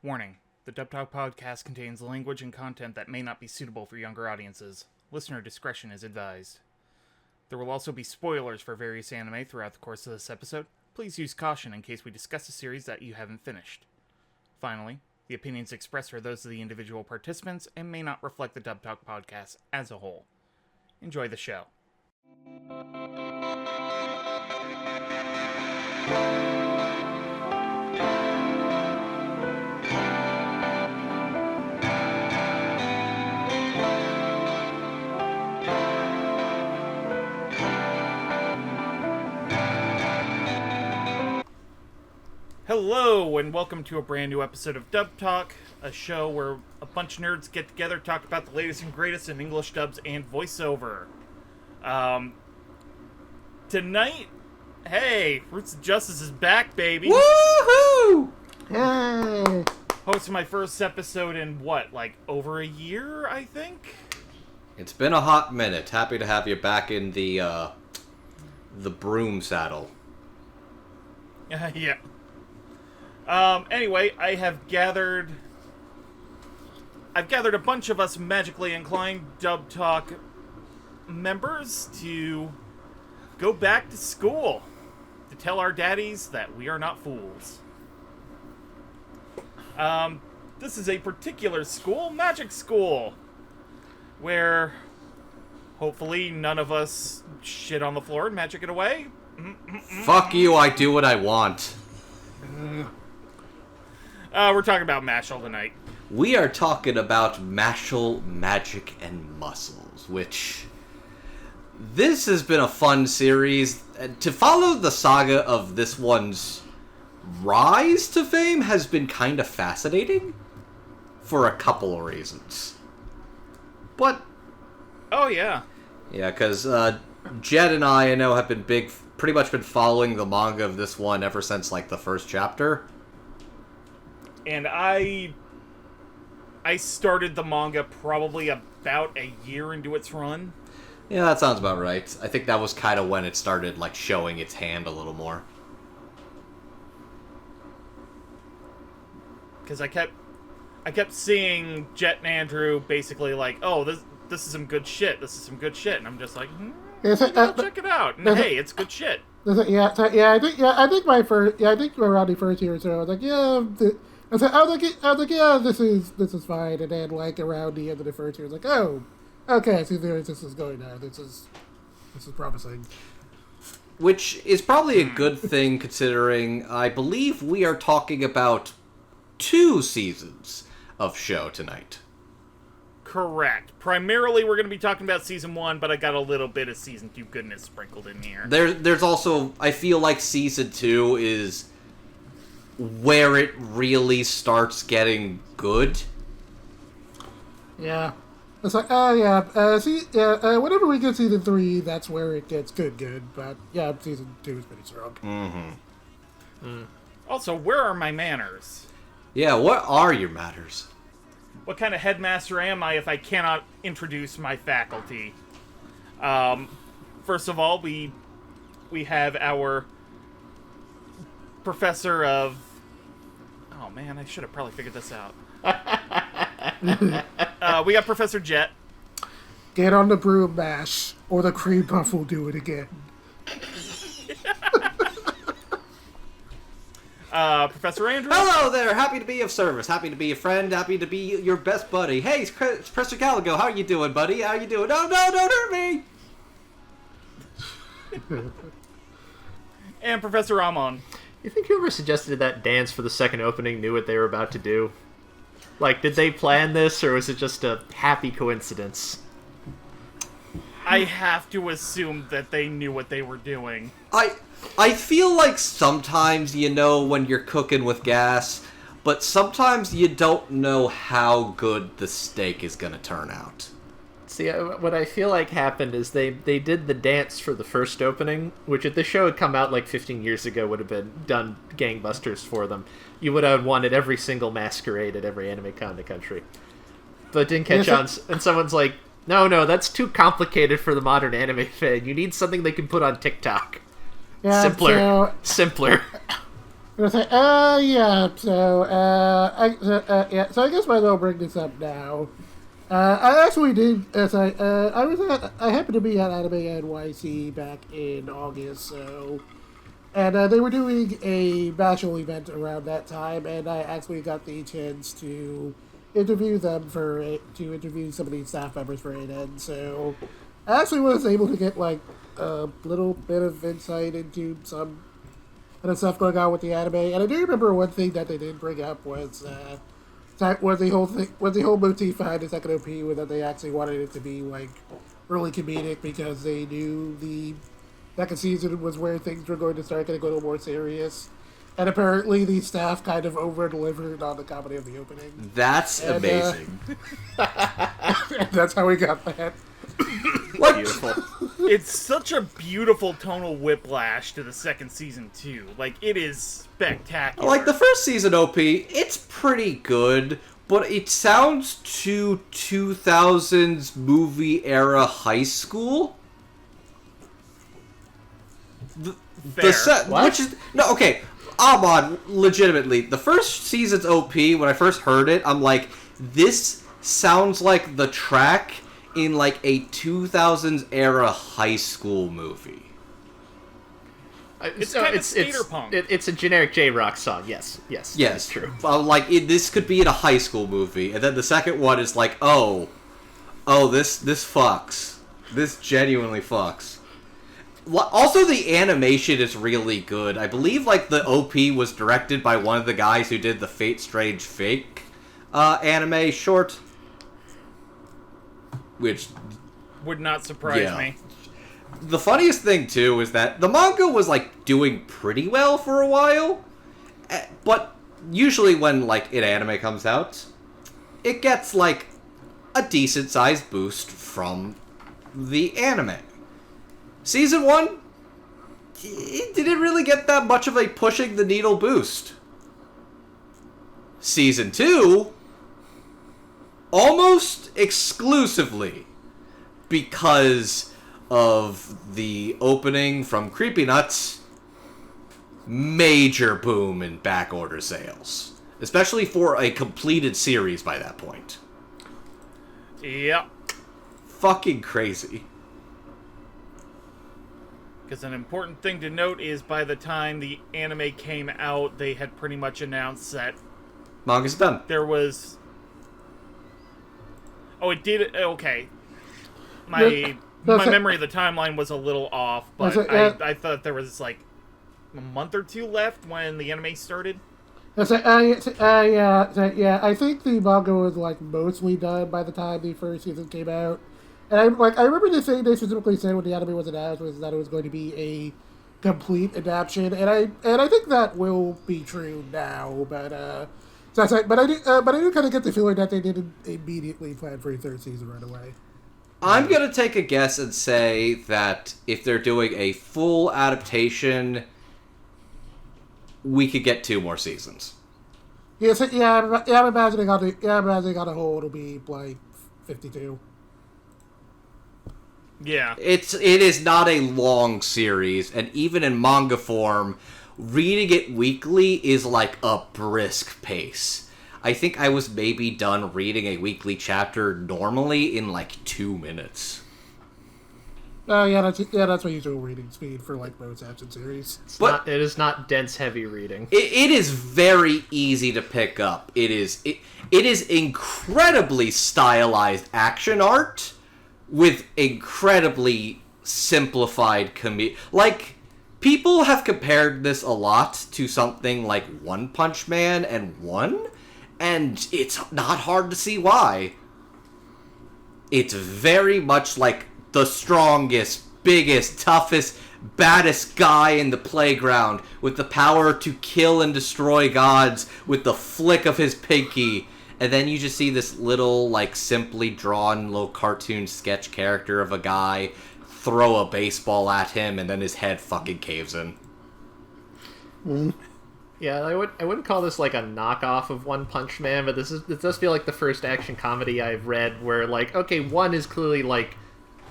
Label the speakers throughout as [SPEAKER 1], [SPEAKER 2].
[SPEAKER 1] Warning, the Dub Talk podcast contains language and content that may not be suitable for younger audiences. Listener discretion is advised. There will also be spoilers for various anime throughout the course of this episode. Please use caution in case we discuss a series that you haven't finished. Finally, the opinions expressed are those of the individual participants and may not reflect the Dub Talk podcast as a whole. Enjoy the show. Hello, and welcome to a brand new episode of Dub Talk, a show where a bunch of nerds get together, talk about the latest and greatest in English dubs and voiceover. Tonight, hey, Roots of Justice is back, baby!
[SPEAKER 2] Woohoo! Yay!
[SPEAKER 1] Hosting my first episode in, over a year, I think?
[SPEAKER 2] It's been a hot minute. Happy to have you back in the broom saddle.
[SPEAKER 1] Yeah. Anyway, I've gathered a bunch of us magically inclined Dub Talk members to go back to school to tell our daddies that we are not fools. This is a particular school, Magic School, where hopefully none of us shit on the floor and magic it away.
[SPEAKER 2] Fuck you, I do what I want.
[SPEAKER 1] We're talking about Mashle tonight.
[SPEAKER 2] We are talking about Mashle, Magic, and Muscles, which... This has been a fun series. To follow the saga of this one's rise to fame has been kind of fascinating for a couple of reasons. But...
[SPEAKER 1] Oh, yeah.
[SPEAKER 2] Yeah, because Jed and I know, have been pretty much been following the manga of this one ever since, the first chapter.
[SPEAKER 1] And I started the manga probably about a year into its run.
[SPEAKER 2] Yeah, that sounds about right. I think that was kind of when it started, showing its hand a little more.
[SPEAKER 1] Because I kept seeing Jet and Andrew basically oh, this is some good shit. This is some good shit. And I'm just like, check it out. And hey, it's good shit.
[SPEAKER 3] I think around the first year or so, I was like, this is fine. And then around the end of the first year, I was like, oh, okay, I see where this is going now. This is promising.
[SPEAKER 2] Which is probably a good thing, considering I believe we are talking about 2 seasons of show tonight.
[SPEAKER 1] Correct. Primarily, we're going to be talking about Season 1, but I got a little bit of Season 2 goodness sprinkled in here.
[SPEAKER 2] There's also, I feel like Season 2 is where it really starts getting good.
[SPEAKER 3] Yeah. It's whenever we get Season 3, that's where it gets good. But, yeah, Season 2 is pretty strong.
[SPEAKER 2] Mm-hmm.
[SPEAKER 1] Also, where are my manners?
[SPEAKER 2] Yeah, what are your manners?
[SPEAKER 1] What kind of headmaster am I if I cannot introduce my faculty? First of all, we have our professor of... Oh man, I should have probably figured this out. We got Professor Jet.
[SPEAKER 3] Get on the broom, Mash, or the cream puff will do it again.
[SPEAKER 1] Professor Andrew.
[SPEAKER 2] Hello there, happy to be of service, happy to be a friend, happy to be your best buddy. Hey, it's Professor Caligo, how are you doing, buddy? How are you doing? No, don't hurt me!
[SPEAKER 1] And Professor Amon.
[SPEAKER 4] You think whoever suggested that dance for the second opening knew what they were about to do? Did they plan this, or was it just a happy coincidence?
[SPEAKER 1] I have to assume that they knew what they were doing.
[SPEAKER 2] I feel like sometimes you know when you're cooking with gas, but sometimes you don't know how good the steak is going to turn out.
[SPEAKER 4] See, what I feel like happened is they did the dance for the first opening, which if the show had come out 15 years ago would have been done gangbusters for them. You would have wanted every single masquerade at every anime con in the country. But it didn't catch on, and someone's like, no, that's too complicated for the modern anime fan. You need something they can put on TikTok.
[SPEAKER 3] Yeah,
[SPEAKER 4] Simpler.
[SPEAKER 3] gonna say, yeah. So, yeah. So I guess might as well bring this up now. I actually did, as I happened to be at Anime NYC back in August, so, and they were doing a Mashle event around that time, and I actually got the chance to interview to interview some of these staff members for it, and so I actually was able to get like a little bit of insight into some of the stuff going on with the anime, and I do remember one thing that they did bring up was the whole motif behind the second OP, was that they actually wanted it to be like really comedic because they knew the second season was where things were going to start getting a little more serious. And apparently the staff kind of over-delivered on the comedy of the opening.
[SPEAKER 2] That's amazing.
[SPEAKER 3] And that's how we got that.
[SPEAKER 4] Beautiful.
[SPEAKER 1] It's such a beautiful tonal whiplash to the second season, too. Like, it is spectacular.
[SPEAKER 2] Like, the first season OP, it's pretty good, but it sounds too 2000s movie-era high school. Which is... No, okay. Amon, legitimately, the first season's OP, when I first heard it, I'm like, this sounds like the track in, like, a 2000s era high school movie.
[SPEAKER 1] It's kind of skater punk.
[SPEAKER 4] It's a generic J-Rock song, yes, that's true.
[SPEAKER 2] This could be in a high school movie, and then the second one is like, oh, this fucks. This genuinely fucks. Also, the animation is really good. I believe, like, the OP was directed by one of the guys who did the Fate Strange Fake anime short. Which...
[SPEAKER 1] would not surprise me.
[SPEAKER 2] The funniest thing, too, is that the manga was, like, doing pretty well for a while. But usually when, like, an anime comes out, it gets, like, a decent-sized boost from the anime. Season 1, it didn't really get that much of a pushing the needle boost. Season 2, almost exclusively because of the opening from Creepy Nuts, major boom in backorder sales. Especially for a completed series by that point.
[SPEAKER 1] Yep.
[SPEAKER 2] Fucking crazy.
[SPEAKER 1] Because an important thing to note is by the time the anime came out, they had pretty much announced that
[SPEAKER 2] manga's done.
[SPEAKER 1] There was... Oh, it did... Okay. My memory of the timeline was a little off, but I thought there was, like, a month or two left when the anime started.
[SPEAKER 3] Yeah, I think the manga was, like, mostly done by the time the first season came out. And I remember the thing they specifically said when the anime was announced was that it was going to be a complete adaptation, and I think that will be true now. But I do kind of get the feeling that they didn't immediately plan for a third season right away.
[SPEAKER 2] I'm gonna take a guess and say that if they're doing a full adaptation, we could get 2 more seasons.
[SPEAKER 3] Yes, I'm imagining on the whole it'll be like 52.
[SPEAKER 1] Yeah.
[SPEAKER 2] It is not a long series, and even in manga form, reading it weekly is like a brisk pace. I think I was maybe done reading a weekly chapter normally in like 2 minutes.
[SPEAKER 3] That's my usual reading speed for like most action series.
[SPEAKER 4] It is not dense heavy reading.
[SPEAKER 2] It is very easy to pick up. It is incredibly stylized action art with incredibly simplified like, people have compared this a lot to something like One Punch Man and One, and it's not hard to see why. It's very much like the strongest, biggest, toughest, baddest guy in the playground with the power to kill and destroy gods with the flick of his pinky. And then you just see this little, like, simply drawn little cartoon sketch character of a guy throw a baseball at him, and then his head fucking caves in.
[SPEAKER 3] Mm.
[SPEAKER 4] Yeah, I wouldn't call this like a knockoff of One Punch Man, but it does feel like the first action comedy I've read where, like, okay, one is clearly like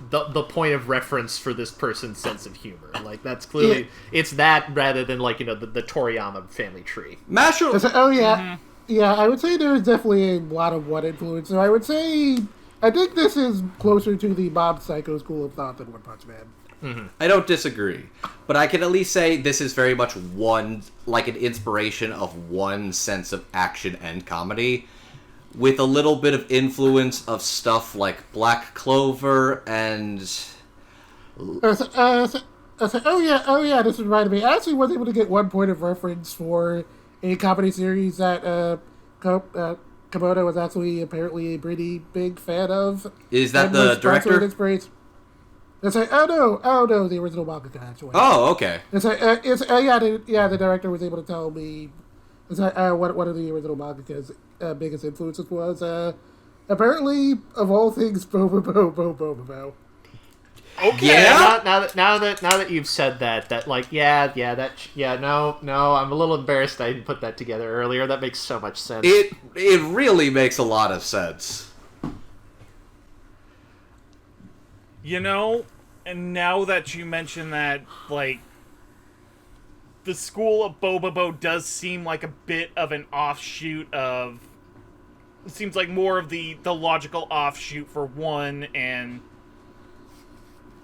[SPEAKER 4] the point of reference for this person's sense of humor. Like, that's clearly it's that rather than like, the Toriyama family tree.
[SPEAKER 2] Mashle.
[SPEAKER 3] Oh yeah, yeah. I would say there's definitely a lot of one influence. So I would say I think this is closer to the Mob Psycho school of thought than One Punch Man.
[SPEAKER 2] Mm-hmm. I don't disagree, but I can at least say this is very much an inspiration of one sense of action and comedy, with a little bit of influence of stuff like Black Clover and...
[SPEAKER 3] oh yeah, this reminded me. I actually was able to get one point of reference for a comedy series that Komodo was actually apparently a pretty big fan of.
[SPEAKER 2] Is that the director?
[SPEAKER 3] It's like, oh no, the original manga actually.
[SPEAKER 2] Oh, okay.
[SPEAKER 3] It's like, the director was able to tell me. It's like, one of the original manga's biggest influences was apparently, of all things, Bobo.
[SPEAKER 4] Okay. Yeah. Now that you've said that, no, I'm a little embarrassed I didn't put that together earlier. That makes so much sense.
[SPEAKER 2] It really makes a lot of sense.
[SPEAKER 1] And now that you mention that, like, the school of Bobobo does seem like a bit of an offshoot of... It seems like more of the logical offshoot for one, and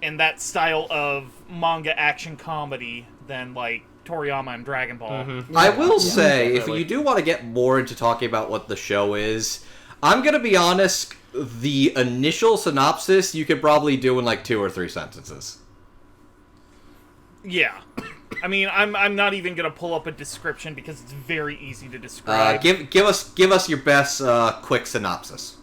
[SPEAKER 1] that style of manga action comedy than, like, Toriyama and Dragon Ball.
[SPEAKER 2] Mm-hmm. Yeah. I will say, if you do want to get more into talking about what the show is, I'm going to be honest... The initial synopsis you could probably do in like 2 or 3 sentences.
[SPEAKER 1] Yeah. I mean, I'm not even gonna pull up a description because it's very easy to describe.
[SPEAKER 2] Give us your best quick synopsis.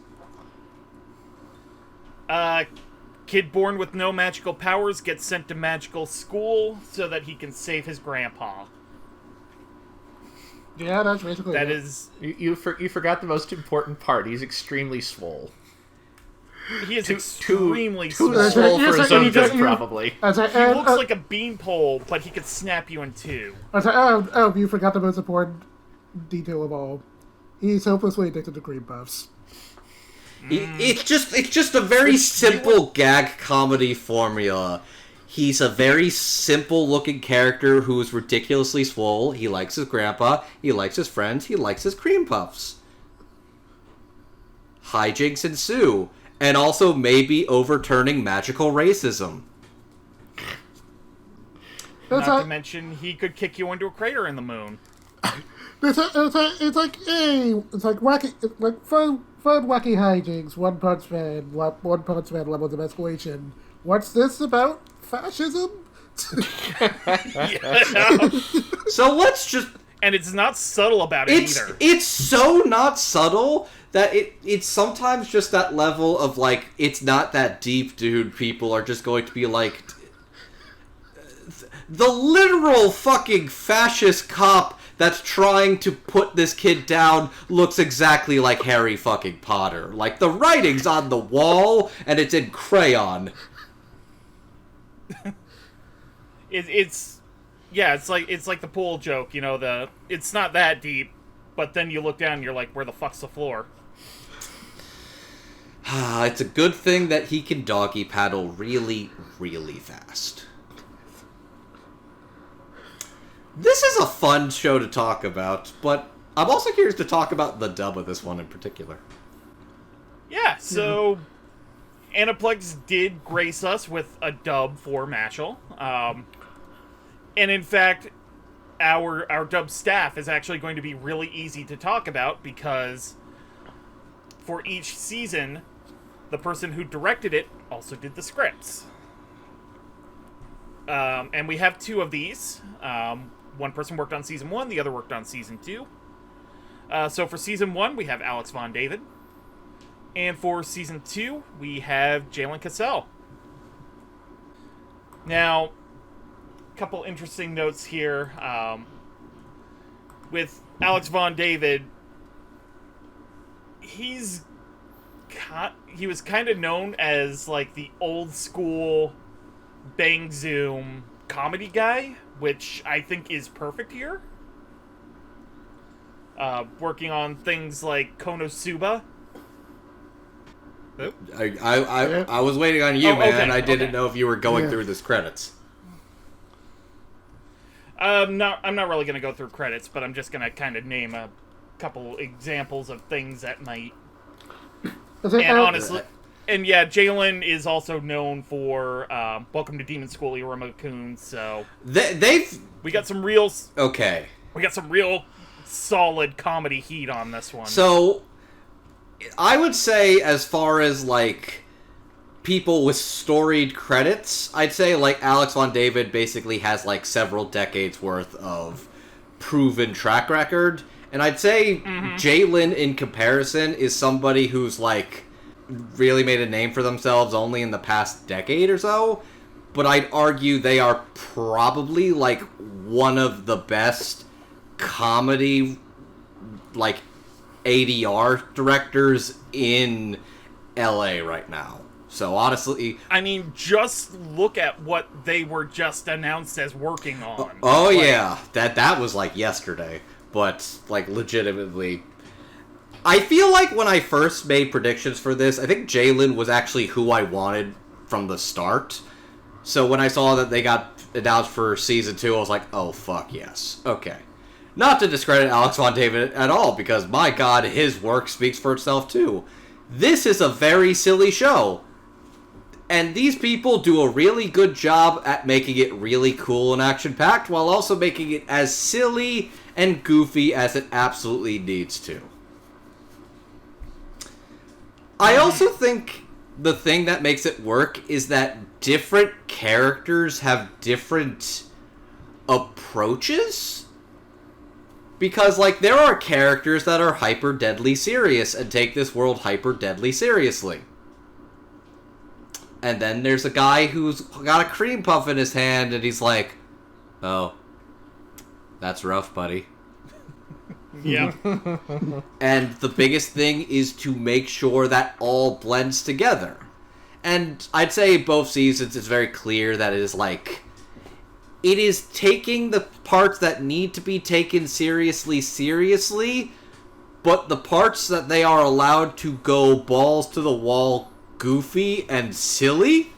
[SPEAKER 1] Kid born with no magical powers gets sent to magical school so that he can save his grandpa.
[SPEAKER 3] Yeah, that's basically
[SPEAKER 1] that
[SPEAKER 3] it.
[SPEAKER 1] is.
[SPEAKER 4] You forgot the most important part. He's extremely swole.
[SPEAKER 1] He is extremely swole
[SPEAKER 4] for his own good, probably.
[SPEAKER 1] He looks like a beanpole, but he could snap you in two.
[SPEAKER 3] You forgot the most important detail of all. He's hopelessly addicted to cream puffs.
[SPEAKER 2] It's just a very simple gag comedy formula. He's a very simple-looking character who is ridiculously swole. He likes his grandpa. He likes his friends. He likes his cream puffs. Hijinks ensue. And also maybe overturning magical racism.
[SPEAKER 1] Not to mention, he could kick you into a crater in the moon.
[SPEAKER 3] It's like fun wacky hijinks. One Punch Man levels of escalation. What's this about? Fascism?
[SPEAKER 2] So let's just...
[SPEAKER 1] And it's not subtle about it either.
[SPEAKER 2] It's so not subtle that it's sometimes just that level of, like, it's not that deep, dude. People are just going to be like... The literal fucking fascist cop that's trying to put this kid down looks exactly like Harry fucking Potter. Like, the writing's on the wall, and it's in crayon.
[SPEAKER 1] It's like the pool joke, it's not that deep, but then you look down and you're like, where the fuck's the floor?
[SPEAKER 2] It's a good thing that he can doggy paddle really, really fast. This is a fun show to talk about, but I'm also curious to talk about the dub of this one in particular.
[SPEAKER 1] Yeah, so Aniplex did grace us with a dub for Mashle. And in fact, our dub staff is actually going to be really easy to talk about because for each season, the person who directed it also did the scripts. And we have 2 of these. One person worked on Season 1, the other worked on Season 2. So for Season 1, we have Alex Von David. And for Season 2, we have Jalen Cassell. Now, a couple interesting notes here. With Alex Von David, he was kind of known as, like, the old school Bang Zoom comedy guy, which I think is perfect here. Working on things like Konosuba.
[SPEAKER 2] I was waiting on you, man.
[SPEAKER 1] Okay,
[SPEAKER 2] I didn't know if you were going through this credits.
[SPEAKER 1] I'm not really going to go through credits, but I'm just going to kind of name a couple examples of things that might... And honestly... And yeah, Jalen is also known for Welcome to Demon School, Iruma-kun, so... We got some real...
[SPEAKER 2] Okay.
[SPEAKER 1] We got some real solid comedy heat on this one.
[SPEAKER 2] So, I would say as far as, like, people with storied credits, I'd say, like, Alex Von David basically has, like, several decades worth of proven track record. And I'd say Jalen, in comparison, is somebody who's, like, really made a name for themselves only in the past decade or so. But I'd argue they are probably, like, one of the best comedy, like, ADR directors in LA right now. So, honestly...
[SPEAKER 1] I mean, just look at what they were just announced as working on.
[SPEAKER 2] Yeah. That was, like, yesterday. But, like, legitimately... I feel like when I first made predictions for this, I think Jalen was actually who I wanted from the start. So when I saw that they got announced for Season 2, I was like, oh, fuck yes. Okay. Not to discredit Alex Von David at all, because, my god, his work speaks for itself, too. This is a very silly show. And these people do a really good job at making it really cool and action-packed, while also making it as silly and goofy as it absolutely needs to. I also think the thing that makes it work is that different characters have different approaches. Because, like, there are characters that are hyper-deadly serious and take this world hyper-deadly seriously. And then there's a guy who's got a cream puff in his hand and he's like, oh, that's rough, buddy.
[SPEAKER 1] Yeah.
[SPEAKER 2] And the biggest thing is to make sure that all blends together. And I'd say both seasons it's very clear that it is like... It is taking the parts that need to be taken seriously, but the parts that they are allowed to go balls to the wall goofy and silly,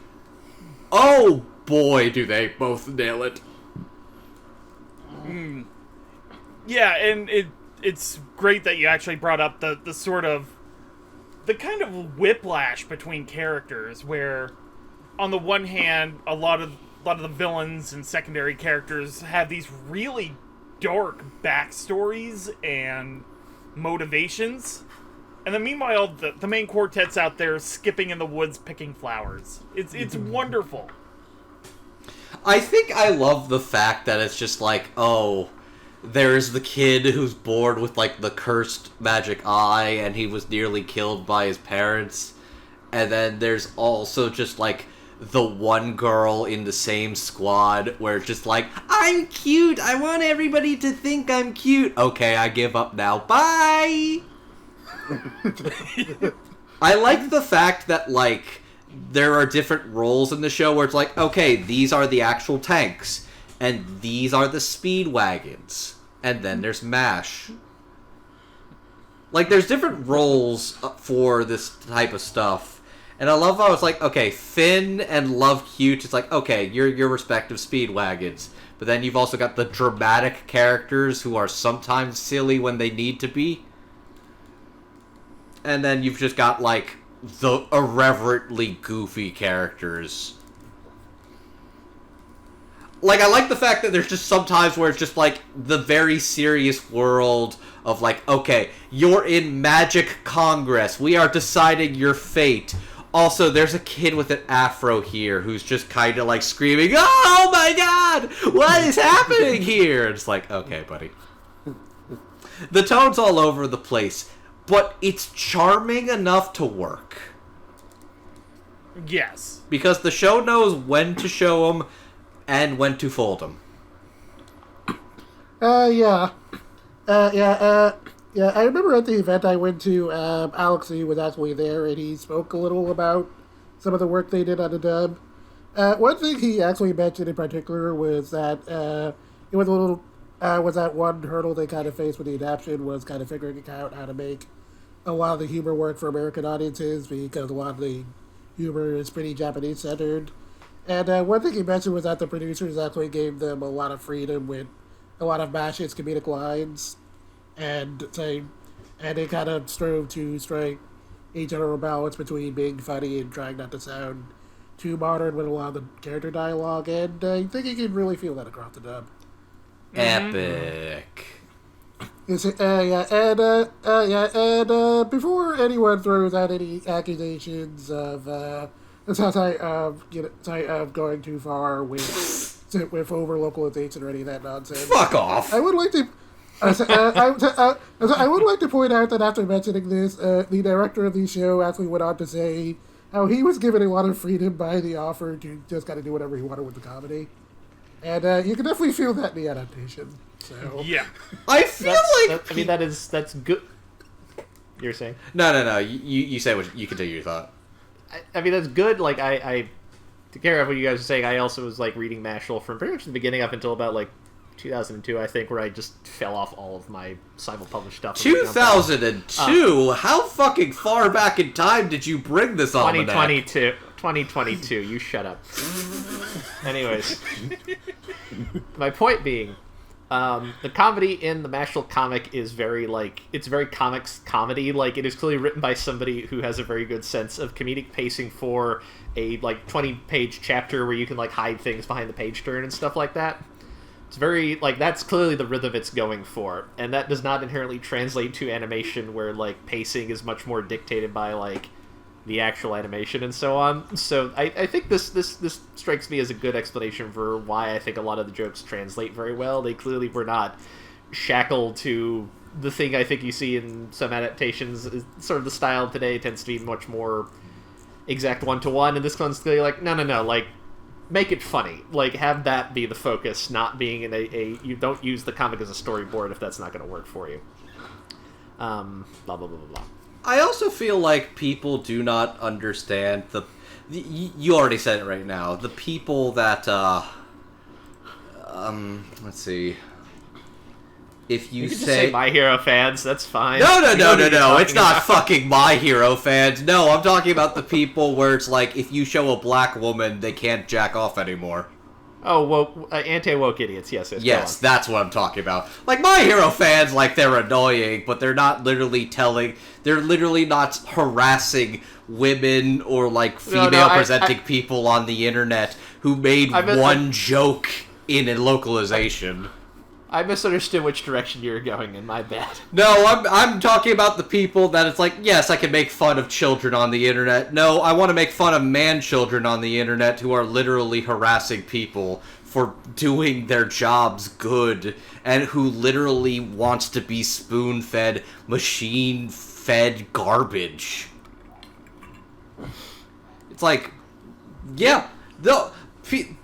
[SPEAKER 2] oh boy, do they both nail it.
[SPEAKER 1] Yeah, and it's great that you actually brought up the sort of... the kind of whiplash between characters, where on the one hand, a lot of the villains and secondary characters have these really dark backstories and motivations. And then meanwhile, the main quartet's out there skipping in the woods picking flowers. It's wonderful.
[SPEAKER 2] I think I love the fact that it's just like, oh, there's the kid who's born with, like, the cursed magic eye, and he was nearly killed by his parents. And then there's also just, like, the one girl in the same squad where it's just like, I'm cute, I want everybody to think I'm cute. Okay, I give up now. Bye! I like the fact that, like, there are different roles in the show where it's like, okay, these are the actual tanks, and these are the speed wagons, and then there's MASH. Like, there's different roles for this type of stuff. And I love how it's like, okay, Finn and Love Cute, it's like, okay, you're your respective speed wagons. But then you've also got the dramatic characters who are sometimes silly when they need to be. And then you've just got, like, the irreverently goofy characters. Like, I like the fact that there's just sometimes where it's just, like, the very serious world of, like, okay, you're in Magic Congress. We are deciding your fate. Also, there's a kid with an afro here who's just kind of, like, screaming, oh my god! What is happening here? It's like, okay, buddy. The tone's all over the place, but it's charming enough to work.
[SPEAKER 1] Yes.
[SPEAKER 2] Because the show knows when to show them and when to fold them.
[SPEAKER 3] Yeah, I remember at the event I went to, Alex E. was actually there, and he spoke a little about some of the work they did on the dub. One thing he actually mentioned in particular was that it was a little, was that one hurdle they kind of faced with the adaptation was kind of figuring out how to make a lot of the humor worked for American audiences because a lot of the humor is pretty Japanese-centered. And one thing he mentioned was that the producers actually gave them a lot of freedom with a lot of Mashle's comedic lines, and they kind of strove to strike a general balance between being funny and trying not to sound too modern with a lot of the character dialogue, and I think you can really feel that across the dub.
[SPEAKER 2] Epic.
[SPEAKER 3] Before anyone throws out any accusations of going too far with over localization or any of that nonsense,
[SPEAKER 2] Fuck off.
[SPEAKER 3] I would like to. I would like to point out that after mentioning this, the director of the show actually went on to say how he was given a lot of freedom by the offer to just kind of do whatever he wanted with the comedy, and you can definitely feel that in the adaptation. So
[SPEAKER 1] Yeah.
[SPEAKER 2] I feel
[SPEAKER 4] that's good. You're saying?
[SPEAKER 2] No. You say what you continue your thought.
[SPEAKER 4] I mean, that's good. Like, I to carry off what you guys are saying, I also was like reading Mashle from pretty much the beginning up until about like 2002, I think, where I just fell off all of my simul-published stuff.
[SPEAKER 2] 2002? How fucking far back in time did you bring this almanac?
[SPEAKER 4] 2022. You shut up. Anyways, my point being, the comedy in the Mashle comic is very, like, it's very comics comedy. Like, it is clearly written by somebody who has a very good sense of comedic pacing for a, like, 20-page chapter where you can, like, hide things behind the page turn and stuff like that. It's very, like, that's clearly the rhythm it's going for. And that does not inherently translate to animation where, like, pacing is much more dictated by, like, the actual animation and so on. So I think this strikes me as a good explanation for why I think a lot of the jokes translate very well. They clearly were not shackled to the thing I think you see in some adaptations. Sort of the style today tends to be much more exact one-to-one, and this one's clearly like, no, like, make it funny. Like, have that be the focus, not being in you don't use the comic as a storyboard if that's not going to work for you. Blah, blah, blah, blah, blah.
[SPEAKER 2] I also feel like people do not understand you already said it right now. The people that, let's see. If you
[SPEAKER 4] can just say My Hero fans, that's fine.
[SPEAKER 2] No. It's not fucking My Hero fans. No, I'm talking about the people where it's like, if you show a black woman, they can't jack off anymore.
[SPEAKER 4] Oh, well, anti-woke idiots, yes.
[SPEAKER 2] Yes, that's what I'm talking about. Like, My Hero fans, like, they're annoying, but they're not literally they're literally not harassing women or, like, female-presenting people on the internet who made one joke in a localization.
[SPEAKER 4] I misunderstood which direction you were going in, my bad.
[SPEAKER 2] No, I'm talking about the people that it's like, yes, I can make fun of children on the internet. No, I want to make fun of man-children on the internet who are literally harassing people for doing their jobs good, and who literally wants to be spoon-fed, machine-fed garbage. It's like, yeah,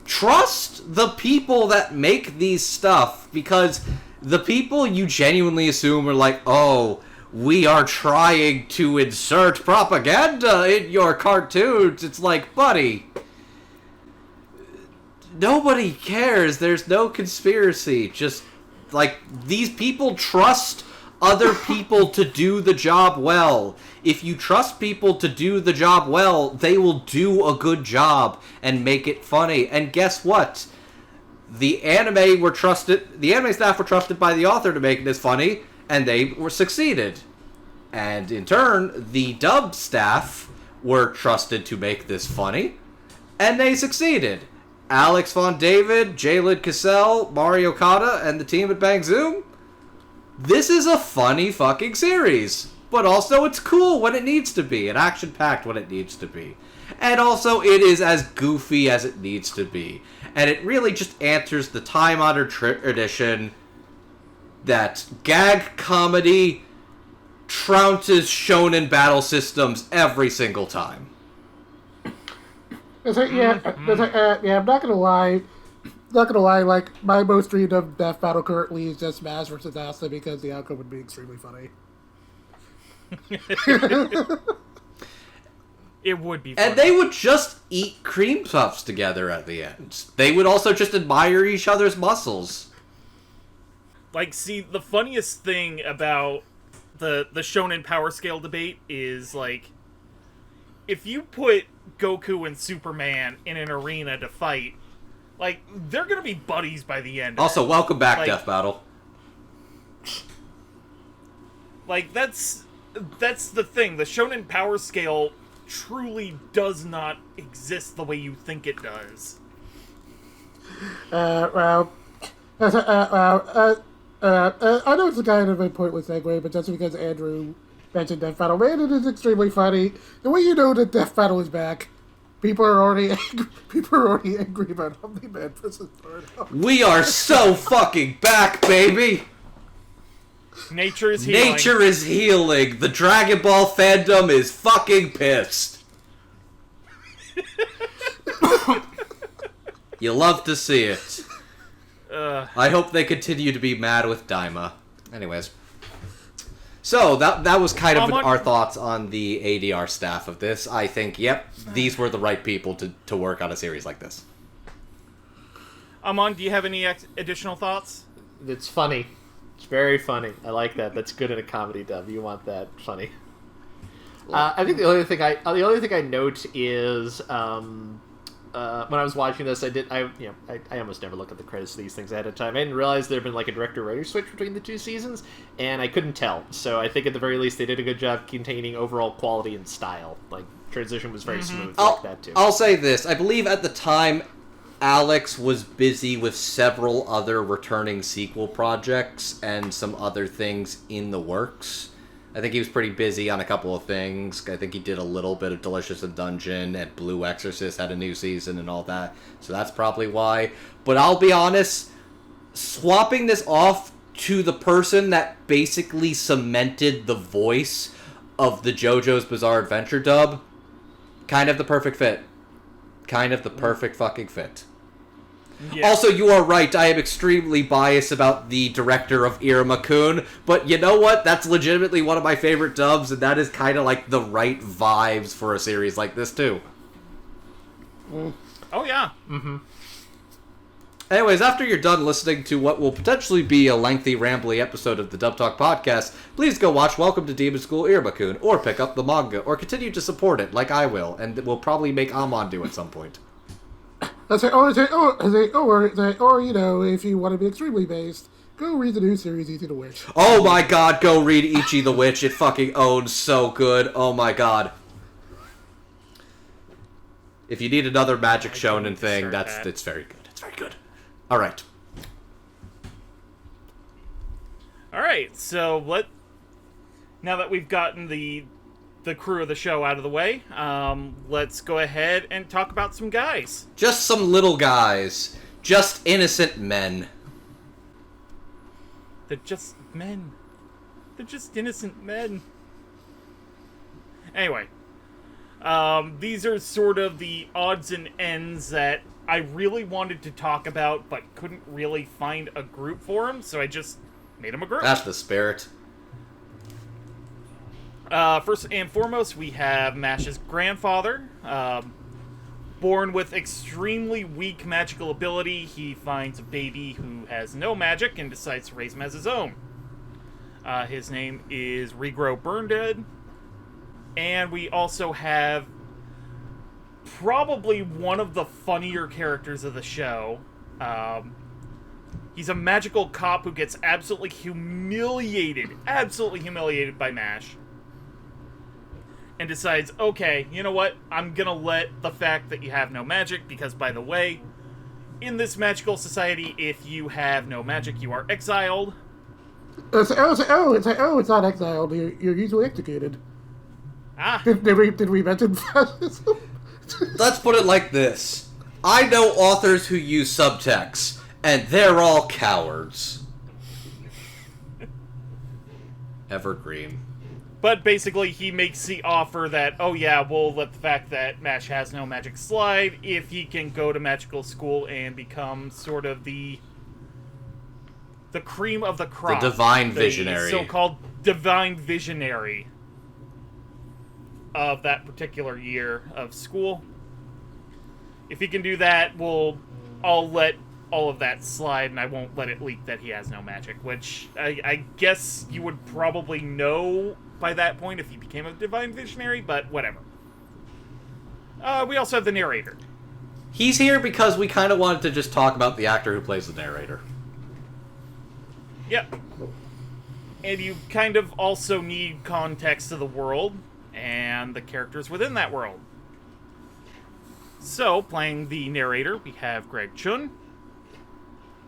[SPEAKER 2] trust the people that make these stuff, because the people you genuinely assume are like, oh, we are trying to insert propaganda in your cartoons. It's like, buddy, nobody cares. There's no conspiracy. Just, like, these people trust other people to do the job well. If you trust people to do the job well, they will do a good job and make it funny. And guess what? The anime staff were trusted by the author to make this funny, and they were succeeded. And in turn, the dub staff were trusted to make this funny, and they succeeded. Alex Von David, Jalen Cassell, Mario Kata, and the team at Bang Zoom. This is a funny fucking series. But also, it's cool when it needs to be, and action-packed when it needs to be. And also, it is as goofy as it needs to be. And it really just answers the time-honored tradition that gag comedy trounces shonen battle systems every single time.
[SPEAKER 3] I'm not gonna lie. Like, my most dreamed of death battle currently is just Smash vs. Asta, because the outcome would be extremely funny.
[SPEAKER 1] It would be funny.
[SPEAKER 2] And they would just eat cream puffs together at the end. They would also just admire each other's muscles.
[SPEAKER 1] Like, see, the funniest thing about the shonen power scale debate is, like, if you put Goku and Superman in an arena to fight, like, they're gonna be buddies by the end.
[SPEAKER 2] Also, welcome back,
[SPEAKER 1] like,
[SPEAKER 2] Death Battle.
[SPEAKER 1] Like, that's the thing. The shonen power scale truly does not exist the way you think it does.
[SPEAKER 3] I know it's a kind of a pointless segue, but just because Andrew mentioned Death Battle, man, it is extremely funny. The way you know that Death Battle is back, people are already angry about Omni-Man versus Birdo.
[SPEAKER 2] We are so fucking back, baby!
[SPEAKER 1] Nature is healing.
[SPEAKER 2] Nature is healing. The Dragon Ball fandom is fucking pissed. You love to see it. I hope they continue to be mad with Daima. Anyways. So, that was kind of our thoughts on the ADR staff of this. I think, yep, these were the right people to work on a series like this.
[SPEAKER 1] Amon, do you have any additional thoughts?
[SPEAKER 4] It's funny. It's very funny. I like that. That's good in a comedy dub. You want that funny. I think the only thing I note is when I was watching this, I almost never look at the credits of these things ahead of time. I didn't realize there had been like a director-writer switch between the two seasons, and I couldn't tell. So I think at the very least they did a good job containing overall quality and style. Like, transition was very smooth like that too.
[SPEAKER 2] I'll say this. I believe at the time, Alex was busy with several other returning sequel projects and some other things in the works. I think he was pretty busy on a couple of things. I think he did a little bit of Delicious in Dungeon, and Blue Exorcist had a new season and all that. So that's probably why. But I'll be honest, swapping this off to the person that basically cemented the voice of the JoJo's Bizarre Adventure dub, kind of the perfect fit. Kind of the perfect fucking fit. Yeah. Also, you are right, I am extremely biased about the director of Iruma-kun, but you know what? That's legitimately one of my favorite dubs, and that is kind of like the right vibes for a series like this, too.
[SPEAKER 1] Oh, yeah.
[SPEAKER 2] Mm-hmm. Anyways, after you're done listening to what will potentially be a lengthy, rambly episode of the Dub Talk podcast, please go watch Welcome to Demon School Iruma-kun, or pick up the manga, or continue to support it, like I will, and we'll probably make Amon do at some point.
[SPEAKER 3] Or, you know, if you want to be extremely based, go read the new series, Ichi the Witch.
[SPEAKER 2] Oh my god, go read Ichi the Witch. It fucking owns so good. Oh my god. If you need another magic shonen thing, it's very good. It's very good. Alright.
[SPEAKER 1] Alright, so now that we've gotten the crew of the show out of the way, let's go ahead and talk about some guys.
[SPEAKER 2] Just some little guys. Just innocent men.
[SPEAKER 1] They're just men. They're just innocent men. Anyway, these are sort of the odds and ends that I really wanted to talk about, but couldn't really find a group for them, so I just made them a group.
[SPEAKER 2] That's the spirit.
[SPEAKER 1] First and foremost, we have Mash's grandfather. Born with extremely weak magical ability, he finds a baby who has no magic and decides to raise him as his own. His name is Regro Burndead. And we also have probably one of the funnier characters of the show. He's a magical cop who gets absolutely humiliated by Mash. And decides, okay, you know what? I'm gonna let the fact that you have no magic, because, by the way, in this magical society, if you have no magic, you are exiled.
[SPEAKER 3] It's not exiled. You're usually executed.
[SPEAKER 1] Ah.
[SPEAKER 3] Did we mention fascism?
[SPEAKER 2] Let's put it like this. I know authors who use subtext, and they're all cowards. Evergreen.
[SPEAKER 1] But basically, he makes the offer that, oh yeah, we'll let the fact that Mash has no magic slide if he can go to magical school and become sort of the cream of the crop.
[SPEAKER 2] The divine visionary.
[SPEAKER 1] So-called divine visionary of that particular year of school. If he can do that, I'll let all of that slide, and I won't let it leak that he has no magic, which I guess you would probably know by that point if he became a Divine Visionary, but whatever. We also have the narrator.
[SPEAKER 2] He's here because we kind of wanted to just talk about the actor who plays the narrator.
[SPEAKER 1] Yep. And you kind of also need context of the world and the characters within that world. So, playing the narrator, we have Greg Chun.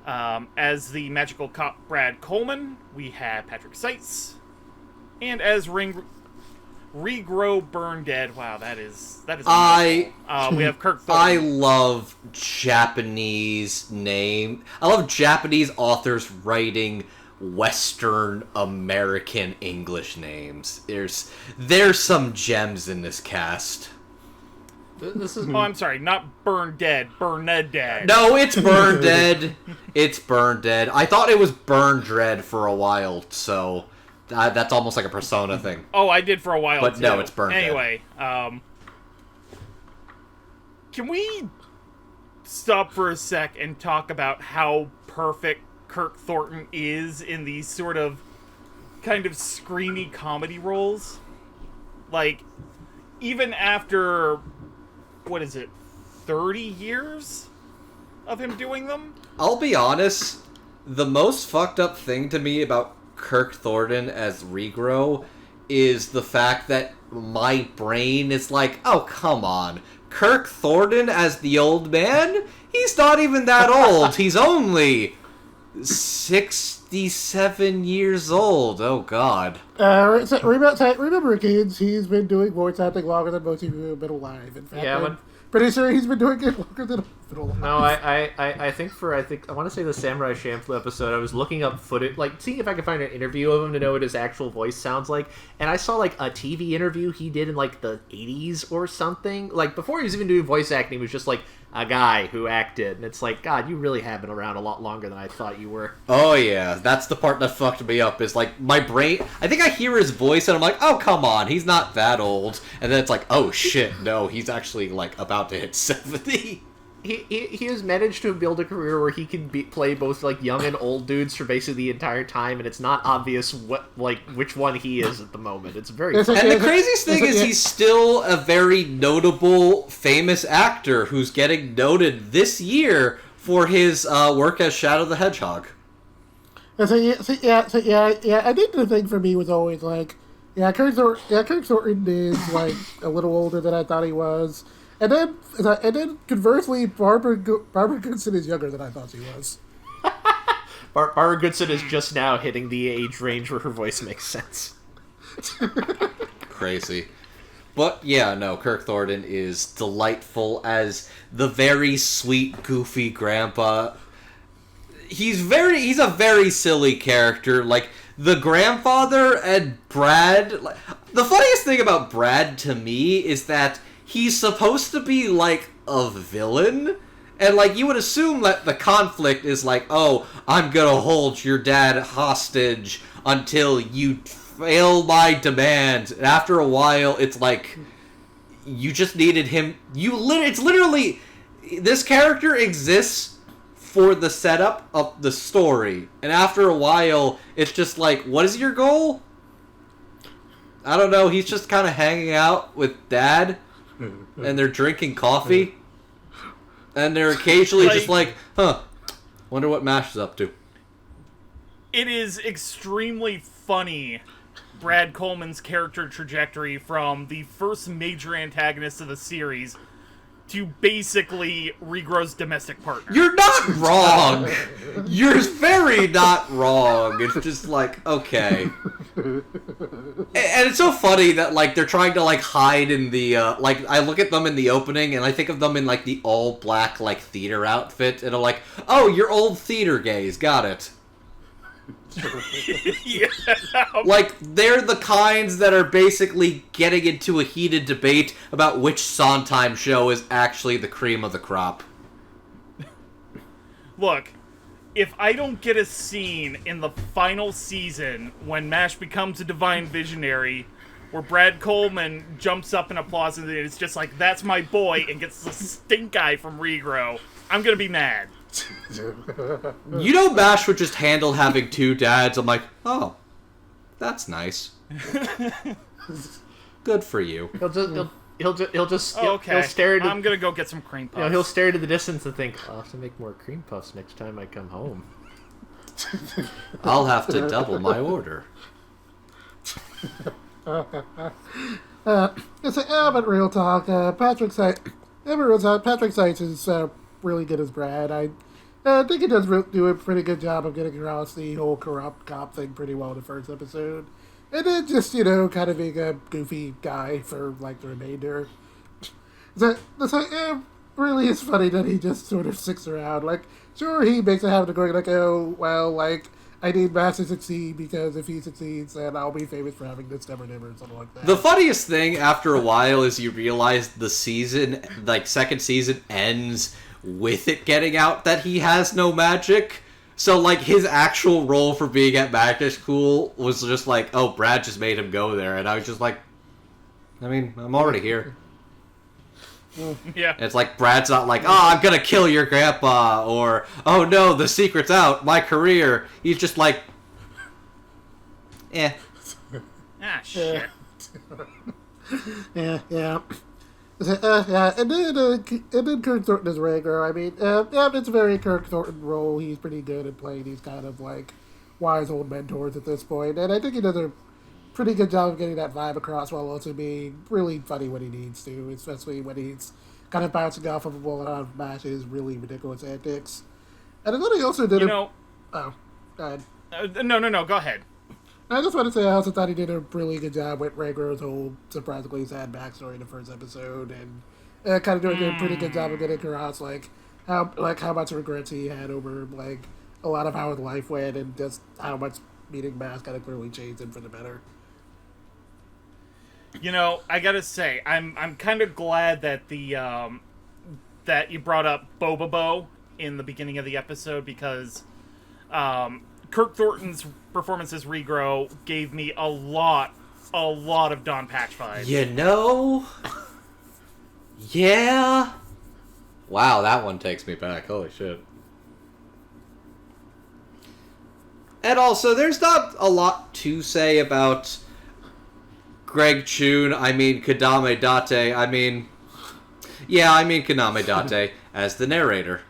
[SPEAKER 1] As the magical cop Brad Coleman, we have Patrick Seitz. And as Regrow Burn Dead, wow, that is we have Kirk Thornton.
[SPEAKER 2] I love Japanese name. I love Japanese authors writing Western American English names. There's some gems in this cast.
[SPEAKER 4] This is.
[SPEAKER 1] Oh, I'm sorry, not Burn Dead, Burn Dead.
[SPEAKER 2] No, it's Burn Dead. It's Burn Dead. I thought it was Burn Dread for a while, so that's almost like a Persona thing.
[SPEAKER 1] Oh, I did for a while,
[SPEAKER 2] but
[SPEAKER 1] too.
[SPEAKER 2] No, it's Burn Dead.
[SPEAKER 1] Anyway, can we stop for a sec and talk about how perfect Kirk Thornton is in these sort of kind of screamy comedy roles? Like, even after, 30 years of him doing them?
[SPEAKER 2] I'll be honest, the most fucked up thing to me about Kirk Thornton as Regrow is the fact that my brain is like, oh, come on. Kirk Thornton as the old man? He's not even that old. He's only 67 years old. Oh, God.
[SPEAKER 3] Remember, kids, he's been doing voice acting longer than most of you have been alive. In fact, I'm pretty sure he's been doing it longer than I've been alive.
[SPEAKER 4] No, I think I want to say the Samurai Champloo episode, I was looking up footage, like, seeing if I could find an interview of him to know what his actual voice sounds like, and I saw, like, a TV interview he did in, like, the 80s or something. Like, before he was even doing voice acting, he was just, like, a guy who acted, and it's like, God, you really have been around a lot longer than I thought you were.
[SPEAKER 2] Oh, yeah, that's the part that fucked me up, is, like, my brain, I think I hear his voice, and I'm like, oh, come on, he's not that old, and then it's like, oh, shit, no, he's actually, like, about to hit 70.
[SPEAKER 4] He has managed to build a career where he can play both, like, young and old dudes for basically the entire time, and it's not obvious which one he is at the moment. It's very
[SPEAKER 2] And the craziest thing is he's still a very notable, famous actor who's getting noted this year for his work as Shadow the Hedgehog.
[SPEAKER 3] I think the thing for me was always like, Kirk Thornton is like a little older than I thought he was. And then conversely, Barbara Goodson is younger than I thought she was.
[SPEAKER 4] Barbara Goodson is just now hitting the age range where her voice makes sense.
[SPEAKER 2] Crazy. But yeah, no, Kirk Thornton is delightful as the very sweet, goofy grandpa. He's a very silly character. Like, the grandfather and Brad... The funniest thing about Brad to me is that he's supposed to be, like, a villain, and, like, you would assume that the conflict is like, oh, I'm gonna hold your dad hostage until you fail my demands, and after a while, it's like, you just needed him, it's literally, this character exists for the setup of the story, and after a while, it's just like, what is your goal? I don't know, he's just kind of hanging out with Dad, and they're drinking coffee, and they're occasionally just like, wonder what Mash is up to.
[SPEAKER 1] It is extremely funny, Brad Coleman's character trajectory from the first major antagonist of the series to basically Regrow's domestic partner.
[SPEAKER 2] You're not wrong! You're very not wrong. It's just like, okay. And it's so funny that, like, they're trying to, like, hide in the, like, I look at them in the opening, and I think of them in, like, the all-black, like, theater outfit, and I'm like, oh, you're old theater gays, got it.
[SPEAKER 1] Yeah.
[SPEAKER 2] Like, they're the kinds that are basically getting into a heated debate about which Sondheim show is actually the cream of the crop.
[SPEAKER 1] Look, if I don't get a scene in the final season when Mash becomes a Divine Visionary where Brad Coleman jumps up and applauds and it's just like, that's my boy, and gets the stink eye from Regrow, I'm gonna be mad.
[SPEAKER 2] You know, Mash would just handle having two dads. I'm like, oh, that's nice. Good for you.
[SPEAKER 1] Okay.
[SPEAKER 4] He'll stare into.
[SPEAKER 1] I'm gonna go get some cream puffs.
[SPEAKER 4] He'll stare into the distance and think, I'll have to make more cream puffs next time I come home.
[SPEAKER 2] I'll have to double my order.
[SPEAKER 3] It's like, but real talk. Patrick Seitz is really good as Brad. I think he does do a pretty good job of getting across the whole corrupt cop thing pretty well in the first episode. And then just, kind of being a goofy guy for, like, the remainder. Really is funny that he just sort of sticks around. Like, sure, he makes a habit of going like, oh, well, like, I need Mass to succeed because if he succeeds, then I'll be famous for having this never or something like that.
[SPEAKER 2] The funniest thing after a while is you realize the season, like, second season ends with it getting out that he has no magic. So, like, his actual role for being at Magic School was just like, oh, Brad just made him go there. And I was just like, I mean, I'm already here.
[SPEAKER 1] Yeah.
[SPEAKER 2] It's like, Brad's not like, oh, I'm gonna kill your grandpa, or, oh no, the secret's out, my career. He's just like,
[SPEAKER 1] Ah, shit.
[SPEAKER 3] Yeah. And then Kirk Thornton is Rager. I mean, it's a very Kirk Thornton role. He's pretty good at playing these kind of, like, wise old mentors at this point. And I think he does a pretty good job of getting that vibe across while also being really funny when he needs to, especially when he's kind of bouncing off of a wall out of Mash's really ridiculous antics. And I thought he also did
[SPEAKER 1] Oh,
[SPEAKER 3] go ahead.
[SPEAKER 1] No, go ahead.
[SPEAKER 3] I just want to say I also thought he did a really good job with Rager's whole surprisingly sad backstory in the first episode, and kind of doing a pretty good job of getting across how much regrets he had over like a lot of how his life went, and just how much meeting Mass kind of clearly changed him for the better.
[SPEAKER 1] I gotta say, I'm kind of glad that that you brought up Bobobo in the beginning of the episode, because Kirk Thornton's performance as Regrow gave me a lot of Don Patch vibes.
[SPEAKER 2] Yeah. Wow, that one takes me back. Holy shit. And also, there's not a lot to say about Greg Chun. I mean, Kadame Date. I mean Kaname Date as the narrator.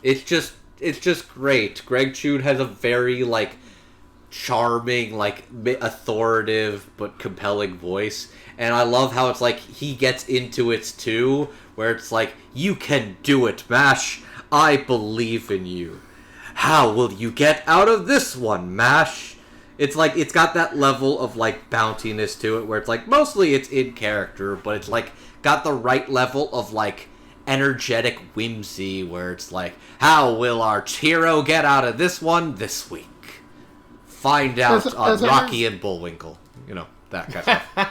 [SPEAKER 2] It's just great. Greg Chun has a very, like, charming, like, authoritative but compelling voice. And I love how it's like he gets into it too, where it's like, you can do it, Mash. I believe in you. How will you get out of this one, Mash? It's like, it's got that level of, like, bountiness to it, where it's like, mostly it's in character, but it's, like, got the right level of, like, energetic whimsy, where it's like, how will our hero get out of this one this week? Find out on Rocky and Bullwinkle. That kind of stuff.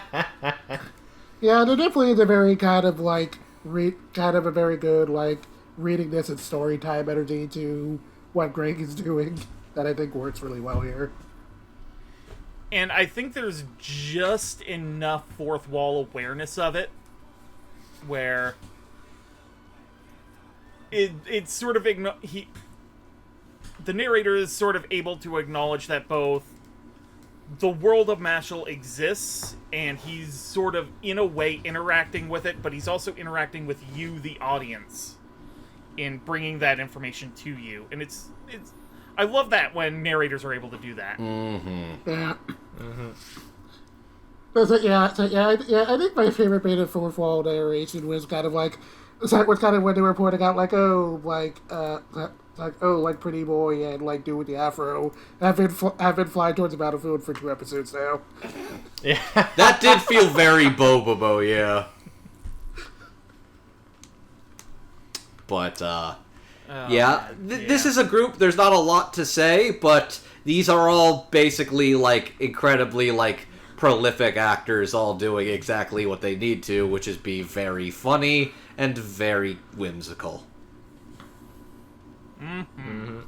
[SPEAKER 3] Yeah, there definitely is a very kind of like a very good like reading this and story time energy to what Greg is doing that I think works really well here.
[SPEAKER 1] And I think there's just enough fourth wall awareness of it where it's sort of the narrator is sort of able to acknowledge that both the world of Mashle exists, and he's sort of in a way interacting with it, but he's also interacting with you, the audience, in bringing that information to you. And it's I love that when narrators are able to do that.
[SPEAKER 2] Mm-hmm.
[SPEAKER 3] Yeah. Mm-hmm. I think my favorite bit of fourth wall narration was kind of like when they were pointing out like Pretty Boy and like Dude with the Afro have been flying towards the battlefield for 2 episodes now.
[SPEAKER 4] Yeah,
[SPEAKER 2] that did feel very Bobobo, yeah. But this is a group. There's not a lot to say, but these are all basically like incredibly like prolific actors, all doing exactly what they need to, which is be very funny and very whimsical.
[SPEAKER 1] Mm-hmm.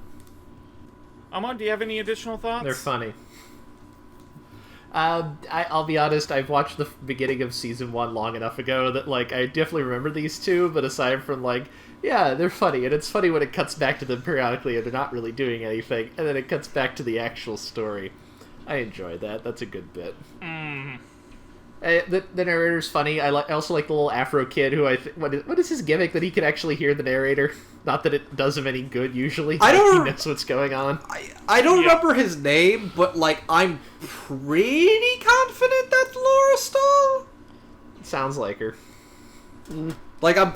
[SPEAKER 1] Amon, do you have any additional thoughts?
[SPEAKER 4] They're funny. I'll be honest, I've watched the beginning of season 1 long enough ago that, like, I definitely remember these two, but aside from, like, Yeah, they're funny, and it's funny when it cuts back to them periodically and they're not really doing anything, and then it cuts back to the actual story. I enjoy that. That's a good bit. The narrator's funny. I also like the little Afro kid who what is his gimmick that he can actually hear the narrator? Not that it does him any good usually.
[SPEAKER 2] I don't.
[SPEAKER 4] He knows what's going on.
[SPEAKER 2] I don't remember his name, but like I'm pretty confident that's Laura Stahl.
[SPEAKER 4] Sounds like her.
[SPEAKER 2] Like, I'm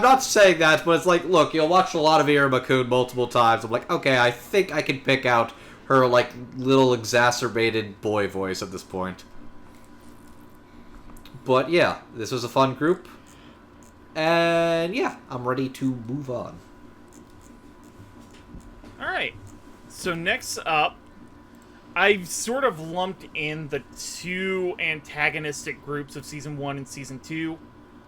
[SPEAKER 2] not saying that, but it's like, look, you'll watch a lot of Iruma-kun multiple times. I'm like, okay, I think I can pick out her, like, little exacerbated boy voice at this point. But, yeah, this was a fun group. And, yeah, I'm ready to move on.
[SPEAKER 1] Alright. So, next up, I've sort of lumped in the two antagonistic groups of Season 1 and Season 2.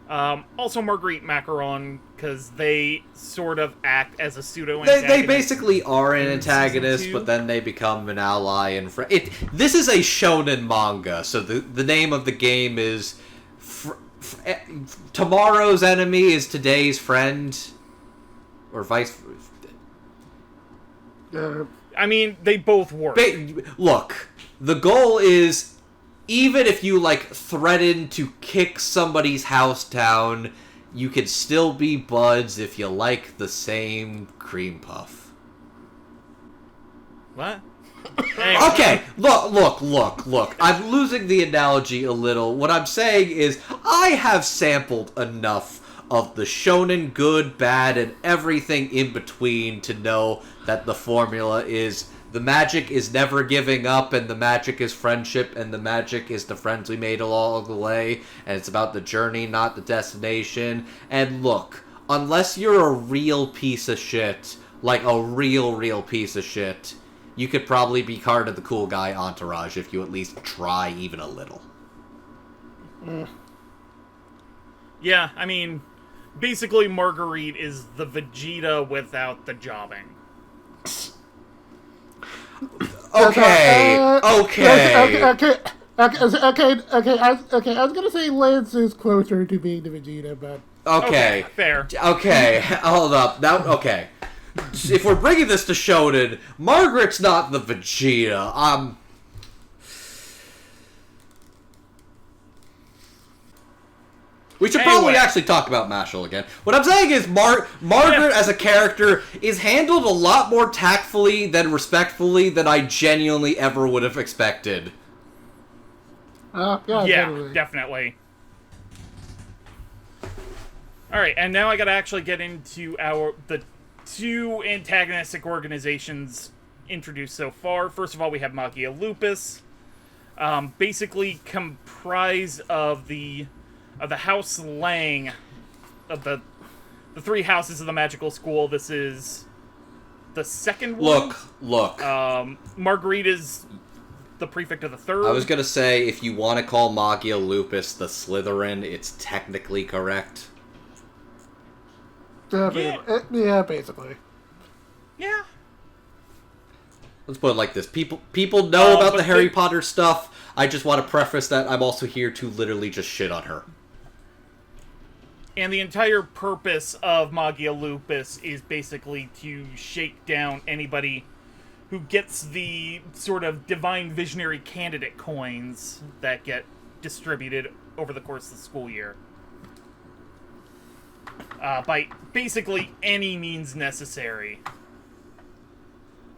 [SPEAKER 1] Also Marguerite Macaron, because they sort of act as a pseudo-antagonist.
[SPEAKER 2] They basically are an antagonist, but then they become an ally and friend. This is a shonen manga, so the name of the game is tomorrow's enemy is today's friend, or vice.
[SPEAKER 1] I mean, they both work.
[SPEAKER 2] Look, the goal is, even if you, like, threaten to kick somebody's house down, you can still be buds if you like the same cream puff.
[SPEAKER 1] What?
[SPEAKER 2] Okay, look. I'm losing the analogy a little. What I'm saying is, I have sampled enough of the shonen good, bad, and everything in between to know that the formula is the magic is never giving up, and the magic is friendship, and the magic is the friends we made along the way, and it's about the journey, not the destination. And look, unless you're a real piece of shit, like a real piece of shit, you could probably be part of the cool guy entourage if you at least try even a little.
[SPEAKER 1] Yeah, I mean, basically Marguerite is the Vegeta without the jobbing.
[SPEAKER 2] Okay.
[SPEAKER 3] I was gonna say Lance is closer to being the Vegeta, but
[SPEAKER 2] Okay.
[SPEAKER 1] Fair.
[SPEAKER 2] Okay, hold up. Now, okay. If we're bringing this to shonen, Margaret's not the Vegeta. We should probably actually talk about Mashle again. What I'm saying is Margaret as a character is handled a lot more tactfully than respectfully than I genuinely ever would have expected.
[SPEAKER 1] Yeah,
[SPEAKER 3] totally.
[SPEAKER 1] definitely. Alright, and now I gotta actually get into the two antagonistic organizations introduced so far. First of all, we have Magia Lupus. Basically comprised of the House Lang, of the three houses of the magical school. This is the second one.
[SPEAKER 2] Look.
[SPEAKER 1] Marguerite is the prefect of the third.
[SPEAKER 2] I was gonna say, if you want to call Magia Lupus the Slytherin, it's technically correct.
[SPEAKER 3] Yeah, basically.
[SPEAKER 1] Yeah.
[SPEAKER 2] Let's put it like this. People know about the Harry Potter stuff. I just want to preface that I'm also here to literally just shit on her.
[SPEAKER 1] And the entire purpose of Magia Lupus is basically to shake down anybody who gets the sort of divine visionary candidate coins that get distributed over the course of the school year. By basically any means necessary.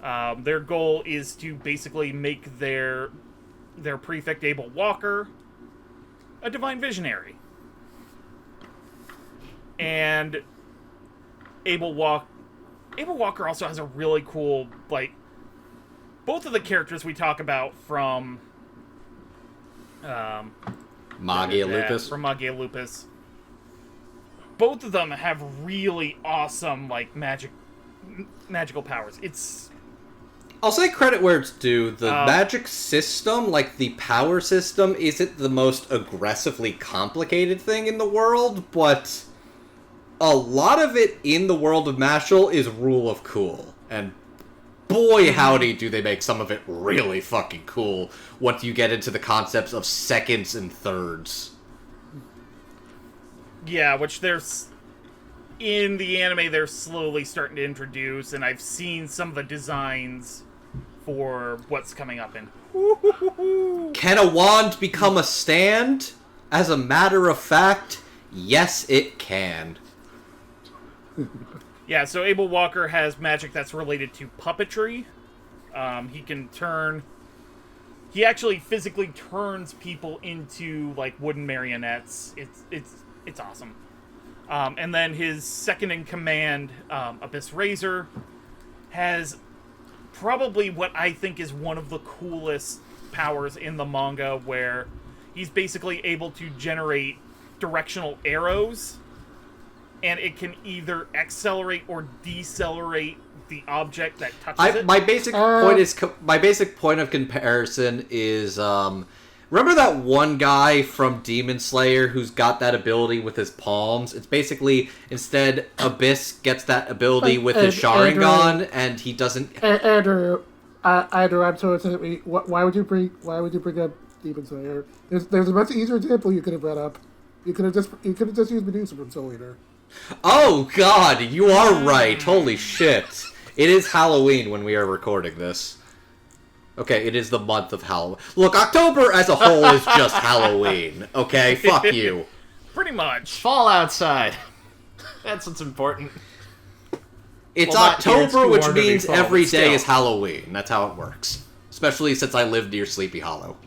[SPEAKER 1] Their goal is to basically make their prefect, Abel Walker, a divine visionary. And Abel Walker also has a really cool, like, both of the characters we talk about from
[SPEAKER 2] Magia Lupus.
[SPEAKER 1] From Magia Lupus. Both of them have really awesome, like, magical powers.
[SPEAKER 2] I'll say credit where it's due. The magic system, like the power system, isn't the most aggressively complicated thing in the world, but a lot of it in the world of Mashle is rule of cool. And boy howdy do they make some of it really fucking cool once you get into the concepts of seconds and thirds.
[SPEAKER 1] Yeah, which there's in the anime they're slowly starting to introduce, and I've seen some of the designs for what's coming up in.
[SPEAKER 2] Can a wand become a stand? As a matter of fact, yes, it can.
[SPEAKER 1] Yeah, so Abel Walker has magic that's related to puppetry. He can turn... He actually physically turns people into, like, wooden marionettes. It's awesome. And then his second-in-command, Abyss Razor, has probably what I think is one of the coolest powers in the manga, where he's basically able to generate directional arrows, and it can either accelerate or decelerate the object that touches it.
[SPEAKER 2] My basic point of comparison is remember that one guy from Demon Slayer who's got that ability with his palms? It's basically instead Abyss gets that ability with his Sharingan, and he doesn't.
[SPEAKER 3] Andrew, I'm so upset. Why would you bring up Demon Slayer? There's a much easier example you could have brought up. You could have just used Medusa from Soul Eater.
[SPEAKER 2] Oh God, you are right. Holy shit! It is Halloween when we are recording this. Okay, it is the month of Halloween. Look, October as a whole is just Halloween. Okay, fuck you.
[SPEAKER 1] Pretty much.
[SPEAKER 4] Fall outside. That's what's important.
[SPEAKER 2] It's
[SPEAKER 4] Well, not here, it's
[SPEAKER 2] October,
[SPEAKER 4] too
[SPEAKER 2] which
[SPEAKER 4] warm to be
[SPEAKER 2] means
[SPEAKER 4] fall,
[SPEAKER 2] every
[SPEAKER 4] but
[SPEAKER 2] day
[SPEAKER 4] still.
[SPEAKER 2] is Halloween. That's how it works. Especially since I live near Sleepy Hollow.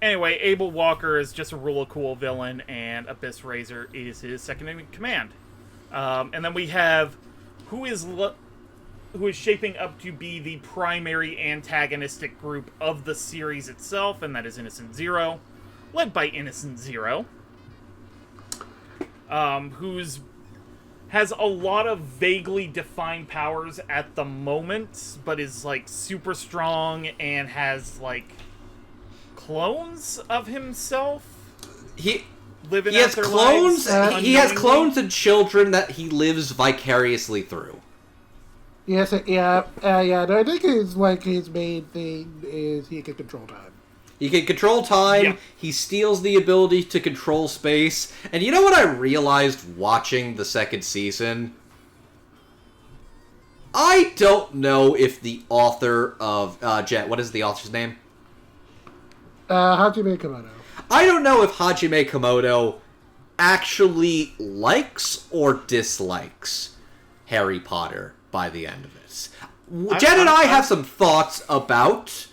[SPEAKER 1] Anyway, Abel Walker is just a real cool villain, and Abyss Razor is his second-in-command. And then we have who is shaping up to be the primary antagonistic group of the series itself, and that is Innocent Zero, led by Innocent Zero, has a lot of vaguely defined powers at the moment, but is like super strong and has like clones of himself.
[SPEAKER 2] He
[SPEAKER 1] Living
[SPEAKER 2] has
[SPEAKER 1] out their
[SPEAKER 2] clones.
[SPEAKER 1] lives
[SPEAKER 2] He has
[SPEAKER 1] unknowingly.
[SPEAKER 2] clones and children that he lives vicariously through.
[SPEAKER 3] Yes, yeah. No, I think his main thing is he can control time.
[SPEAKER 2] He can control time,
[SPEAKER 1] Yeah.
[SPEAKER 2] he steals the ability to control space, and you know what I realized watching the second season? I don't know if the author of, Jet, what is the author's name?
[SPEAKER 3] Hajime Komodo.
[SPEAKER 2] I don't know if Hajime Komodo actually likes or dislikes Harry Potter by the end of it. Jen and I have some thoughts about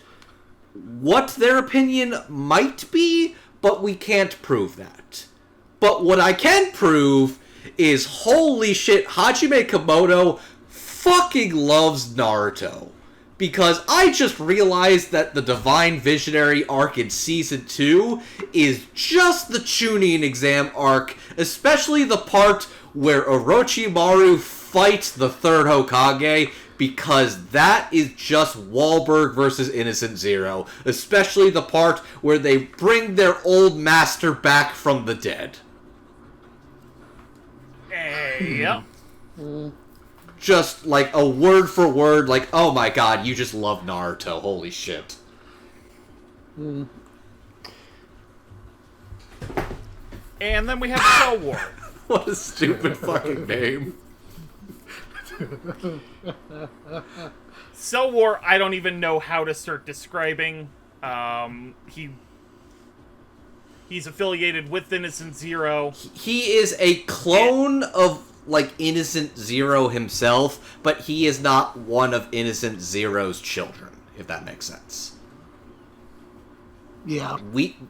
[SPEAKER 2] what their opinion might be, but we can't prove that. But what I can prove is, holy shit, Hajime Komodo fucking loves Naruto. Because I just realized that the Divine Visionary arc in Season 2 is just the Chunin exam arc, especially the part where Orochimaru fights the third Hokage, because that is just Wahlberg versus Innocent Zero. Especially the part where they bring their old master back from the dead.
[SPEAKER 1] Yep.
[SPEAKER 2] Just like a word for word, like, oh my god, you just love Naruto, holy shit.
[SPEAKER 1] And then we have Cell War.
[SPEAKER 2] What a stupid fucking name.
[SPEAKER 1] Cell War, I don't even know how to start describing. He's affiliated with Innocent Zero.
[SPEAKER 2] He is a clone of, like, Innocent Zero himself, but he is not one of Innocent Zero's children, if that makes sense.
[SPEAKER 3] Yeah.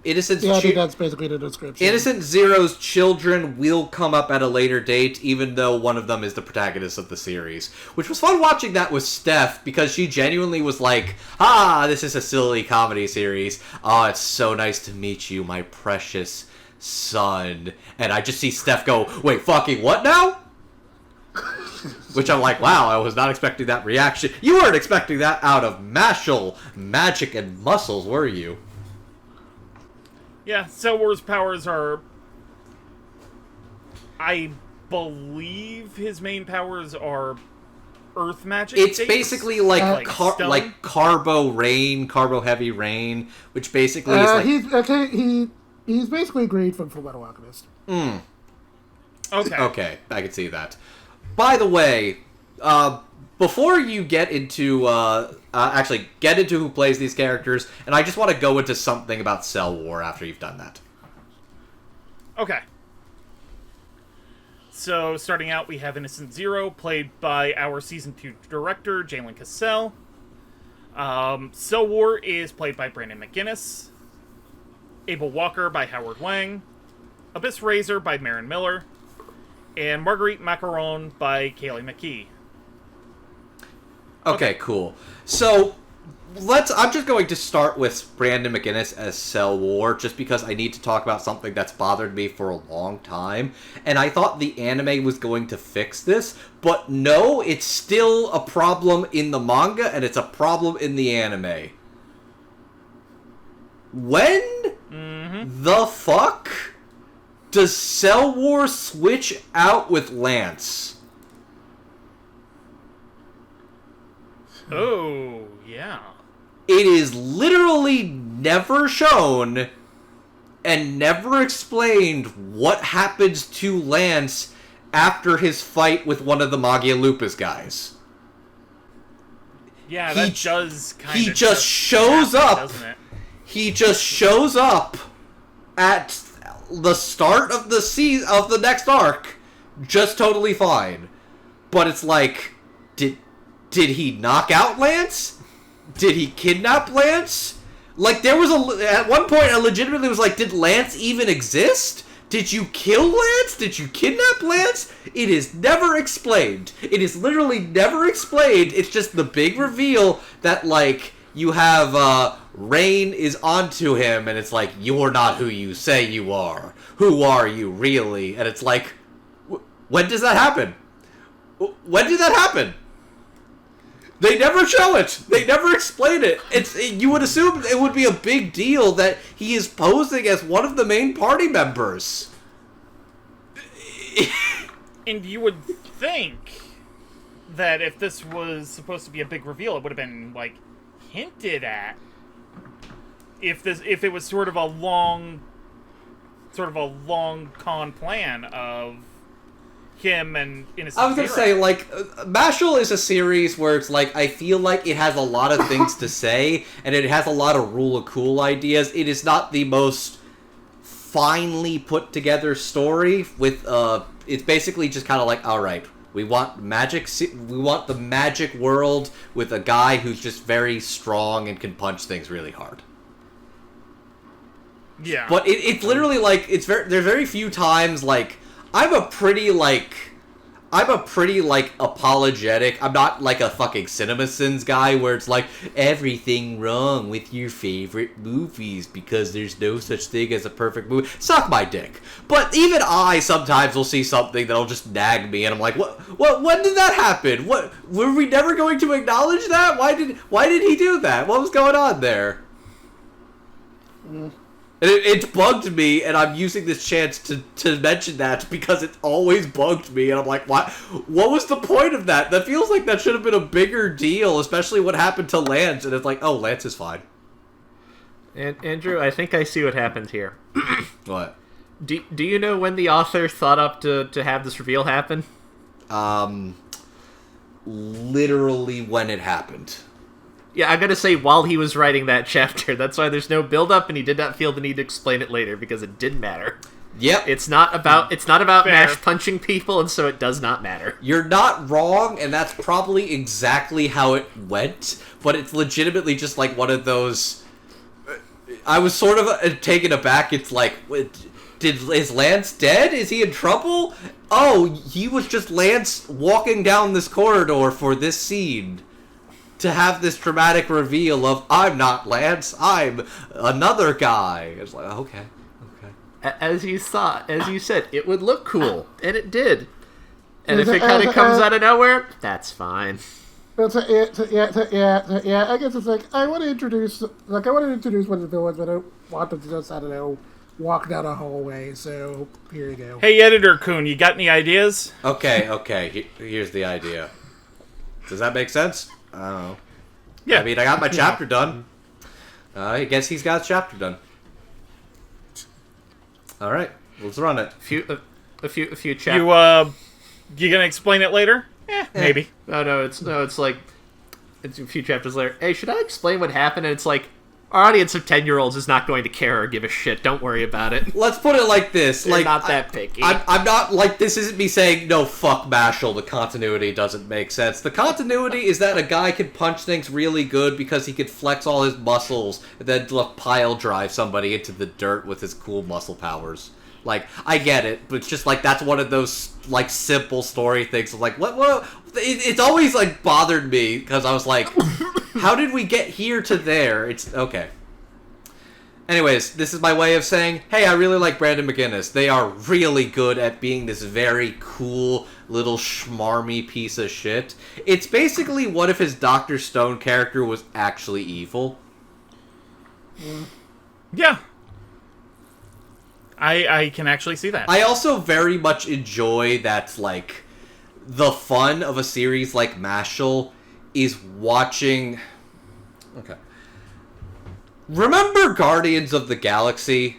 [SPEAKER 2] Innocent
[SPEAKER 3] I think that's basically the description.
[SPEAKER 2] Innocent Zero's children will come up at a later date, even though one of them is the protagonist of the series. Which was fun watching that with Steph, because she genuinely was like, this is a silly comedy series. Oh, it's so nice to meet you, my precious son. And I just see Steph go, wait, fucking what now? Which I'm like, wow, I was not expecting that reaction. You weren't expecting that out of Mashle, Magic, and Muscles, were you?
[SPEAKER 1] Yeah, Cell War's powers are... I believe his main powers are earth magic.
[SPEAKER 2] It's
[SPEAKER 1] based,
[SPEAKER 2] basically like
[SPEAKER 1] stone.
[SPEAKER 2] Carbo Rain, Carbo Heavy Rain, which basically is like...
[SPEAKER 3] He's basically Greed from Fullmetal Alchemist.
[SPEAKER 2] Hmm.
[SPEAKER 1] Okay.
[SPEAKER 2] Okay, I can see that. By the way, before you get into actually get into who plays these characters, and I just want to go into something about Cell War after you've done that.
[SPEAKER 1] Okay. So, starting out, we have Innocent Zero, played by our Season 2 director, Jalen Cassell. Cell War is played by Brandon McGinnis. Abel Walker by Howard Wang. Abyss Razor by Marin Miller. And Marguerite Macaron by Kaylee McKee.
[SPEAKER 2] Okay, cool. So, I'm just going to start with Brandon McGinnis as Cell War, just because I need to talk about something that's bothered me for a long time. And I thought the anime was going to fix this, but no, it's still a problem in the manga, and it's a problem in the anime. When the fuck does Cell War switch out with Lance?
[SPEAKER 1] Oh, yeah.
[SPEAKER 2] It is literally never shown and never explained what happens to Lance after his fight with one of the Magia Lupus guys.
[SPEAKER 1] Yeah, that does kind of...
[SPEAKER 2] He just shows up.
[SPEAKER 1] Doesn't it?
[SPEAKER 2] He just shows up at the start of the next arc, just totally fine. But it's like, did he knock out Lance? Did he kidnap Lance? Like, there was at one point I legitimately was like, did Lance even exist? Did you kill Lance? Did you kidnap Lance? It is never explained. It is literally never explained. It's just the big reveal that, like, you have, Rain is onto him, and it's like, you're not who you say you are. Who are you, really? And it's like, when does that happen? When did that happen? They never show it. They never explain it. You would assume it would be a big deal that he is posing as one of the main party members.
[SPEAKER 1] And you would think that if this was supposed to be a big reveal, it would have been, like, hinted at. If it was sort of a long con plan of him and Innocent
[SPEAKER 2] I was gonna say, like, Mashle is a series where it's like, I feel like it has a lot of things to say, and it has a lot of rule of cool ideas. It is not the most finely put together story with, it's basically just kind of like, alright, we want the magic world with a guy who's just very strong and can punch things really hard.
[SPEAKER 1] Yeah.
[SPEAKER 2] But it's literally like, there's very few times, like, I'm a pretty apologetic. I'm not like a fucking CinemaSins guy where it's like, everything wrong with your favorite movies because there's no such thing as a perfect movie. Suck my dick. But even I sometimes will see something that'll just nag me, and I'm like, when did that happen? What, were we never going to acknowledge that? Why did he do that? What was going on there? And it bugged me, and I'm using this chance to mention that because it always bugged me, and I'm like, what was the point of that? That feels like that should have been a bigger deal, especially what happened to Lance, and it's like, oh, Lance is fine.
[SPEAKER 4] And Andrew, I think I see what happened here.
[SPEAKER 2] What?
[SPEAKER 4] Do you know when the author thought up to have this reveal happen?
[SPEAKER 2] Literally when it happened.
[SPEAKER 4] Yeah, I'm gonna say while he was writing that chapter. That's why there's no build-up, and he did not feel the need to explain it later, because it didn't matter.
[SPEAKER 2] Yep.
[SPEAKER 4] It's not about
[SPEAKER 1] Fair.
[SPEAKER 4] Mash punching people, and so it does not matter.
[SPEAKER 2] You're not wrong, and that's probably exactly how it went, but it's legitimately just like one of those... I was sort of taken aback. It's like, is Lance dead? Is he in trouble? Oh, he was just Lance walking down this corridor for this scene. To have this dramatic reveal of, I'm not Lance, I'm another guy. It's like, okay.
[SPEAKER 4] As you said, it would look cool, and it did. And if it kind of comes out of nowhere, that's fine.
[SPEAKER 3] Yeah. I guess it's like I want to introduce one of the villains, but I don't want them to just, I don't know, walk down a hallway. So here you go.
[SPEAKER 1] Hey, Editor Kun, you got any ideas?
[SPEAKER 2] Okay. Here's the idea. Does that make sense? I don't know.
[SPEAKER 1] Yeah.
[SPEAKER 2] I mean, I got my chapter done. I guess he's got his chapter done. All right. Let's run it.
[SPEAKER 4] A few chapters.
[SPEAKER 1] You gonna explain it later? Maybe.
[SPEAKER 4] No, it's like it's a few chapters later. Hey, should I explain what happened? And it's like, our audience of 10-year-olds is not going to care or give a shit. Don't worry about it.
[SPEAKER 2] Let's put it like this.
[SPEAKER 4] They're
[SPEAKER 2] like
[SPEAKER 4] not that picky.
[SPEAKER 2] I'm not like, this isn't me saying, no, fuck Mashle, the continuity doesn't make sense. The continuity is that a guy can punch things really good because he could flex all his muscles and then pile drive somebody into the dirt with his cool muscle powers. Like, I get it, but it's just like, that's one of those, like, simple story things. Like, what? It's always, like, bothered me, because I was like, how did we get here to there? It's, okay. Anyways, this is my way of saying, hey, I really like Brandon McGinnis. They are really good at being this very cool, little schmarmy piece of shit. It's basically what if his Dr. Stone character was actually evil.
[SPEAKER 1] Yeah. I can actually see that.
[SPEAKER 2] I also very much enjoy that, like, the fun of a series like Mashle is watching... Okay. Remember Guardians of the Galaxy?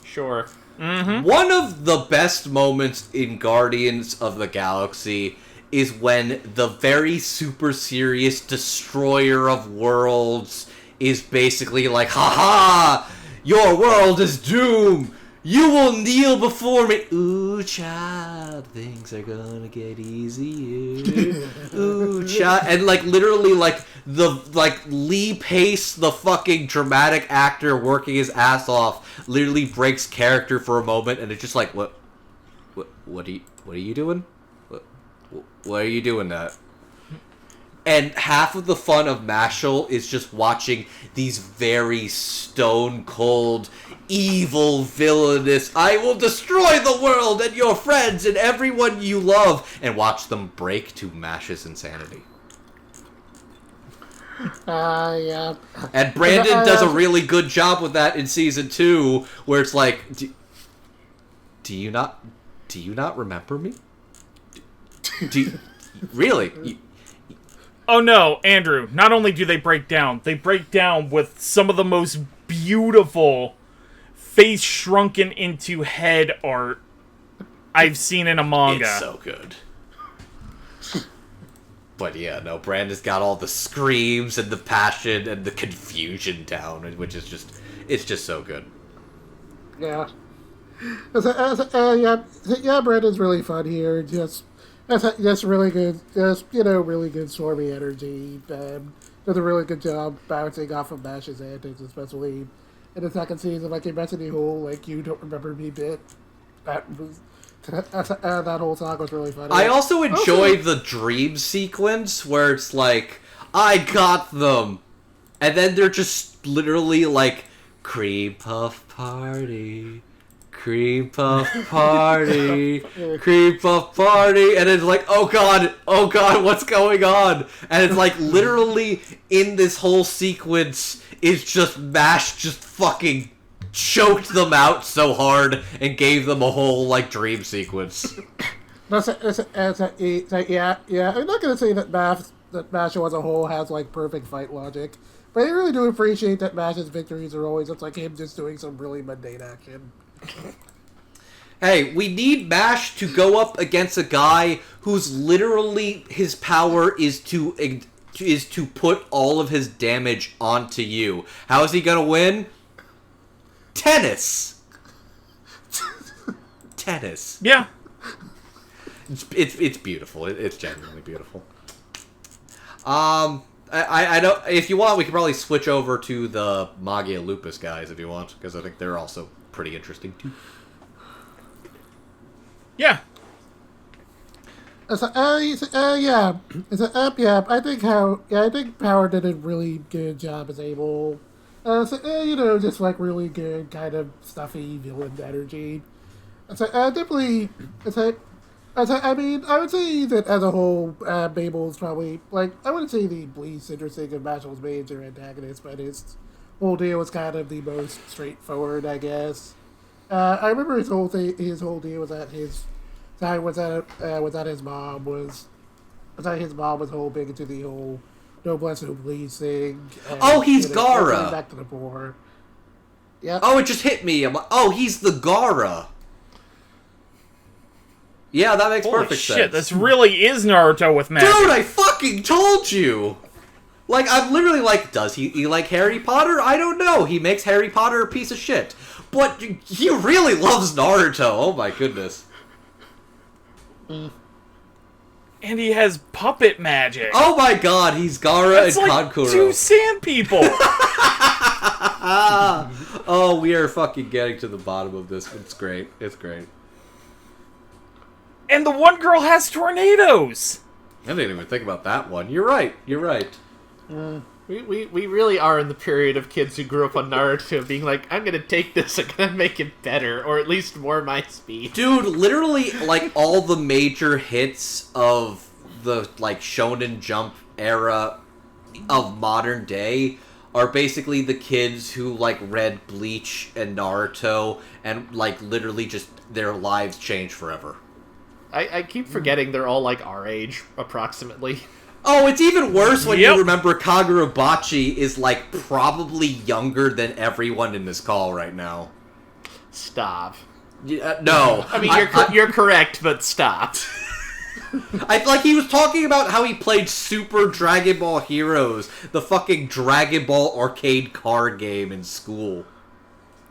[SPEAKER 4] Sure.
[SPEAKER 1] Mm-hmm.
[SPEAKER 2] One of the best moments in Guardians of the Galaxy is when the very super serious destroyer of worlds is basically like, ha-ha! Your world is doomed! You will kneel before me! Ooh, child, things are gonna get easier. Ooh, child. And, like, literally, like, Lee Pace, the fucking dramatic actor working his ass off, literally breaks character for a moment, and it's just like, what are you doing? What are you doing that? And half of the fun of Mashle is just watching these very stone-cold, evil, villainous, I will destroy the world and your friends and everyone you love, and watch them break to Mash's insanity.
[SPEAKER 3] Yeah.
[SPEAKER 2] And Brandon does a really good job with that in Season 2, where it's like, do you not remember me? Really?
[SPEAKER 1] Oh no, Andrew, not only do they break down with some of the most beautiful face shrunken into head art I've seen in a manga.
[SPEAKER 2] It's so good. But yeah, no, Brandon's got all the screams and the passion and the confusion down, which is just, it's just so good.
[SPEAKER 3] Yeah. Yeah, Brandon's really fun here. Just really good, really good stormy energy. Does a really good job bouncing off of Mash's antics, especially in the second season. Like, you mentioned the whole, like, you don't remember me bit. That whole song was really funny.
[SPEAKER 2] I also enjoy the dream sequence where it's like, I got them! And then they're just literally like, cream puff party... Cream puff party, cream puff party, and it's like, oh god, what's going on? And it's like, literally, in this whole sequence, is just Mash just fucking choked them out so hard and gave them a whole, like, dream sequence.
[SPEAKER 3] Yeah, I'm not gonna say that Mash as a whole has, like, perfect fight logic, but I really do appreciate that Mash's victories are always just like him just doing some really mundane action.
[SPEAKER 2] Hey, we need Mash to go up against a guy whose literally his power is to put all of his damage onto you. How is he gonna win? Tennis. Tennis.
[SPEAKER 1] Yeah.
[SPEAKER 2] It's beautiful. It's genuinely beautiful. I don't. If you want, we can probably switch over to the Magia Lupus guys if you want, because I think they're also pretty interesting too.
[SPEAKER 1] Yeah.
[SPEAKER 3] Yeah. I think Power did a really good job as Abel. Just like really good kind of stuffy villain energy. Definitely. I would say that as a whole, Babel's probably, like, I wouldn't say the least interesting of Mashle's major antagonists, but his whole deal was kind of the most straightforward, I guess. I remember his whole deal was that his mom was whole big into the whole noblesse oblige thing.
[SPEAKER 2] He's Gara.
[SPEAKER 3] Back to the poor. Yeah.
[SPEAKER 2] Oh, it just hit me. I'm like, oh, he's the Gaara. Yeah, that makes
[SPEAKER 1] Holy
[SPEAKER 2] perfect
[SPEAKER 1] shit,
[SPEAKER 2] sense.
[SPEAKER 1] this really is Naruto with magic.
[SPEAKER 2] Dude, I fucking told you! Like, I'm literally like, does he like Harry Potter? I don't know. He makes Harry Potter a piece of shit. But he really loves Naruto. Oh my goodness.
[SPEAKER 1] And he has puppet magic.
[SPEAKER 2] Oh my god, he's Gaara
[SPEAKER 1] That's
[SPEAKER 2] and
[SPEAKER 1] like
[SPEAKER 2] Kankuro.
[SPEAKER 1] 2 sand people.
[SPEAKER 2] Oh, we are fucking getting to the bottom of this. It's great. It's great.
[SPEAKER 1] And the one girl has tornadoes.
[SPEAKER 2] I didn't even think about that one. You're right. You're right.
[SPEAKER 4] We really are in the period of kids who grew up on Naruto being like, I'm gonna take this, I'm gonna make it better, or at least more my speed.
[SPEAKER 2] Dude, literally, like, all the major hits of the, like, Shonen Jump era of modern day are basically the kids who, like, read Bleach and Naruto and, like, literally just their lives changed forever.
[SPEAKER 4] I keep forgetting they're all like our age, approximately.
[SPEAKER 2] Oh, it's even worse when
[SPEAKER 1] Yep.
[SPEAKER 2] you remember Kagurabachi is, like, probably younger than everyone in this call right now.
[SPEAKER 4] Stop.
[SPEAKER 2] No.
[SPEAKER 4] I mean, you're correct, but stop.
[SPEAKER 2] I like he was talking about how he played Super Dragon Ball Heroes, the fucking Dragon Ball arcade card game in school.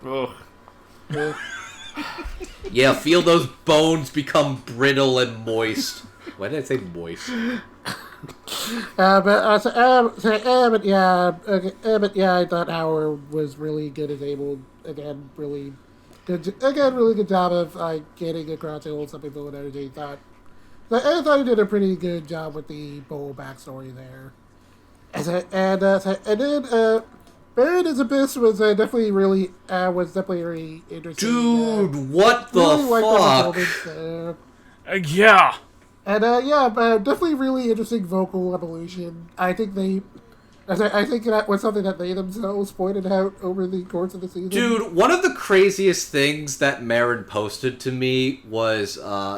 [SPEAKER 4] Ugh.
[SPEAKER 2] Yeah, feel those bones become brittle and moist. Why did I say moist?
[SPEAKER 3] But yeah, I thought Howard was really good as able. Again, really good job of getting across the whole something full of energy. I thought he did a pretty good job with the whole backstory there. And then Baron as Abyss was definitely really interesting.
[SPEAKER 2] Dude, what the
[SPEAKER 3] really liked the
[SPEAKER 2] fuck?
[SPEAKER 3] performance,
[SPEAKER 1] Yeah.
[SPEAKER 3] And definitely really interesting vocal evolution. I think that was something that they themselves pointed out over the course of the season.
[SPEAKER 2] Dude, one of the craziest things that Marin posted to me was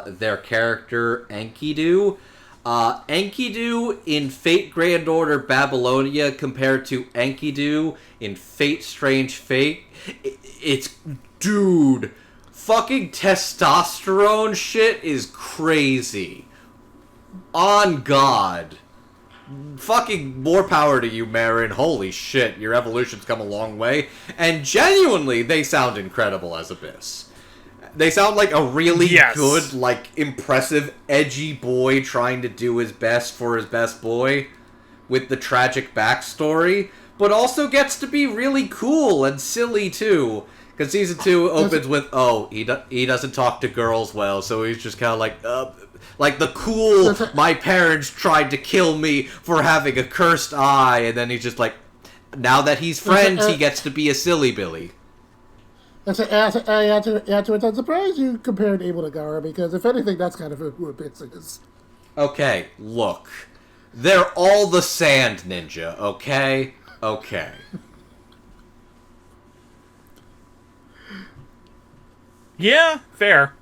[SPEAKER 2] their character Enkidu. Enkidu in Fate Grand Order Babylonia compared to Enkidu in Fate Strange Fate. It's... Dude, fucking testosterone shit is crazy. On God. Fucking more power to you, Marin. Holy shit, your evolution's come a long way. And genuinely, they sound incredible as Abyss. They sound like a really good, like, impressive, edgy boy trying to do his best for his best boy with the tragic backstory, but also gets to be really cool and silly, too. Because Season 2 opens with, he doesn't talk to girls well, so he's just kind of like the cool, my parents tried to kill me for having a cursed eye, and then he's just like, now that he's friends, he gets to be a silly Billy.
[SPEAKER 3] I'm surprised you compared Abel to Gaara, because if anything, that's kind of who Abyss is.
[SPEAKER 2] Okay, look. They're all the sand ninja, okay? Okay.
[SPEAKER 1] Yeah, fair.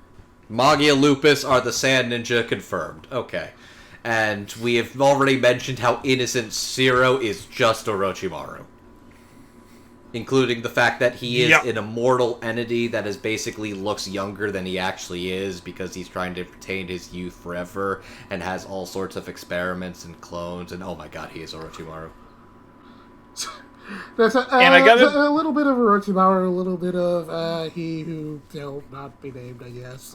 [SPEAKER 2] Magia Lupus are the sand ninja, confirmed. Okay. And we have already mentioned how innocent Zero is just Orochimaru. Including the fact that he is an immortal entity that is basically looks younger than he actually is because he's trying to retain his youth forever and has all sorts of experiments and clones, and oh my god, he is Orochimaru.
[SPEAKER 3] There's
[SPEAKER 1] And I got
[SPEAKER 3] a little bit of Orochimaru, a little bit of he who shall not be named, I guess.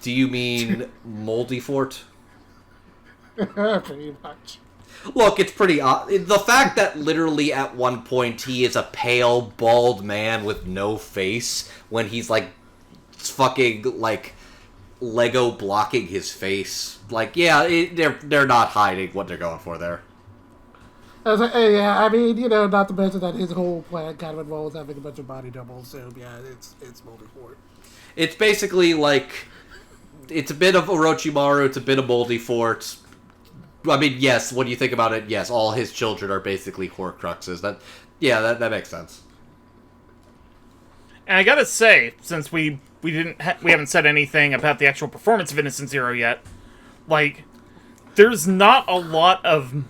[SPEAKER 2] Do you mean Moldy Fort?
[SPEAKER 3] Pretty much.
[SPEAKER 2] Look, it's pretty odd. The fact that literally at one point he is a pale, bald man with no face when he's like fucking like Lego blocking his face. Like, yeah, they're not hiding what they're going for there.
[SPEAKER 3] Yeah, I mean, not to mention that his whole plan kind of involves having a bunch of body doubles, so yeah, it's multi-fort.
[SPEAKER 2] It's basically like, it's a bit of Orochimaru, it's a bit of Moldy Fort. I mean, yes, when you think about it, yes, all his children are basically Horcruxes. That makes sense.
[SPEAKER 1] And I gotta say, since we haven't said anything about the actual performance of Innocent Zero yet, like, there's not a lot of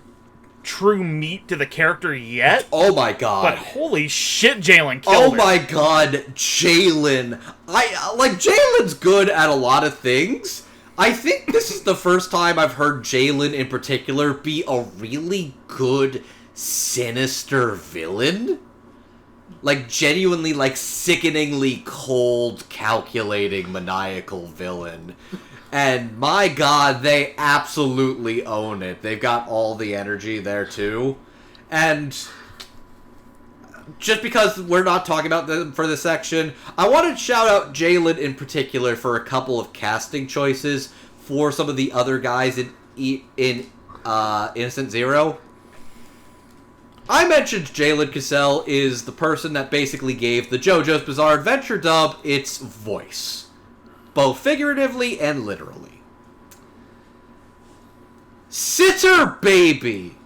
[SPEAKER 1] true meat to the character yet.
[SPEAKER 2] Oh my god.
[SPEAKER 1] But holy shit, Jalen killed her.
[SPEAKER 2] my god, Jalen. Jalen's good at a lot of things. I think this is the first time I've heard Jalen in particular be a really good, sinister villain. Genuinely, sickeningly cold, calculating, maniacal villain. And my god, they absolutely own it. They've got all the energy there, too. And just because we're not talking about them for this section, I want to shout out Jalen in particular for a couple of casting choices for some of the other guys in Innocent Zero. I mentioned Jalen Cassell is the person that basically gave the JoJo's Bizarre Adventure dub its voice. Both figuratively and literally. Sitter Baby,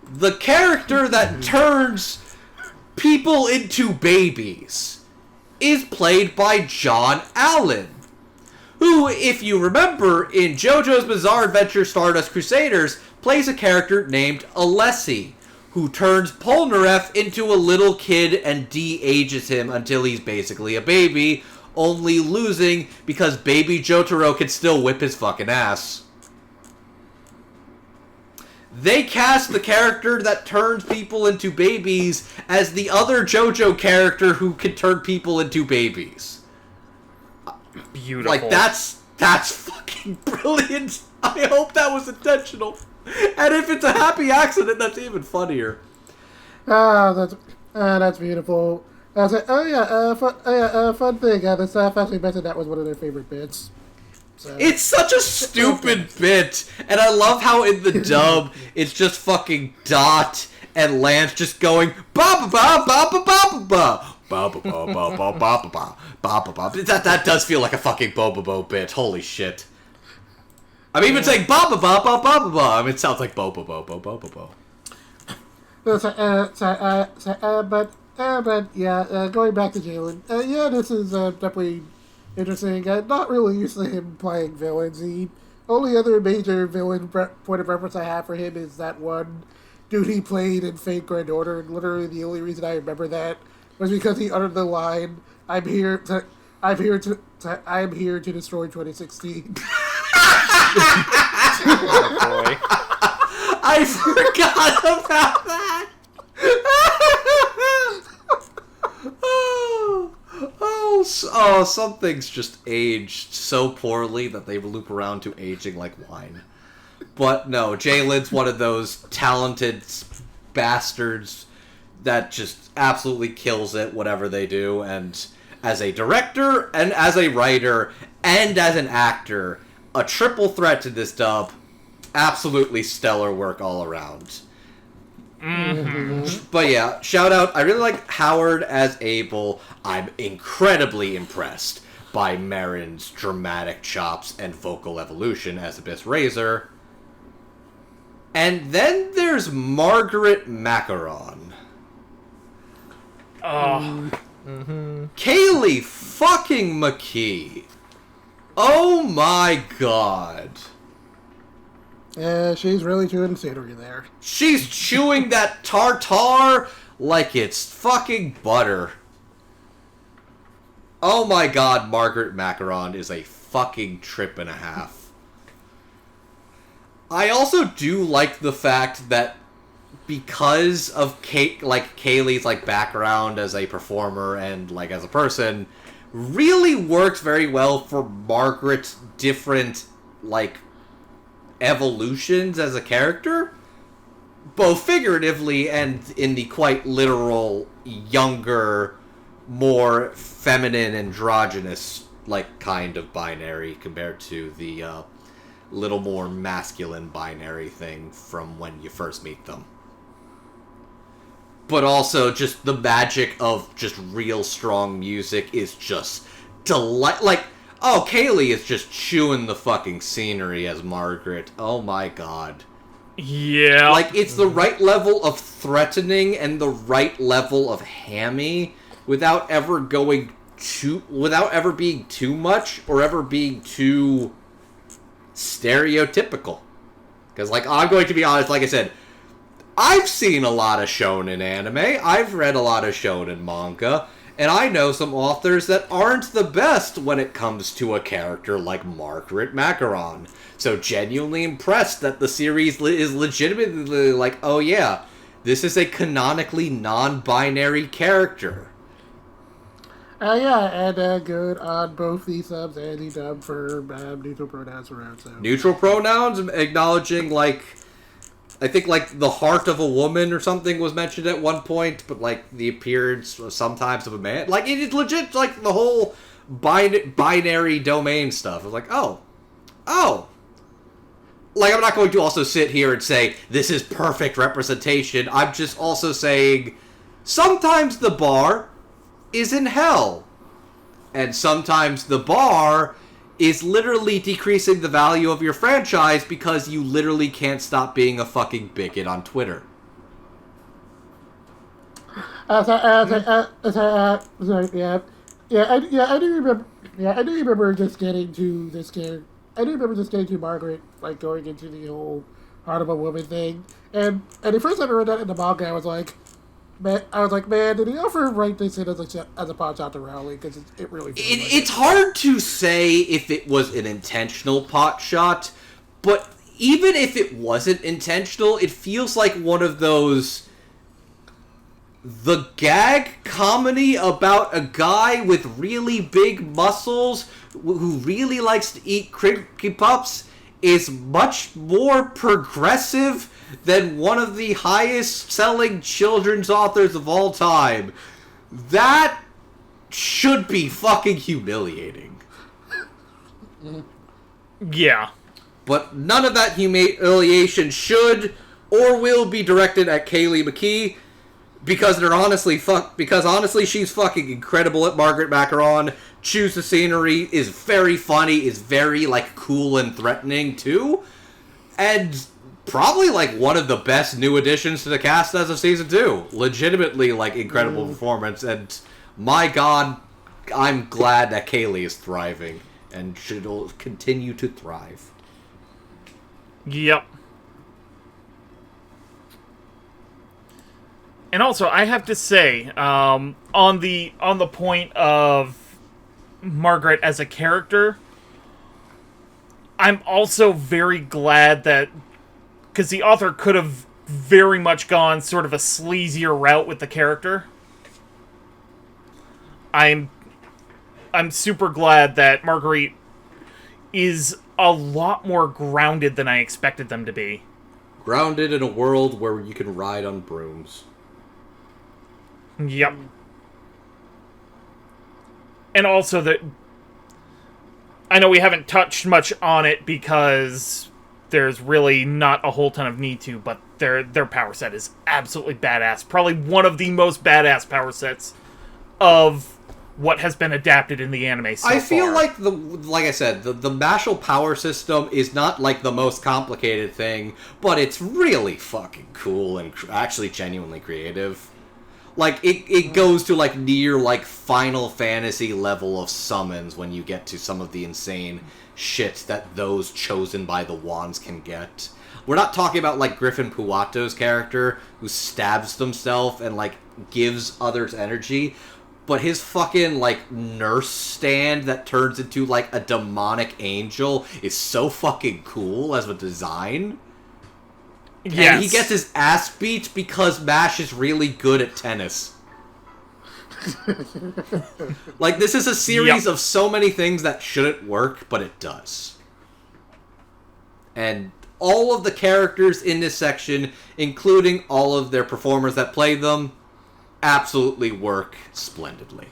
[SPEAKER 2] the character that turns people into babies, is played by John Allen, who, if you remember, in JoJo's Bizarre Adventure Stardust Crusaders, plays a character named Alessi, who turns Polnareff into a little kid and de-ages him until he's basically a baby, only losing because baby Jotaro can still whip his fucking ass. They cast the character that turns people into babies as the other JoJo character who can turn people into babies.
[SPEAKER 1] Beautiful.
[SPEAKER 2] That's fucking brilliant. I hope that was intentional. And if it's a happy accident, that's even funnier.
[SPEAKER 3] That's beautiful. Fun thing. The staff actually mentioned that was one of their favorite bits. So.
[SPEAKER 2] It's such a stupid bit, and I love how in the dub it's just fucking Dot and Lance just going ba ba ba ba ba ba ba ba ba ba ba ba ba ba ba ba. That does feel like a fucking Bobobo bit. Holy shit! I'm even saying ba ba ba ba ba ba ba. I mean, it sounds like Bobobo bo bo bo bo.
[SPEAKER 3] But yeah, going back to Jalen, this is definitely interesting. Not really used to him playing villains. The only other major villain point of reference I have for him is that one dude he played in Fate Grand Order, and literally the only reason I remember that was because he uttered the line, I'm here to destroy 2016.
[SPEAKER 1] Oh boy.
[SPEAKER 2] I forgot about that. Some things just aged so poorly that they loop around to aging like wine. But no, Jalen's one of those talented bastards that just absolutely kills it, whatever they do. And as a director, and as a writer, and as an actor, a triple threat to this dub. Absolutely stellar work all around. Mm-hmm. But yeah, shout out. I really like Howard as Abel. I'm incredibly impressed by Marin's dramatic chops and vocal evolution as Abyss Razor. And then there's Margaret Macaron.
[SPEAKER 1] Oh.
[SPEAKER 4] Mm-hmm.
[SPEAKER 2] Kaylee fucking McKee. Oh my god.
[SPEAKER 3] Yeah, she's really chewing scenery there.
[SPEAKER 2] She's chewing that tartar like it's fucking butter. Oh my god, Margaret Macaron is a fucking trip and a half. I also do like the fact that because of Kaylee's background as a performer and as a person, really works very well for Margaret's different evolutions as a character, both figuratively and in the quite literal, younger, more feminine, androgynous kind of binary compared to the little more masculine binary thing from when you first meet them. But also just the magic of just real strong music is just Kaylee is just chewing the fucking scenery as Margaret. Oh my god.
[SPEAKER 1] Yeah.
[SPEAKER 2] It's the right level of threatening and the right level of hammy without ever being too much or ever being too stereotypical. Because, I'm going to be honest, like I said, I've seen a lot of shonen anime, I've read a lot of shonen manga, and I know some authors that aren't the best when it comes to a character like Margaret Macaron. So genuinely impressed that the series is legitimately like, oh yeah, this is a canonically non-binary character.
[SPEAKER 3] Yeah, and good on both the subs and the dub for neutral pronouns around. So
[SPEAKER 2] Neutral pronouns, acknowledging, like, I think, like, the heart of a woman or something was mentioned at one point, but, like, the appearance sometimes of a man. Like, it is legit, like, the whole binary domain stuff. It's like, oh. Like, I'm not going to also sit here and say, this is perfect representation. I'm just also saying, sometimes the bar is in hell. And sometimes the bar is literally decreasing the value of your franchise because you literally can't stop being a fucking bigot on Twitter.
[SPEAKER 3] Sorry, yeah. I do remember. Yeah, I do remember just getting to this character. I do remember just getting to Margaret, like, going into the whole heart of a woman thing. And the first time I read that in the manga, I was like, man, did he ever write this in as a pot shot to Rowling? Because it really feels like
[SPEAKER 2] it's hard to say if it was an intentional pot shot, but even if it wasn't intentional, it feels like one of those... The gag comedy about a guy with really big muscles who really likes to eat crinkly pups is much more progressive than one of the highest selling children's authors of all time. That should be fucking humiliating.
[SPEAKER 1] Yeah.
[SPEAKER 2] But none of that humiliation should or will be directed at Kaylee McKee, because honestly she's fucking incredible at Margaret Macaron. Chou's the scenery is very funny, is very, like, cool and threatening too, and probably, like, one of the best new additions to the cast as of season 2. Legitimately, like, incredible performance, and my god, I'm glad that Kaylee is thriving and should continue to thrive.
[SPEAKER 1] Yep. And also, I have to say, on the point of Margaret as a character, I'm also very glad that, because the author could have very much gone sort of a sleazier route with the character. I'm super glad that Marguerite is a lot more grounded than I expected them to be.
[SPEAKER 2] Grounded in a world where you can ride on brooms.
[SPEAKER 1] Yep. And also that, I know we haven't touched much on it because there's really not a whole ton of need to, but their power set is absolutely badass. Probably one of the most badass power sets of what has been adapted in the anime so far.
[SPEAKER 2] I feel like like I said, the Mashle power system is not, like, the most complicated thing, but it's really fucking cool and actually genuinely creative. Like, it goes to, like, near, like, Final Fantasy level of summons when you get to some of the insane shit that those chosen by the wands can get. We're not talking about, like, Griffin Puato's character, who stabs himself and, like, gives others energy, but his fucking, like, nurse stand that turns into, like, a demonic angel is so fucking cool as a design. Yes. And he gets his ass beat because Mash is really good at tennis. Like, this is a series of so many things that shouldn't work, but it does. And all of the characters in this section, including all of their performers that play them, absolutely work splendidly.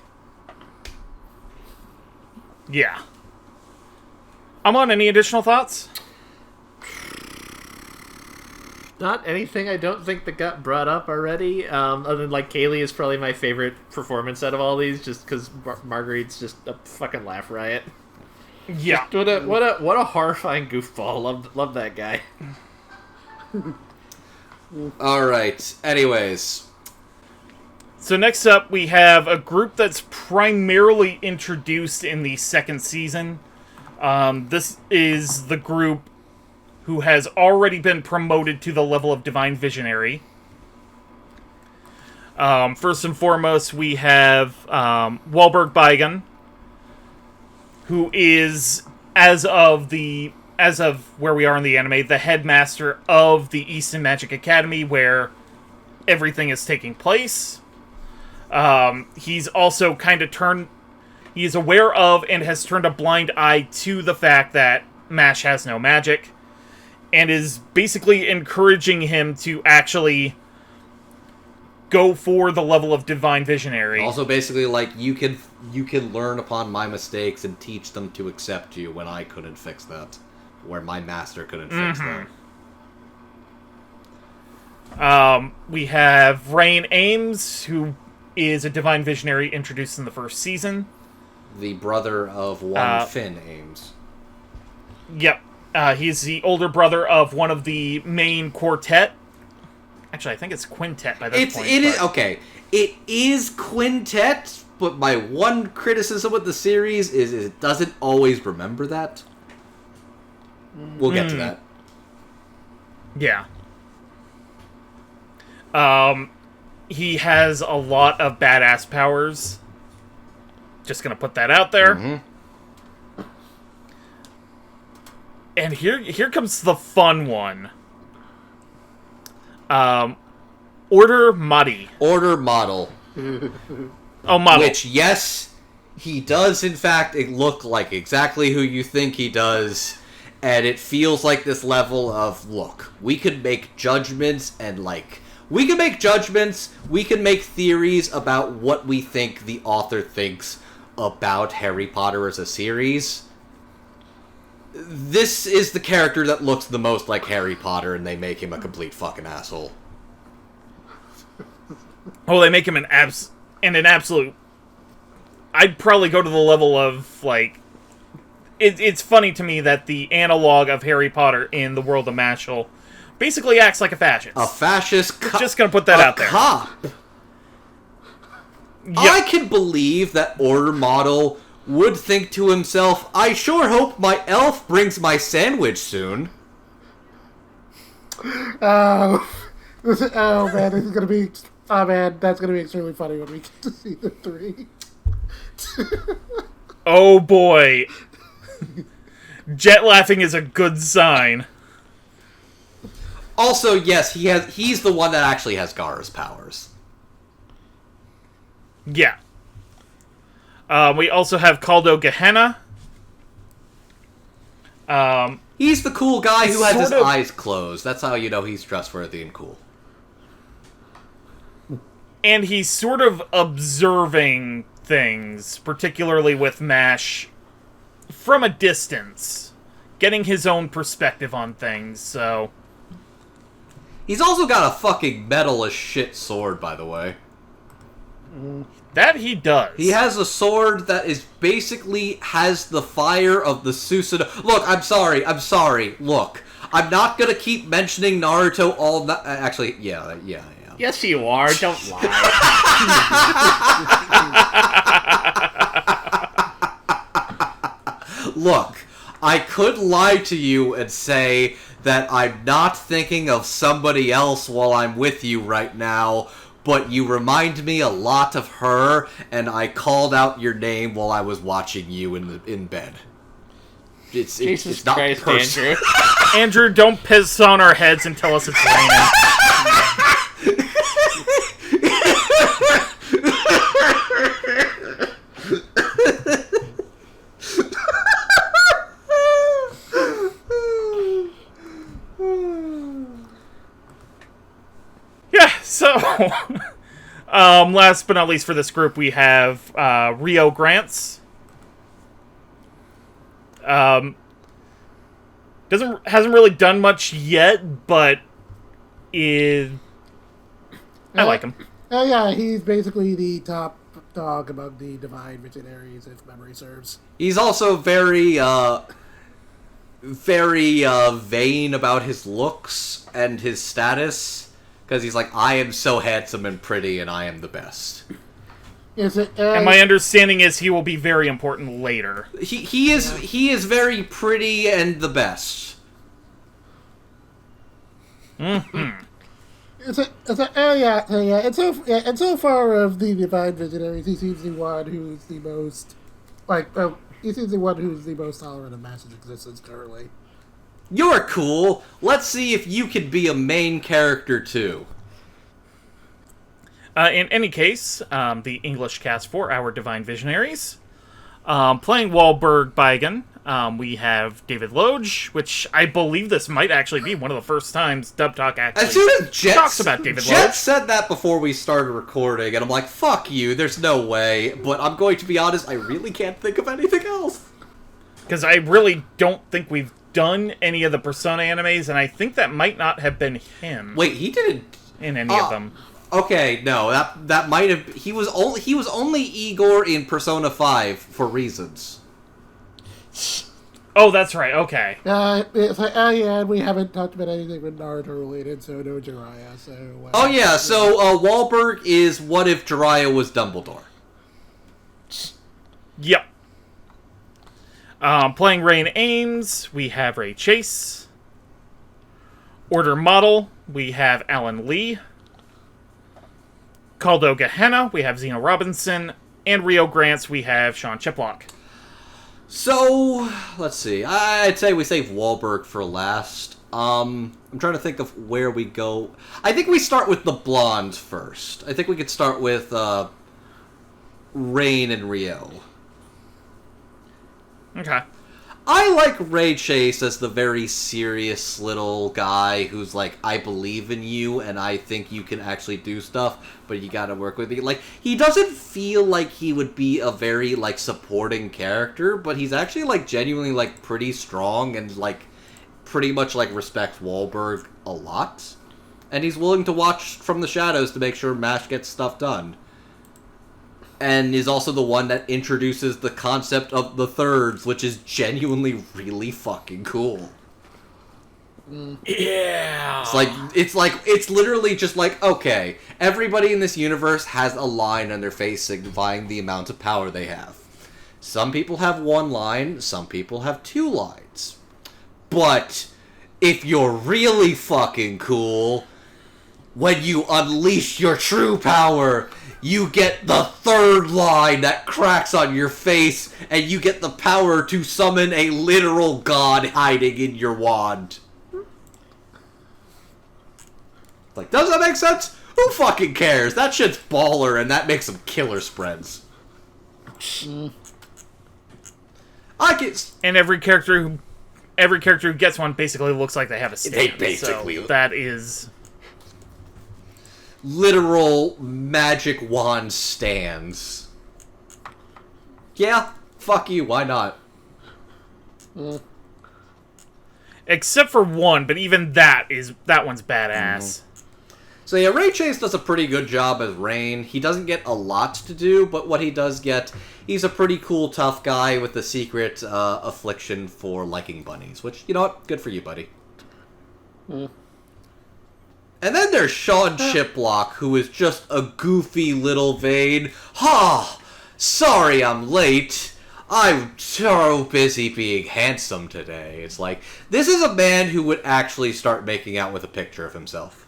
[SPEAKER 1] Yeah. Amon, any additional thoughts?
[SPEAKER 4] Not anything I don't think that got brought up already. Other than, like, Kaylee is probably my favorite performance out of all these, just because Marguerite's just a fucking laugh riot.
[SPEAKER 1] Yeah.
[SPEAKER 4] Just what a horrifying goofball. Love that guy.
[SPEAKER 2] All right. Anyways.
[SPEAKER 1] So next up, we have a group that's primarily introduced in the second season. This is the group who has already been promoted to the level of Divine Visionary. First and foremost, we have Wahlberg Baigan, who is, as of where we are in the anime, the headmaster of the Eastern Magic Academy, where everything is taking place. He's also he's aware of and has turned a blind eye to the fact that Mash has no magic, and is basically encouraging him to actually go for the level of Divine Visionary.
[SPEAKER 2] Also, basically, like, you can learn upon my mistakes and teach them to accept you when I couldn't fix that. Where my master couldn't fix that.
[SPEAKER 1] We have Rain Ames, who is a Divine Visionary introduced in the first season.
[SPEAKER 2] The brother of one Finn Ames.
[SPEAKER 1] Yep. He's the older brother of one of the main quartet. Actually, I think it's quintet by this point.
[SPEAKER 2] It is quintet, but my one criticism with the series is it doesn't always remember that. We'll get to that.
[SPEAKER 1] Yeah. He has a lot of badass powers. Just gonna put that out there.
[SPEAKER 2] Mm-hmm.
[SPEAKER 1] And here comes the fun one. Order Muddy.
[SPEAKER 2] Order Model.
[SPEAKER 1] Oh, Model.
[SPEAKER 2] Which, yes, he does in fact look like exactly who you think he does. And it feels like this level of, look, we can make judgments and, like, we can make theories about what we think the author thinks about Harry Potter as a series. This is the character that looks the most like Harry Potter, and they make him a complete fucking asshole.
[SPEAKER 1] Oh, they make him an absolute... I'd probably go to the level of, like... It's funny to me that the analog of Harry Potter in the world of Mashle basically acts like a fascist.
[SPEAKER 2] A fascist cop.
[SPEAKER 1] Just gonna put that out there.
[SPEAKER 2] A cop.
[SPEAKER 1] Yep.
[SPEAKER 2] I can believe that Order Model would think to himself, I sure hope my elf brings my sandwich soon.
[SPEAKER 3] Oh man, this is gonna be... Oh man, that's gonna be extremely funny when we get to season 3.
[SPEAKER 1] Oh boy. Jet laughing is a good sign.
[SPEAKER 2] Also, yes, he's the one that actually has Gara's powers.
[SPEAKER 1] Yeah. We also have Caldo Gehenna.
[SPEAKER 2] He's the cool guy who has his eyes closed. That's how you know he's trustworthy and cool.
[SPEAKER 1] And he's sort of observing things, particularly with Mash, from a distance. Getting his own perspective on things, so...
[SPEAKER 2] He's also got a fucking metal as shit sword, by the way.
[SPEAKER 1] That he does.
[SPEAKER 2] He has a sword that is basically has the fire of the Susanoo. Look, I'm sorry. Look, I'm not gonna keep mentioning Naruto all night. Actually, yeah.
[SPEAKER 4] Yes, you are. Don't lie.
[SPEAKER 2] Look, I could lie to you and say that I'm not thinking of somebody else while I'm with you right now, but you remind me a lot of her, and I called out your name while I was watching you in bed. It's not
[SPEAKER 4] Christ,
[SPEAKER 2] personal.
[SPEAKER 4] Andrew.
[SPEAKER 1] Andrew, don't piss on our heads and tell us it's raining. Yeah, so... last but not least for this group, we have Rio Grants. Hasn't really done much yet, but I like him.
[SPEAKER 3] Oh yeah, he's basically the top dog among the Divine Visionaries, if memory serves.
[SPEAKER 2] He's also very vain about his looks and his status. Because he's like, I am so handsome and pretty, and I am the best.
[SPEAKER 1] And my understanding is he will be very important later.
[SPEAKER 2] He is very pretty and the best.
[SPEAKER 1] Mm-hmm.
[SPEAKER 3] And so far of the Divine Visionaries, he seems the one who's the most, he seems the one who's the most tolerant of Mashle's existence currently.
[SPEAKER 2] You're cool. Let's see if you could be a main character too.
[SPEAKER 1] In any case, the English cast for our Divine Visionaries. Playing Wahlberg Beigen, we have David Loge, which I believe this might actually be one of the first times Dub Talk actually
[SPEAKER 2] As soon as
[SPEAKER 1] talks about David
[SPEAKER 2] Jet
[SPEAKER 1] Loge.
[SPEAKER 2] said that before we started recording, and I'm like, fuck you, there's no way. But I'm going to be honest, I really can't think of anything else.
[SPEAKER 1] Because I really don't think we've done any of the Persona animes, and I think that might not have been him.
[SPEAKER 2] Wait, he didn't
[SPEAKER 1] in any of them.
[SPEAKER 2] Okay, no, that might have. He was only Igor in Persona 5 for reasons.
[SPEAKER 1] Oh, that's right. Okay.
[SPEAKER 3] And we haven't talked about anything with Naruto related, so no Jiraiya. So.
[SPEAKER 2] Oh yeah, so Wahlberg is what if Jiraiya was Dumbledore?
[SPEAKER 1] Yep. Playing Rain Ames, we have Ray Chase. Order Model, we have Alan Lee. Caldo Gehenna, we have Zeno Robinson. And Rio Grants, we have Sean Chiplock.
[SPEAKER 2] So, let's see. I'd say we save Wahlberg for last. I'm trying to think of where we go. I think we start with the blondes first. I think we could start with Rain and Rio.
[SPEAKER 1] Okay.
[SPEAKER 2] I like Ray Chase as the very serious little guy who's like, I believe in you and I think you can actually do stuff, but you gotta work with me. Like, he doesn't feel like he would be a very, like, supporting character, but he's actually, like, genuinely, like, pretty strong and, like, pretty much, like, respects Wahlberg a lot. And he's willing to watch from the shadows to make sure MASH gets stuff done. And is also the one that introduces the concept of the thirds, which is genuinely really fucking cool.
[SPEAKER 1] Yeah.
[SPEAKER 2] It's literally just like, okay, everybody in this universe has a line on their face signifying the amount of power they have. Some people have one line, some people have two lines. But if you're really fucking cool, when you unleash your true power, you get the third line that cracks on your face, and you get the power to summon a literal god hiding in your wand. Like, does that make sense? Who fucking cares? That shit's baller, and that makes some killer spreads.
[SPEAKER 1] And every character who gets one basically looks like they have a stand.
[SPEAKER 2] They basically...
[SPEAKER 1] So that is...
[SPEAKER 2] literal magic wand stands. Yeah, fuck you, why not?
[SPEAKER 1] Except for one, but even that one's badass.
[SPEAKER 2] So yeah, Ray Chase does a pretty good job as Rain. He doesn't get a lot to do, but what he does get, he's a pretty cool, tough guy with a secret affliction for liking bunnies. Which, you know what? Good for you, buddy. And then there's Sean Chiplock, who is just a goofy little vain, sorry I'm late. I'm so busy being handsome today. It's like, this is a man who would actually start making out with a picture of himself.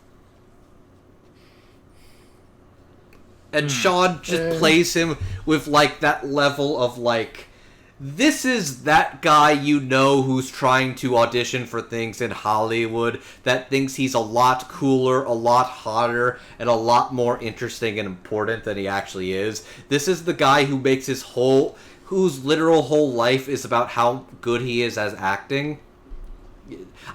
[SPEAKER 2] And Sean just plays him with, like, that level of, like, this is that guy you know who's trying to audition for things in Hollywood that thinks he's a lot cooler, a lot hotter, and a lot more interesting and important than he actually is. This is the guy who makes whose literal whole life is about how good he is as acting.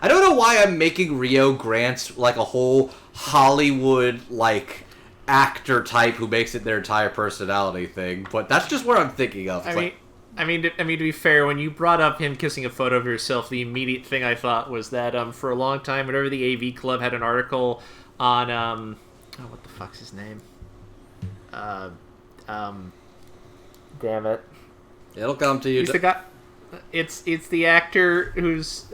[SPEAKER 2] I don't know why I'm making Rio Grant like a whole Hollywood, like, actor type who makes it their entire personality thing, but that's just what I'm thinking of.
[SPEAKER 4] I mean, to be fair, when you brought up him kissing a photo of yourself, the immediate thing I thought was that for a long time, whenever the AV Club had an article on what the fuck's his name? Damn it!
[SPEAKER 2] It'll come to you.
[SPEAKER 4] He's the guy. It's the actor who's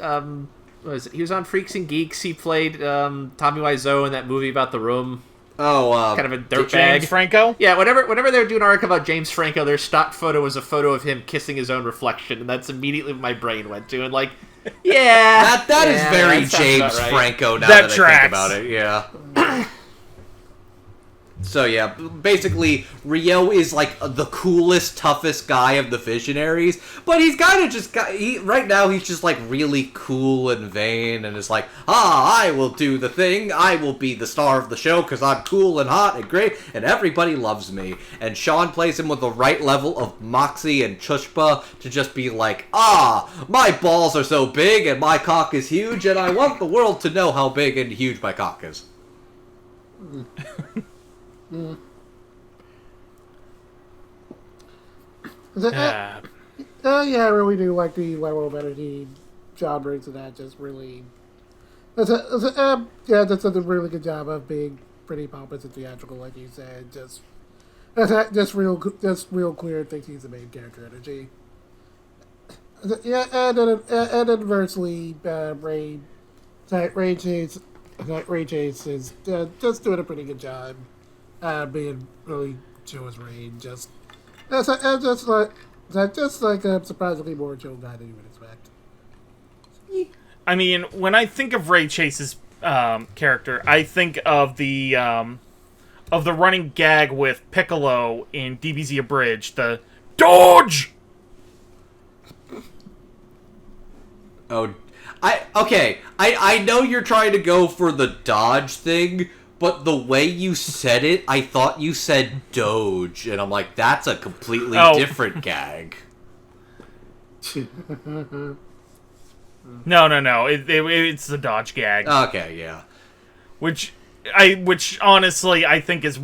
[SPEAKER 4] he was on Freaks and Geeks. He played Tommy Wiseau in that movie about the room.
[SPEAKER 2] Oh,
[SPEAKER 4] kind of a dirtbag.
[SPEAKER 1] James Franco?
[SPEAKER 4] Yeah, whenever they were doing an article about James Franco, their stock photo was a photo of him kissing his own reflection, and that's immediately what my brain went to. And like, yeah,
[SPEAKER 2] that is very James Franco now
[SPEAKER 1] that
[SPEAKER 2] I
[SPEAKER 1] tracks.
[SPEAKER 2] think about it. Yeah. So yeah, basically Ryo is like the coolest, toughest guy of the Visionaries, but he's kind of just right now he's just like really cool and vain, and is like, I will do the thing, I will be the star of the show because I'm cool and hot and great, and everybody loves me. And Sean plays him with the right level of moxie and chutzpah to just be like, my balls are so big and my cock is huge, and I want the world to know how big and huge my cock is.
[SPEAKER 3] Yeah, I really do like the level of energy John brings to that. Just really, that's does a really good job of being pretty pompous and theatrical, like you said. Just real clear. Thinks he's the main character energy. Yeah, and inversely, Ray Chase is just doing a pretty good job. Being really chill as rain, just like a surprisingly more chill guy than you would expect.
[SPEAKER 1] I mean, when I think of Ray Chase's character, I think of the running gag with Piccolo in DBZ Abridged, the Dodge.
[SPEAKER 2] Oh, I know you're trying to go for the dodge thing, but the way you said it, I thought you said Doge, and I'm like, that's a completely different gag.
[SPEAKER 1] No. It's the Dodge gag.
[SPEAKER 2] Okay, yeah.
[SPEAKER 1] Which honestly I think is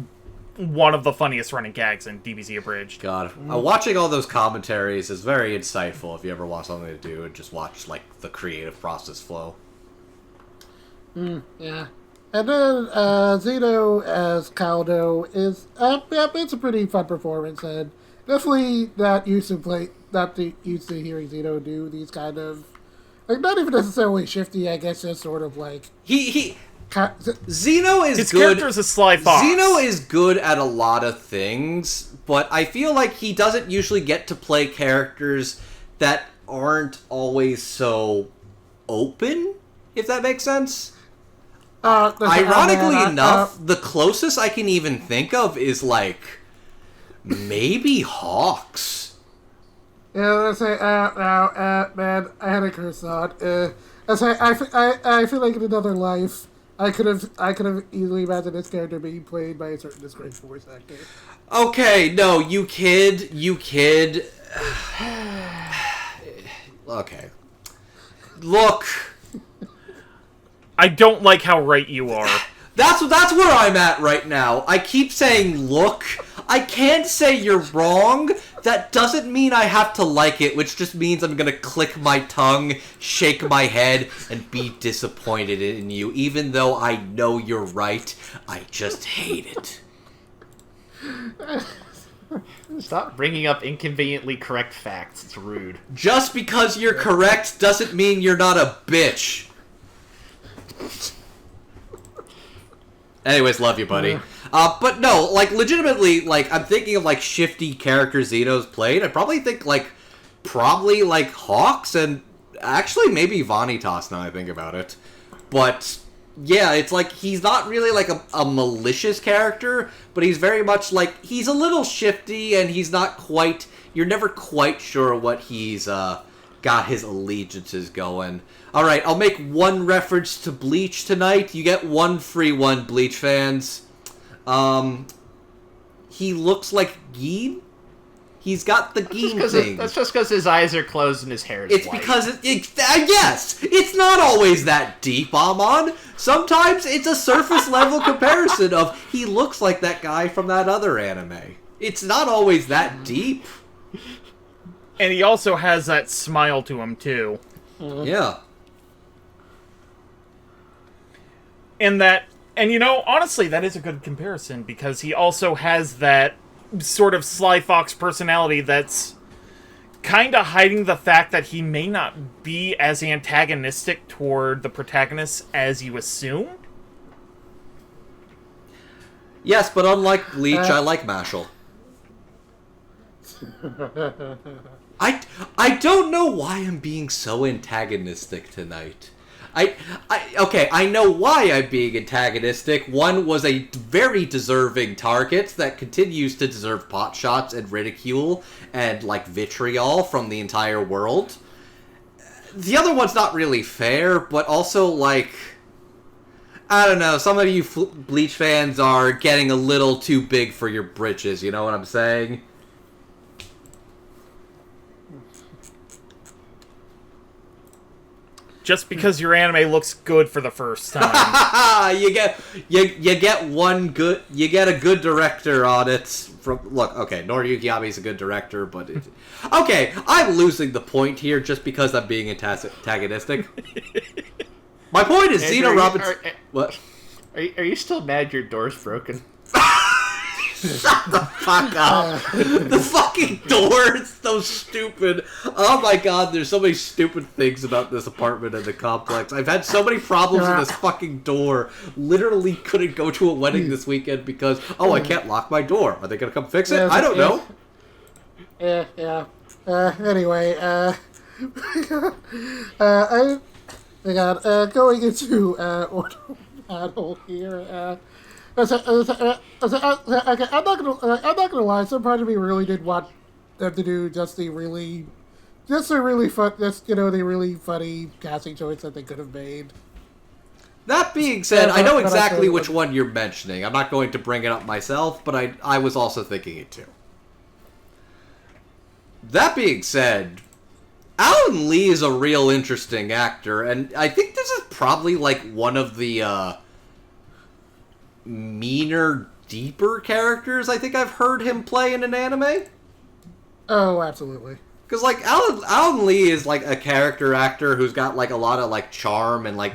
[SPEAKER 1] one of the funniest running gags in DBZ Abridged.
[SPEAKER 2] God, watching all those commentaries is very insightful if you ever want something to do and just watch, like, the creative process flow.
[SPEAKER 3] Yeah. And then Zeno as Caldo is it's a pretty fun performance, and definitely not used to hearing Zeno do these kind of, like, not even necessarily shifty, I guess, just sort of like
[SPEAKER 2] Zeno is
[SPEAKER 1] his
[SPEAKER 2] good.
[SPEAKER 1] character is a sly fox.
[SPEAKER 2] Zeno is good at a lot of things, but I feel like he doesn't usually get to play characters that aren't always so open, if that makes sense. Ironically enough, the closest I can even think of is, like, maybe Hawks.
[SPEAKER 3] Yeah, let's say, man, I had a curse thought. I feel like in another life, I could have easily imagined this character being played by a certain disgraced voice actor.
[SPEAKER 2] Okay, no, you kid. Okay. Look.
[SPEAKER 1] I don't like how right you are.
[SPEAKER 2] That's where I'm at right now. I keep saying look. I can't say you're wrong. That doesn't mean I have to like it, which just means I'm gonna click my tongue, shake my head, and be disappointed in you. Even though I know you're right, I just hate it.
[SPEAKER 4] Stop bringing up inconveniently correct facts. It's rude.
[SPEAKER 2] Just because you're correct doesn't mean you're not a bitch. Anyways, love you, buddy. But no, like, legitimately, like, I'm thinking of, like, shifty characters Zeno's played. I probably think, like, Hawks, and actually maybe Vanitas, now I think about it. But, yeah, it's like, he's not really, like, a malicious character, but he's very much, like, he's a little shifty, and he's not quite, you're never quite sure what he's, got his allegiances going. Alright, I'll make one reference to Bleach tonight. You get one free one, Bleach fans. He looks like Geen. He's got the Geen thing.
[SPEAKER 4] That's just because his eyes are closed and his hair is white.
[SPEAKER 2] Because yes, it's not always that deep, Amon. Sometimes it's a surface level comparison of he looks like that guy from that other anime. It's not always that deep.
[SPEAKER 1] And he also has that smile to him, too.
[SPEAKER 2] Yeah.
[SPEAKER 1] And you know, honestly, that is a good comparison, because he also has that sort of sly fox personality that's kind of hiding the fact that he may not be as antagonistic toward the protagonist as you assume.
[SPEAKER 2] Yes, but unlike Bleach, I like Mashle. I don't know why I'm being so antagonistic tonight. Okay, I know why I'm being antagonistic. One was a very deserving target that continues to deserve pot shots and ridicule and, like, vitriol from the entire world. The other one's not really fair, but also, like, I don't know, some of you Bleach fans are getting a little too big for your britches, you know what I'm saying?
[SPEAKER 1] Just because your anime looks good for the first time.
[SPEAKER 2] you get a good director on it. Okay, Noriyuki is a good director, but okay, I'm losing the point here just because I'm being antagonistic. My point is Zeno Robinson. What?
[SPEAKER 4] Are you still mad your door's broken?
[SPEAKER 2] Shut the fuck up. The fucking door is so stupid. Oh my god, there's so many stupid things about this apartment and the complex. I've had so many problems with this fucking door. Literally couldn't go to a wedding this weekend because, I can't lock my door. Are they gonna come fix it? I don't know.
[SPEAKER 3] Yeah. Anyway, going into order battle here. I'm not gonna lie. Some part of me really did want them to do the really funny casting choice that they could have made.
[SPEAKER 2] That being said, I know exactly which one you're mentioning. I'm not going to bring it up myself, but I was also thinking it too. That being said, Alan Lee is a real interesting actor, and I think this is probably like one of the meaner, deeper characters I think I've heard him play in an anime.
[SPEAKER 3] Oh, absolutely.
[SPEAKER 2] Because, like, Alan Lee is, like, a character actor who's got, like, a lot of, like, charm and, like,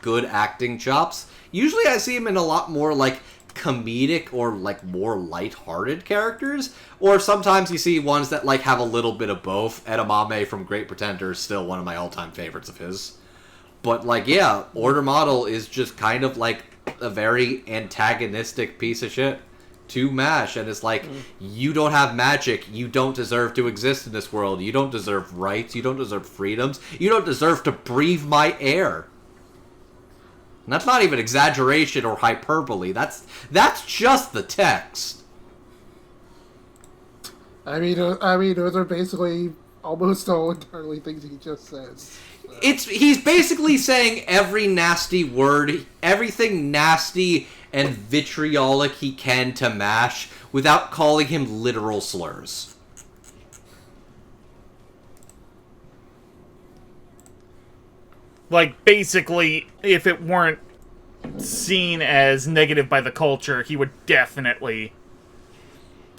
[SPEAKER 2] good acting chops. Usually I see him in a lot more, like, comedic or, like, more lighthearted characters. Or sometimes you see ones that, like, have a little bit of both. Edamame from Great Pretender is still one of my all-time favorites of his. But, like, yeah, Order Model is just kind of, like, a very antagonistic piece of shit to MASH, and it's like, you don't have magic, you don't deserve to exist in this world, you don't deserve rights, you don't deserve freedoms, you don't deserve to breathe my air. And that's not even exaggeration or hyperbole, that's just the text.
[SPEAKER 3] I mean, those are basically almost all entirely things he just says.
[SPEAKER 2] He's basically saying every nasty word, everything nasty and vitriolic he can to MASH without calling him literal slurs.
[SPEAKER 1] Like, basically, if it weren't seen as negative by the culture, he would definitely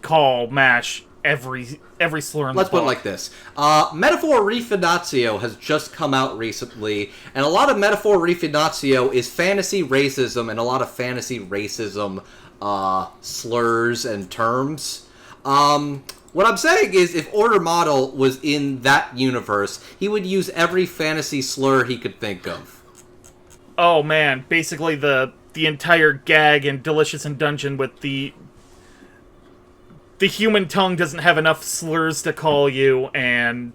[SPEAKER 1] call MASH every slur in the book.
[SPEAKER 2] Let's put it like this. Metaphor Rifinazio has just come out recently, and a lot of Metaphor Rifinazio is fantasy racism and a lot of fantasy racism slurs and terms. What I'm saying is, if Order Model was in that universe, he would use every fantasy slur he could think of.
[SPEAKER 1] Oh man, basically the entire gag in Delicious in Dungeon with the human tongue doesn't have enough slurs to call you, and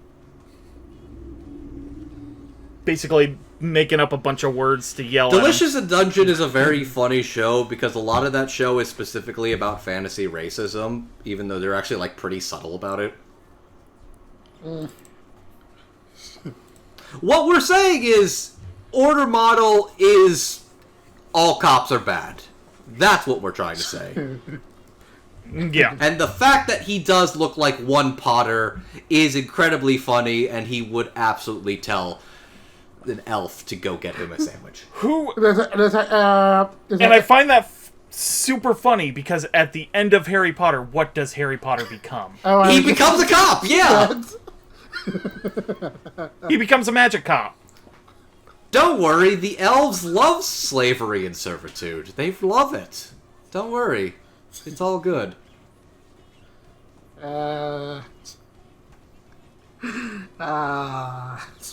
[SPEAKER 1] basically making up a bunch of words to yell
[SPEAKER 2] Delicious
[SPEAKER 1] at
[SPEAKER 2] in Dungeon is a very funny show because a lot of that show is specifically about fantasy racism, even though they're actually, like, pretty subtle about it. What we're saying is, Order Model is all cops are bad. That's what we're trying to say.
[SPEAKER 1] Yeah.
[SPEAKER 2] And the fact that he does look like one Potter is incredibly funny, and he would absolutely tell an elf to go get him a sandwich.
[SPEAKER 1] And I find that super funny, because at the end of Harry Potter, what does Harry Potter become?
[SPEAKER 2] He becomes a cop, yeah!
[SPEAKER 1] He becomes a magic cop.
[SPEAKER 2] Don't worry, the elves love slavery and servitude. They love it. Don't worry. It's all good.
[SPEAKER 3] It's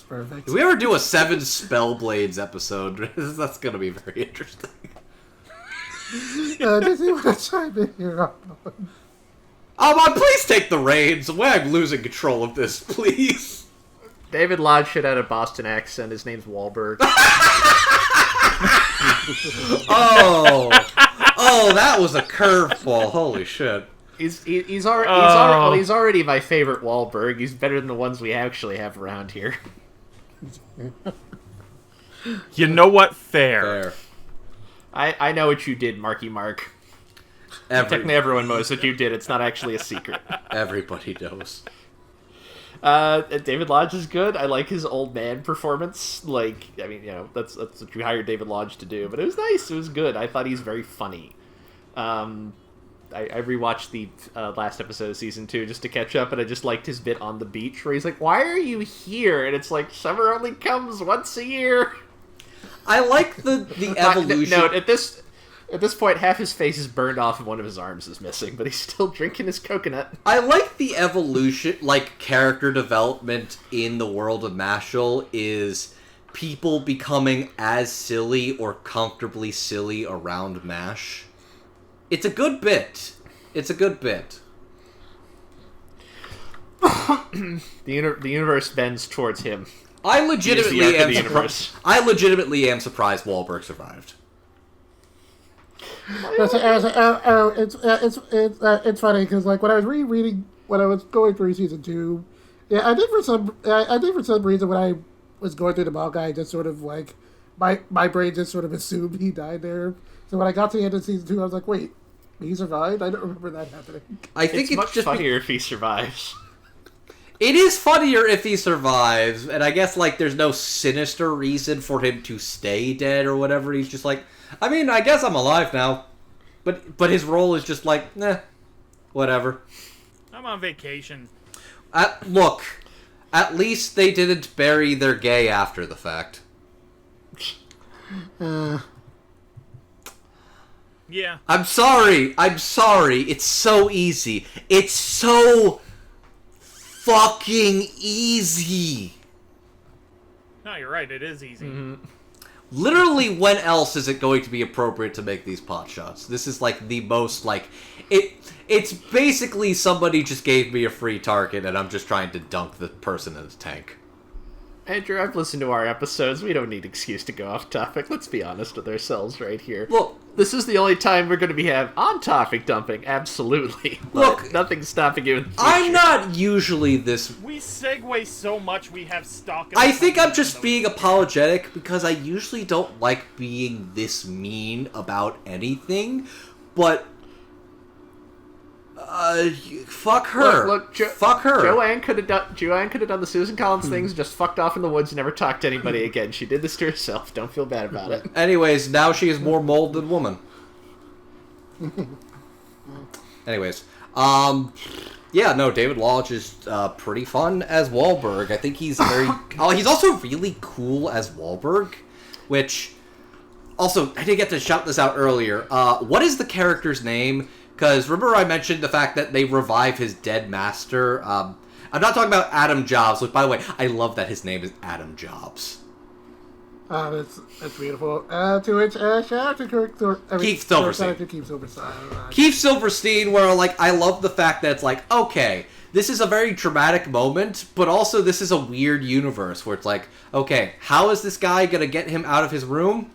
[SPEAKER 3] perfect.
[SPEAKER 2] If we ever do a 7 Spellblades episode, that's gonna be very interesting.
[SPEAKER 3] Does he want to chime in here?
[SPEAKER 2] Amon, please take the reins. I'm losing control of this, please.
[SPEAKER 4] David Lodge should have a Boston accent. His name's Wahlberg.
[SPEAKER 2] Oh, that was a curveball. Holy shit.
[SPEAKER 4] He's already my favorite Wahlberg. He's better than the ones we actually have around here.
[SPEAKER 1] You know what? Fair.
[SPEAKER 4] I know what you did, Marky Mark. Technically, everyone knows what you did. It's not actually a secret.
[SPEAKER 2] Everybody knows.
[SPEAKER 4] David Lodge is good. I like his old man performance. Like, I mean, that's what you hired David Lodge to do. But it was nice. It was good. I thought he's very funny. I rewatched the last episode of season 2 just to catch up, and I just liked his bit on the beach where he's like, "Why are you here?" And it's like, summer only comes once a year.
[SPEAKER 2] I like the evolution.
[SPEAKER 4] No, at this point, half his face is burned off and one of his arms is missing, but he's still drinking his coconut.
[SPEAKER 2] I like the evolution, like character development in the world of Mashle is people becoming as silly or comfortably silly around MASH. It's a good bit. It's a good bit.
[SPEAKER 4] The universe bends towards him.
[SPEAKER 2] I legitimately am surprised Wahlberg survived.
[SPEAKER 3] It's funny because like when I was rereading when I was going through season 2, I think for some reason when I was going through the manga, I just sort of like my brain just sort of assumed he died there. So when I got to the end of season 2, I was like, wait, he survived? I don't remember that happening.
[SPEAKER 2] I think
[SPEAKER 4] it's much just funnier if he survives.
[SPEAKER 2] It is funnier if he survives, and I guess like there's no sinister reason for him to stay dead or whatever. He's just like, I mean, I guess I'm alive now. But his role is just like, whatever.
[SPEAKER 1] I'm on vacation.
[SPEAKER 2] Look, at least they didn't bury their gay after the fact.
[SPEAKER 1] Yeah.
[SPEAKER 2] I'm sorry. It's so easy. It's so fucking easy.
[SPEAKER 1] No, you're right. It is easy.
[SPEAKER 4] Mm-hmm.
[SPEAKER 2] Literally, when else is it going to be appropriate to make these pot shots? This is like the most like it's basically somebody just gave me a free target and I'm just trying to dunk the person in the tank.
[SPEAKER 4] Andrew, I've listened to our episodes. We don't need excuse to go off topic. Let's be honest with ourselves right here.
[SPEAKER 2] Look,
[SPEAKER 4] this is the only time we're going to be on-topic dumping. Absolutely.
[SPEAKER 2] Look,
[SPEAKER 4] nothing's stopping you in the future.
[SPEAKER 2] I'm not usually this...
[SPEAKER 1] We segue so much we have stock...
[SPEAKER 2] I think I'm just being apologetic because I usually don't like being this mean about anything, but... fuck her.
[SPEAKER 4] Look,
[SPEAKER 2] fuck her.
[SPEAKER 4] Joanne could have done the Susan Collins things, just fucked off in the woods, and never talked to anybody again. She did this to herself. Don't feel bad about it.
[SPEAKER 2] Anyways, now she is more mold than woman. Anyways, yeah, no, David Lodge is pretty fun as Wahlberg. I think he's very. He's also really cool as Wahlberg, which. Also, I didn't get to shout this out earlier. What is the character's name? Because remember I mentioned the fact that they revive his dead master. I'm not talking about Adam Jobs, which, by the way, I love that his name is Adam Jobs.
[SPEAKER 3] That's beautiful. To which, shout out to
[SPEAKER 2] Keith Silverstein. Keith Silverstein, where, like, I love the fact that it's like, okay, this is a very dramatic moment, but also this is a weird universe where it's like, okay, how is this guy gonna get him out of his room?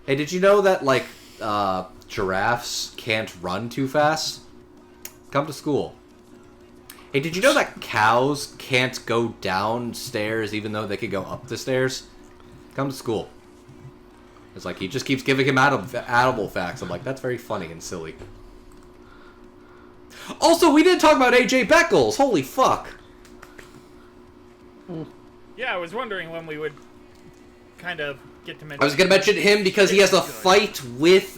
[SPEAKER 2] Hey, did you know that, like, giraffes can't run too fast? Come to school. Hey, did you know that cows can't go downstairs even though they could go up the stairs? Come to school. It's like he just keeps giving him animal facts. I'm like, that's very funny and silly. Also, we didn't talk about AJ Beckles. Holy fuck.
[SPEAKER 1] Yeah, I was wondering when we would kind of get to mention...
[SPEAKER 2] I was going to mention him because he has a fight with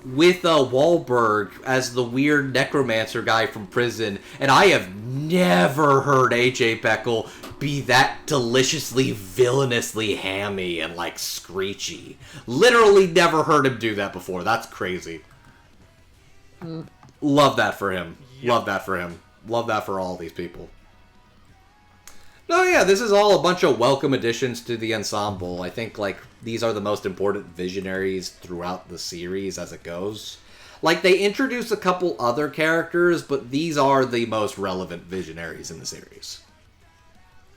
[SPEAKER 2] Wahlberg as the weird necromancer guy from prison, and I have never heard AJ Beckle be that deliciously, villainously hammy and, like, screechy. Literally never heard him do that before. That's crazy. Love that for him. Yep. Love that for him. Love that for all these people. No, yeah, this is all a bunch of welcome additions to the ensemble. I think, like, these are the most important visionaries throughout the series as it goes. Like, they introduce a couple other characters, but these are the most relevant visionaries in the series.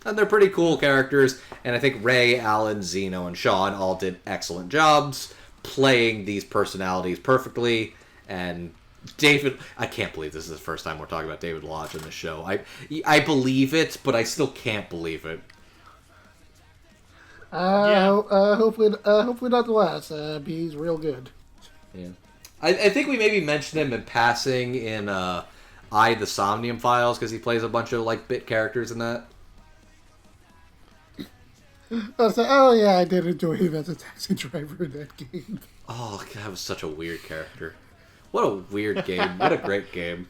[SPEAKER 2] And they're pretty cool characters, and I think Ray, Alan, Zeno, and Sean all did excellent jobs playing these personalities perfectly, and David, I can't believe this is the first time we're talking about David Lodge in the show. I believe it, but I still can't believe it.
[SPEAKER 3] Hopefully not the last. He's real good.
[SPEAKER 2] Yeah, I think we maybe mentioned him in passing in the Somnium Files because he plays a bunch of like bit characters in that.
[SPEAKER 3] Oh yeah, I did enjoy him as a taxi driver in that game.
[SPEAKER 2] Oh, that was such a weird character. What a weird game. What a great game.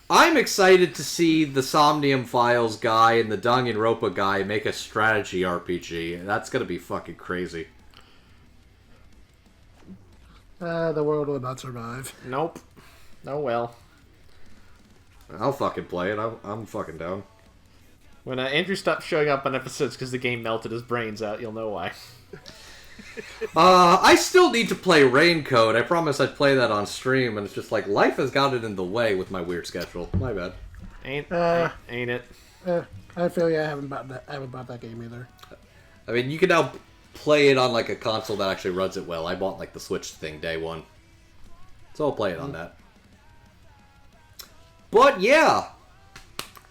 [SPEAKER 2] I'm excited to see the Somnium Files guy and the Danganronpa guy make a strategy RPG. That's gonna be fucking crazy.
[SPEAKER 3] The world will not survive.
[SPEAKER 4] Nope. Oh well.
[SPEAKER 2] I'll fucking play it. I'm fucking down.
[SPEAKER 4] When Andrew stopped showing up on episodes because the game melted his brains out, you'll know why.
[SPEAKER 2] I still need to play Raincoat. I promised I'd play that on stream, and it's just like life has got it in the way with my weird schedule. My bad.
[SPEAKER 4] Ain't it?
[SPEAKER 3] I feel I haven't bought that game either.
[SPEAKER 2] I mean, you can now play it on like a console that actually runs it well. I bought like the Switch thing day one, so I'll play it on that. But yeah,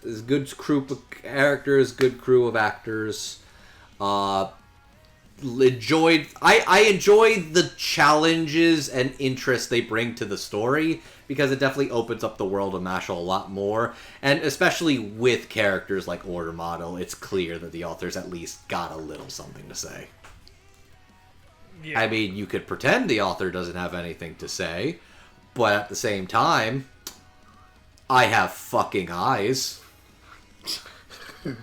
[SPEAKER 2] there's a good group of characters, good crew of actors. I enjoy the challenges and interest they bring to the story because it definitely opens up the world of Mashle a lot more, and especially with characters like Order Model, it's clear that the authors at least got a little something to say. Yeah. I mean, you could pretend the author doesn't have anything to say, but at the same time, I have fucking eyes.
[SPEAKER 1] The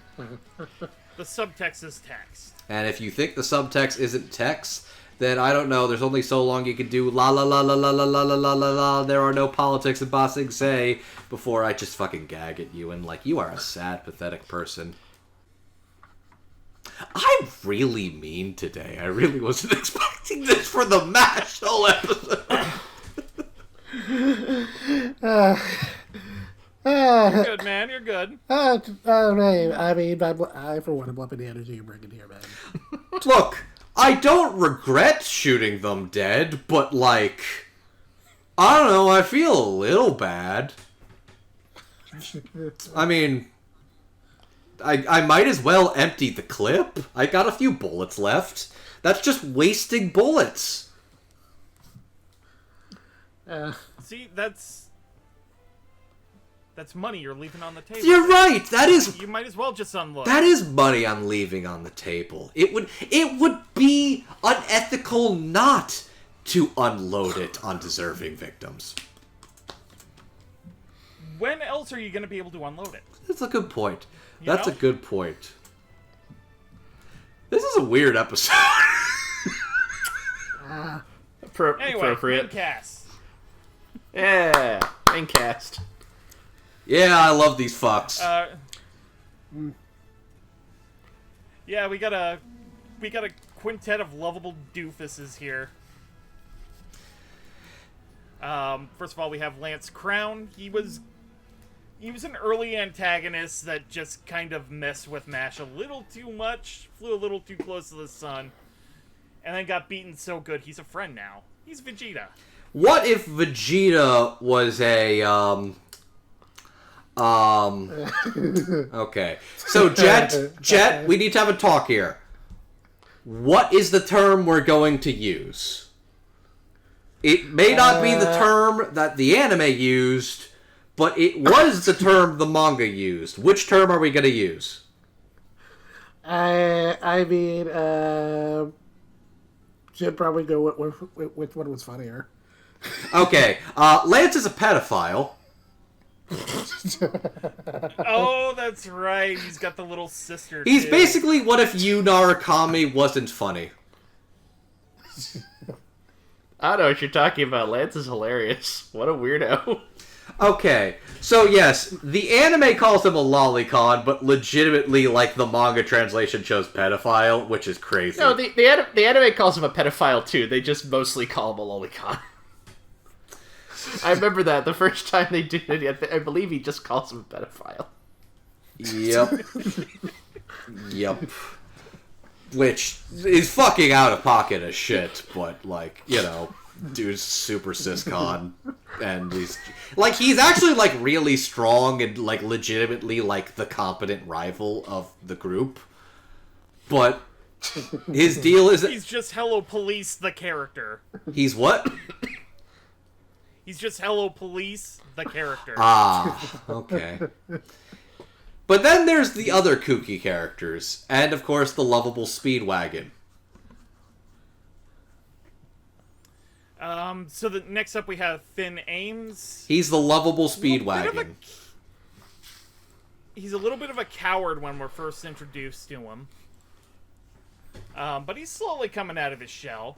[SPEAKER 1] subtext is text.
[SPEAKER 2] And if you think the subtext isn't text, then I don't know, there's only so long you can do la la la la la la la la la la la, there are no politics in Ba Sing Se, before I just fucking gag at you and like, you are a sad, pathetic person. I'm really mean today. I really wasn't expecting this for the Mashle episode.
[SPEAKER 1] You're good, man. You're good.
[SPEAKER 3] I for one, I'm loving the energy you're bringing here, man.
[SPEAKER 2] Look, I don't regret shooting them dead, but like, I don't know, I feel a little bad. I mean, I might as well empty the clip. I got a few bullets left. That's just wasting bullets.
[SPEAKER 1] See, that's money you're leaving on the table.
[SPEAKER 2] You're right. That is.
[SPEAKER 1] You might as well just unload.
[SPEAKER 2] That is money I'm leaving on the table. It would be unethical not to unload it on deserving victims.
[SPEAKER 1] When else are you going to be able to unload it?
[SPEAKER 2] That's a good point. That's a good point. This is a weird episode.
[SPEAKER 1] Anyway,
[SPEAKER 4] appropriate.
[SPEAKER 1] cast.
[SPEAKER 4] Yeah, main cast.
[SPEAKER 2] Yeah, I love these fucks.
[SPEAKER 1] Yeah, we got a quintet of lovable doofuses here. First of all, we have Lance Crown. He was an early antagonist that just kind of messed with Mash a little too much, flew a little too close to the sun, and then got beaten so good he's a friend now. He's Vegeta.
[SPEAKER 2] What if Vegeta was a okay. So Jet, we need to have a talk here. What is the term we're going to use? It may not be the term that the anime used, but it was the term the manga used. Which term are we going to use?
[SPEAKER 3] I mean, should probably go with what was funnier.
[SPEAKER 2] Okay, Lance is a pedophile.
[SPEAKER 1] Oh, that's right. He's got the little sister.
[SPEAKER 2] He's
[SPEAKER 1] too.
[SPEAKER 2] basically what if Yu Narukami wasn't funny.
[SPEAKER 4] I don't know what you're talking about. Lance is hilarious. What a weirdo.
[SPEAKER 2] Okay, so yes, the anime calls him a lolicon, but legitimately, like, the manga translation shows pedophile, which is crazy.
[SPEAKER 4] No, the anime calls him a pedophile too. They just mostly call him a lolicon. I remember that the first time they did it, I believe he just calls him a pedophile.
[SPEAKER 2] Yep. Yep. Which is fucking out of pocket as shit, but, like, you know, dude's super siscon, and he's actually, like, really strong and, like, legitimately, like, the competent rival of the group, but his deal is...
[SPEAKER 1] He's just Hello Police, the character.
[SPEAKER 2] He's what?
[SPEAKER 1] He's just Hello Police, the character.
[SPEAKER 2] Ah, okay. But then there's the other kooky characters, and of course the lovable Speedwagon.
[SPEAKER 1] So next up we have Finn Ames.
[SPEAKER 2] He's the lovable Speedwagon.
[SPEAKER 1] He's a little bit of a coward when we're first introduced to him. But he's slowly coming out of his shell.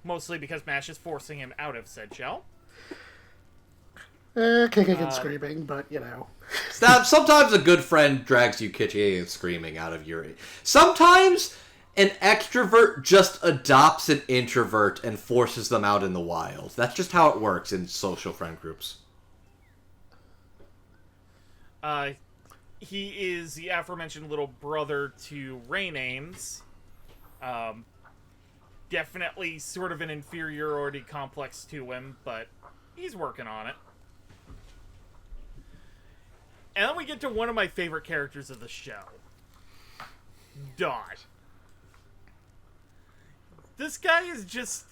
[SPEAKER 1] Mostly because Mash is forcing him out of said shell.
[SPEAKER 3] Kicking and screaming, but, you know.
[SPEAKER 2] Sometimes a good friend drags you kicking and screaming out of your... Sometimes an extrovert just adopts an introvert and forces them out in the wild. That's just how it works in social friend groups.
[SPEAKER 1] He is the aforementioned little brother to Rain Ames. Definitely sort of an inferiority complex to him, but he's working on it. And then we get to one of my favorite characters of the show. Dot. This guy is just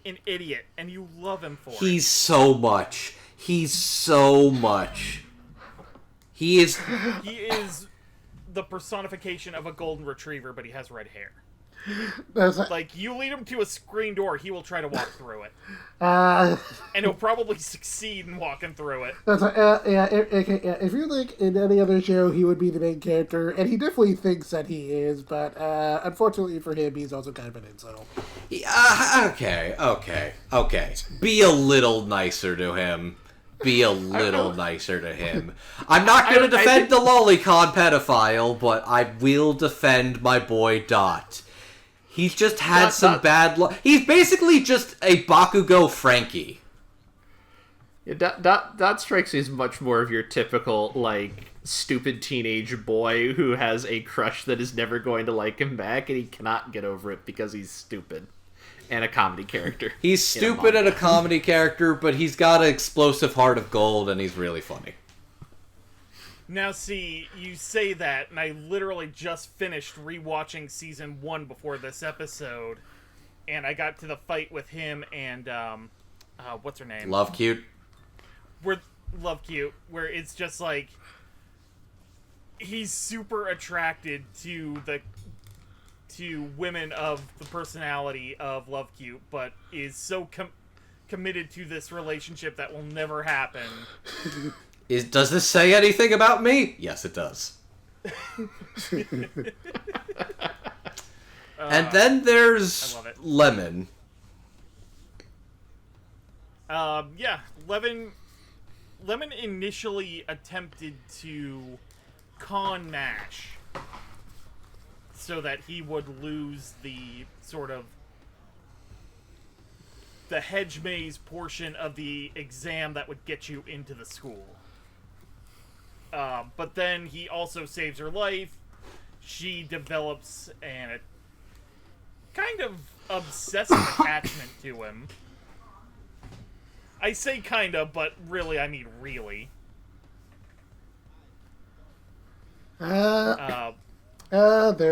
[SPEAKER 1] an idiot, and you love him for it.
[SPEAKER 2] He's so much. He's so much. He is
[SPEAKER 1] the personification of a golden retriever, but he has red hair.
[SPEAKER 3] That's
[SPEAKER 1] Like, you lead him to a screen door, he will try to walk through it.
[SPEAKER 3] uh,
[SPEAKER 1] And he'll probably succeed in walking through it.
[SPEAKER 3] that's if you think in any other show he would be the main character, and he definitely thinks that he is, but unfortunately for him, he's also kind of an incel.
[SPEAKER 2] Okay. Be a little nicer to him. Be a little nicer to him. I'm not going to defend the lolicon pedophile, but I will defend my boy Dot. He's just had some bad luck. He's basically just a Bakugo Frankie.
[SPEAKER 4] Yeah, Dot strikes me as much more of your typical, like, stupid teenage boy who has a crush that is never going to like him back, and he cannot get over it because he's stupid. And a comedy character.
[SPEAKER 2] He's stupid and a comedy character, but he's got an explosive heart of gold, and he's really funny.
[SPEAKER 1] Now, see, you say that, and I literally just finished rewatching Season 1 before this episode, and I got to the fight with him and, what's her name?
[SPEAKER 2] Love Cute.
[SPEAKER 1] Love Cute, where it's just like, he's super attracted to women of the personality of Love Cute, but is so committed to this relationship that will never happen.
[SPEAKER 2] Does this say anything about me? Yes, it does. And then there's Lemon.
[SPEAKER 1] Yeah, Lemon initially attempted to con Mash so that he would lose the sort of the hedge maze portion of the exam that would get you into the school. But then he also saves her life. She develops a kind of obsessive attachment to him. I say kinda, but really, I mean really.
[SPEAKER 3] There's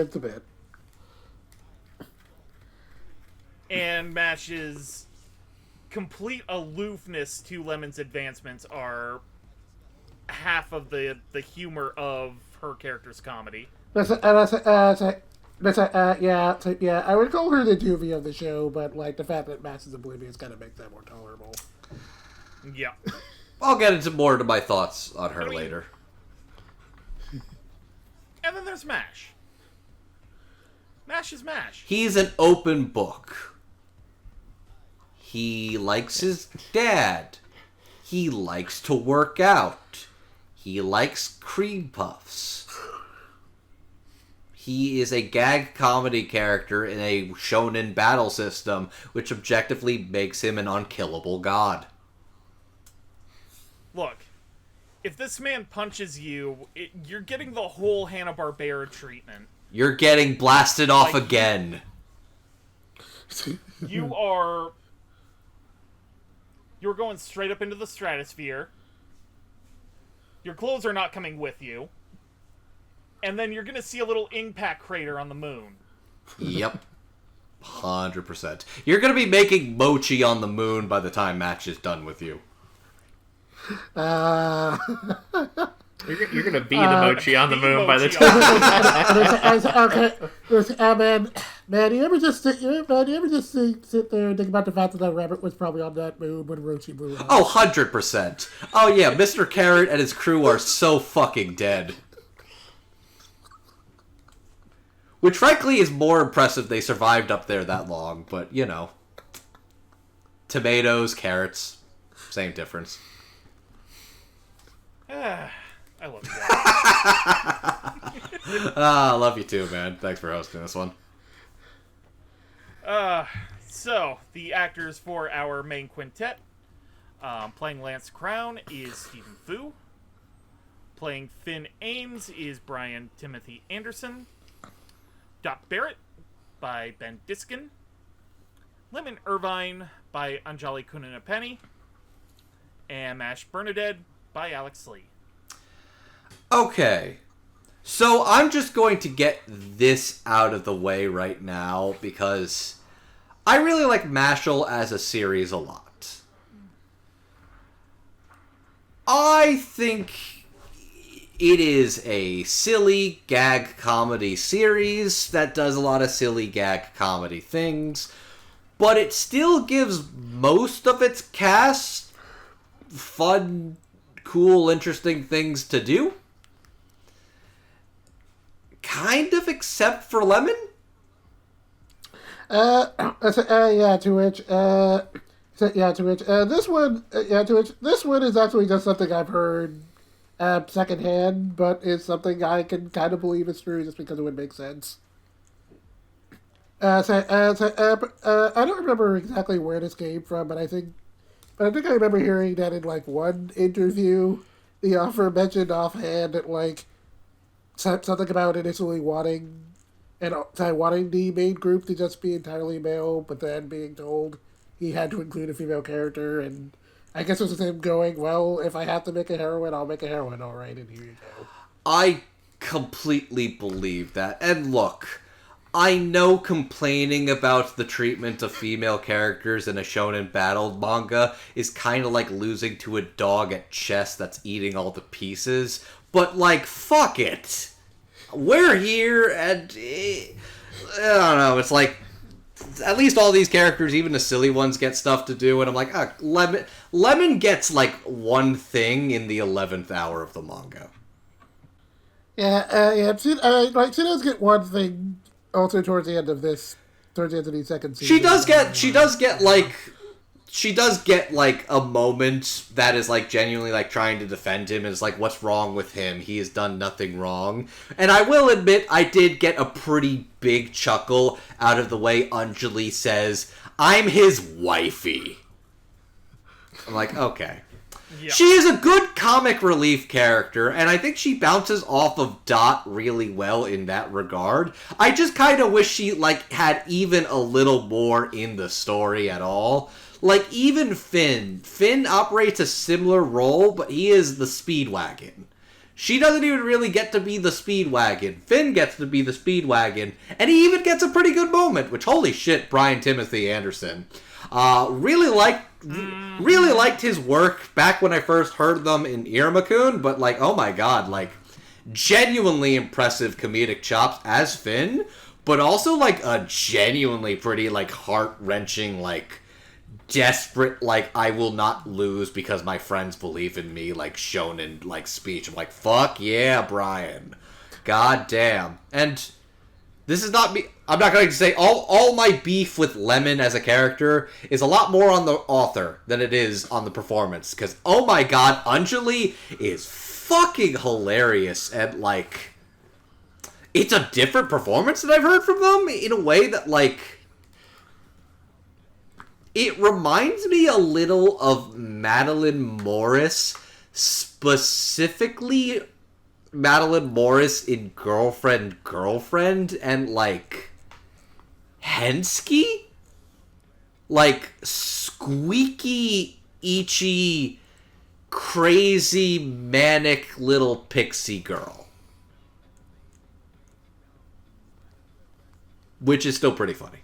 [SPEAKER 3] the bit.
[SPEAKER 1] And Mash's complete aloofness to Lemon's advancements are half of the humor of her character's comedy.
[SPEAKER 3] Yeah. I would call her the Doovie of the show, but like the fact that Max is oblivious kind of makes that more tolerable.
[SPEAKER 1] Yeah.
[SPEAKER 2] I'll get into more of my thoughts on her later.
[SPEAKER 1] And then there's Mash. Mash is Mash.
[SPEAKER 2] He's an open book. He likes his dad. He likes to work out. He likes cream puffs. He is a gag comedy character in a shonen battle system, which objectively makes him an unkillable god.
[SPEAKER 1] Look, if this man punches you, you're getting the whole Hanna-Barbera treatment.
[SPEAKER 2] You're getting blasted off again.
[SPEAKER 1] You're going straight up into the stratosphere. Your clothes are not coming with you. And then you're going to see a little impact crater on the moon.
[SPEAKER 2] Yep. 100%. You're going to be making mochi on the moon by the time match is done with you.
[SPEAKER 4] You're going to be the mochi on the moon by the time.
[SPEAKER 3] Okay, man, you ever just sit there and think about the fact that that rabbit was probably on that moon when Roshi blew up?
[SPEAKER 2] Oh, 100%. Oh yeah, Mr. Carrot and his crew are so fucking dead. Which, frankly, is more impressive they survived up there that long, but, you know. Tomatoes, carrots, same difference.
[SPEAKER 1] I love you guys.
[SPEAKER 2] I love you too, man. Thanks for hosting this one.
[SPEAKER 1] So, the actors for our main quintet. Playing Lance Crown is Stephen Fu. Playing Finn Ames is Brian Timothy Anderson. Dot Barrett by Ben Diskin. Lemon Irvine by Anjali Kuninapenny. And Mash Bernadette by Alex Lee.
[SPEAKER 2] Okay. So I'm just going to get this out of the way right now because I really like Mashle as a series a lot. I think it is a silly gag comedy series that does a lot of silly gag comedy things, but it still gives most of its cast fun, cool, interesting things to do. Kind of, except for Lemon.
[SPEAKER 3] This one is actually just something I've heard secondhand, but it's something I can kind of believe is true just because it would make sense. I don't remember exactly where this came from, but I think I remember hearing that in like one interview, the author mentioned offhand that like something about initially wanting the main group to just be entirely male, but then being told he had to include a female character, and I guess it was him going, well, if I have to make a heroine, I'll make a heroine, alright, and here you go.
[SPEAKER 2] I completely believe that. And look, I know complaining about the treatment of female characters in a shonen battle manga is kind of like losing to a dog at chess that's eating all the pieces, but, like, fuck it. We're here, and I don't know, it's like, at least all these characters, even the silly ones, get stuff to do, and I'm like, Lemon gets, like, one thing in the 11th hour of the manga.
[SPEAKER 3] She does get one thing also towards the end of the second season.
[SPEAKER 2] She does get like a moment that is like genuinely like trying to defend him, and it's like, what's wrong with him? He has done nothing wrong. And I will admit, I did get a pretty big chuckle out of the way Anjali says, "I'm his wifey." I'm like, okay. Yep. She is a good comic relief character, and I think she bounces off of Dot really well in that regard. I just kind of wish she like had even a little more in the story at all. Like, even Finn operates a similar role, but he is the Speedwagon. She doesn't even really get to be the Speedwagon. Finn gets to be the Speedwagon, and he even gets a pretty good moment, which, holy shit, Brian Timothy Anderson. Really liked his work back when I first heard them in Iruma-kun, but, like, oh my god, like, genuinely impressive comedic chops as Finn, but also, like, a genuinely pretty, like, heart-wrenching, like, desperate, like, I will not lose because my friends believe in me, like, shonen, like, speech. I'm like, fuck yeah, Brian. God damn. And this is not me. I'm not going to say all my beef with Lemon as a character is a lot more on the author than it is on the performance. Because, oh my god, Anjali is fucking hilarious. And, like, it's a different performance that I've heard from them in a way that, like, it reminds me a little of Madeline Morris specifically Madeline Morris in Girlfriend, and, like, Hensky? Like, squeaky, itchy, crazy, manic little pixie girl. Which is still pretty funny.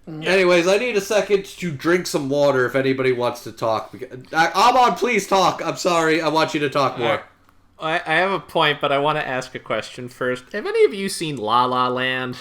[SPEAKER 2] Yeah. Anyways, I need a second to drink some water if anybody wants to talk. Amon, please talk. I'm sorry. I want you to talk more.
[SPEAKER 4] I have a point, but I want to ask a question first. Have any of you seen La La Land?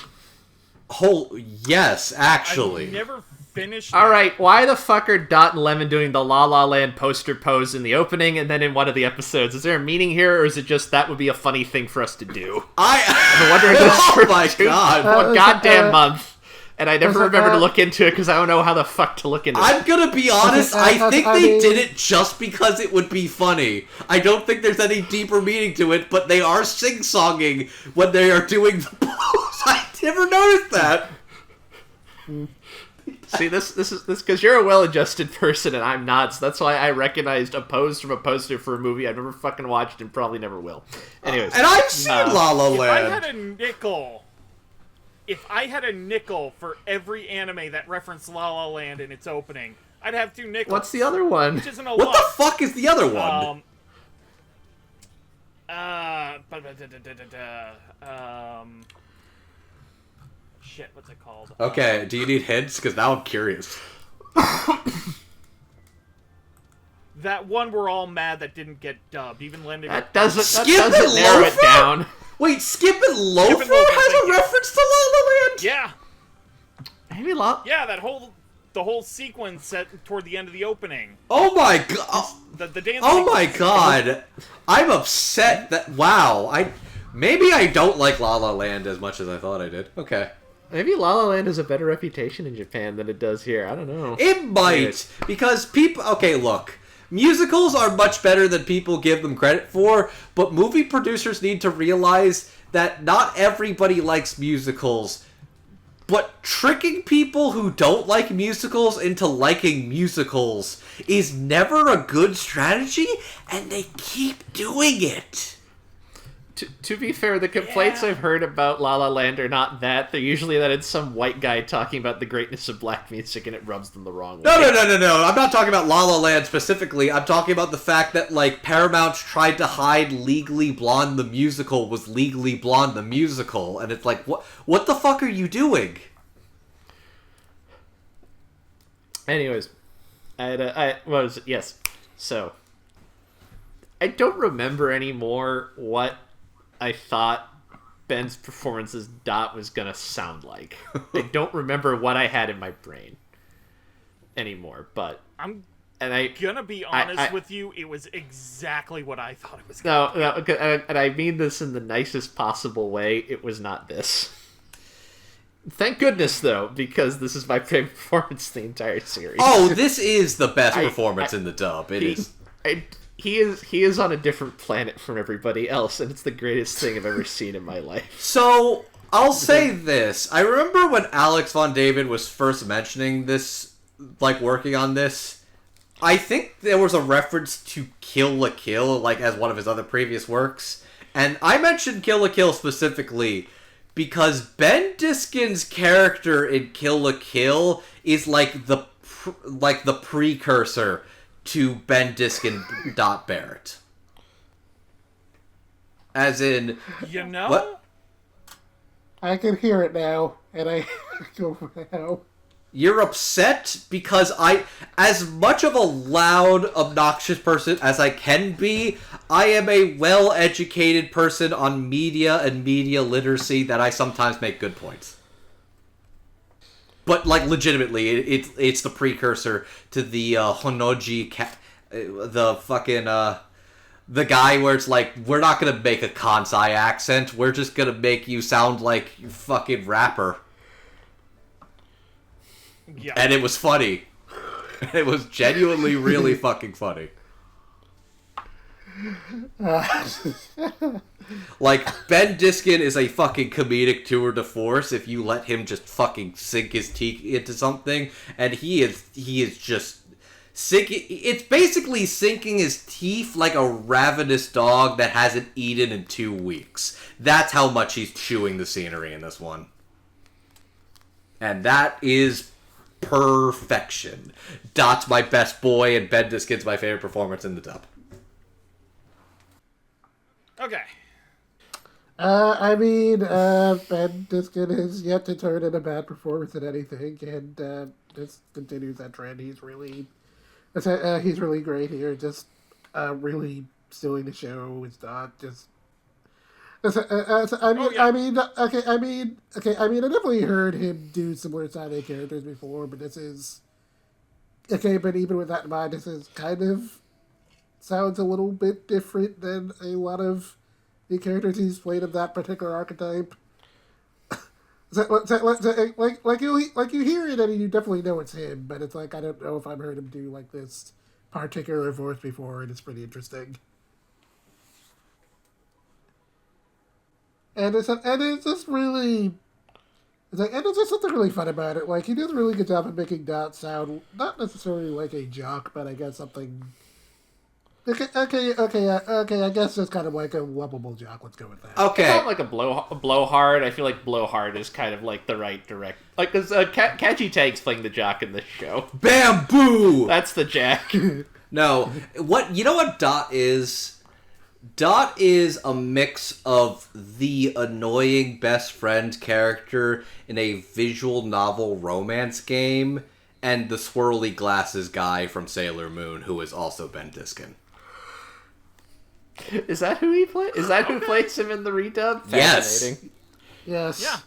[SPEAKER 2] Oh, yes, actually.
[SPEAKER 1] I never finished
[SPEAKER 4] All right, why the fuck are Dot and Lemon doing the La La Land poster pose in the opening and then in one of the episodes? Is there a meaning here, or is it just that would be a funny thing for us to do?
[SPEAKER 2] I'm
[SPEAKER 4] wondering this
[SPEAKER 2] oh
[SPEAKER 4] for
[SPEAKER 2] my god.
[SPEAKER 4] One goddamn month. And I never remember to look into it because I don't know how the fuck to look into it.
[SPEAKER 2] I'm gonna be honest, I think they did it just because it would be funny. I don't think there's any deeper meaning to it, but they are sing-songing when they are doing the pose. I never noticed that.
[SPEAKER 4] See, this is because you're a well-adjusted person and I'm not, so that's why I recognized a pose from a poster for a movie I've never fucking watched and probably never will. Anyways.
[SPEAKER 2] And I've seen La La Land.
[SPEAKER 1] If I had a nickel for every anime that referenced La La Land in its opening, I'd have 2 nickels.
[SPEAKER 4] What's the other one?
[SPEAKER 1] Which isn't a
[SPEAKER 2] what
[SPEAKER 1] lot.
[SPEAKER 2] the fuck is the other one?
[SPEAKER 1] Shit, what's it called?
[SPEAKER 2] Okay, do you need hints? Because now I'm curious.
[SPEAKER 1] That one we're all mad that didn't get dubbed. Even Lenny.
[SPEAKER 4] That doesn't narrow it down.
[SPEAKER 2] Wait, Skip and Loafer has a reference to La La Land?
[SPEAKER 1] Yeah.
[SPEAKER 4] Maybe
[SPEAKER 1] Yeah, the whole sequence set toward the end of the opening.
[SPEAKER 2] Oh my god.
[SPEAKER 1] The dance.
[SPEAKER 2] Oh my god. I'm upset that maybe I don't like La La Land as much as I thought I did. Okay.
[SPEAKER 4] Maybe La La Land has a better reputation in Japan than it does here. I don't know.
[SPEAKER 2] It might, because people... Okay, look. Musicals are much better than people give them credit for, but movie producers need to realize that not everybody likes musicals, but tricking people who don't like musicals into liking musicals is never a good strategy, and they keep doing it.
[SPEAKER 4] To be fair, the complaints I've heard about La La Land are not that. They're usually that it's some white guy talking about the greatness of black music and it rubs them the wrong way.
[SPEAKER 2] No. I'm not talking about La La Land specifically. I'm talking about the fact that, like, Paramount tried to hide Legally Blonde the musical was Legally Blonde the musical. And it's like, what the fuck are you doing?
[SPEAKER 4] Anyways, yes. So, I don't remember anymore what I thought Ben's performance as Dot was gonna sound like. I don't remember what I had in my brain anymore, but
[SPEAKER 1] I'm gonna be honest with you, it was exactly what I thought it was gonna be.
[SPEAKER 4] No, and I mean this in the nicest possible way. It was not this. Thank goodness, though, because this is my favorite performance in the entire series.
[SPEAKER 2] Oh, this is the best performance in the dub.
[SPEAKER 4] He is on a different planet from everybody else, and it's the greatest thing I've ever seen in my life.
[SPEAKER 2] So, I'll say this. I remember when Alex Von David was first mentioning this, like, working on this, I think there was a reference to Kill la Kill, like, as one of his other previous works. And I mentioned Kill la Kill specifically because Ben Diskin's character in Kill la Kill is, like, the precursor to Ben Diskin Dot Barrett. As in...
[SPEAKER 1] You know?
[SPEAKER 2] What?
[SPEAKER 3] I can hear it now, and I go now.
[SPEAKER 2] You're upset because as much of a loud, obnoxious person as I can be, I am a well-educated person on media and media literacy that I sometimes make good points. But, like, legitimately, it's the precursor to the Honoji, the fucking, the guy where it's like, we're not gonna make a Kansai accent, we're just gonna make you sound like you fucking rapper.
[SPEAKER 1] Yeah.
[SPEAKER 2] And it was funny. It was genuinely really fucking funny. Like, Ben Diskin is a fucking comedic tour de force if you let him just fucking sink his teeth into something, and he is just It's basically sinking his teeth like a ravenous dog that hasn't eaten in 2 weeks. That's how much he's chewing the scenery in this one. And that is perfection. Dot's my best boy, and Ben Diskin's my favorite performance in the dub.
[SPEAKER 1] Okay.
[SPEAKER 3] Ben Diskin has yet to turn in a bad performance in anything, and just continues that trend. He's really great here. Just really stealing the show. It's not just. I definitely heard him do similar sided characters before, but this is okay. But even with that in mind, this is kind of sounds a little bit different than a lot of the characters he's played of that particular archetype. Like you hear it and you definitely know it's him, but it's like I don't know if I've heard him do like this particular voice before, and it's pretty interesting. And it's just really, and it's just something really fun about it. Like he does a really good job of making Dot sound not necessarily like a jock, but I guess something. Okay. I guess it's kind of like a lovable jock. Let's go with that.
[SPEAKER 2] Okay.
[SPEAKER 4] Not like a blowhard. I feel like blowhard is kind of like the right direct. Like, because Kaji Tag's playing the jock in this show.
[SPEAKER 2] Bamboo!
[SPEAKER 4] That's the jack.
[SPEAKER 2] No. You know what Dot is? Dot is a mix of the annoying best friend character in a visual novel romance game and the swirly glasses guy from Sailor Moon, who is also Ben Diskin.
[SPEAKER 4] Is that who he plays? Is that who plays him in the redub?
[SPEAKER 2] Yes.
[SPEAKER 3] Yes.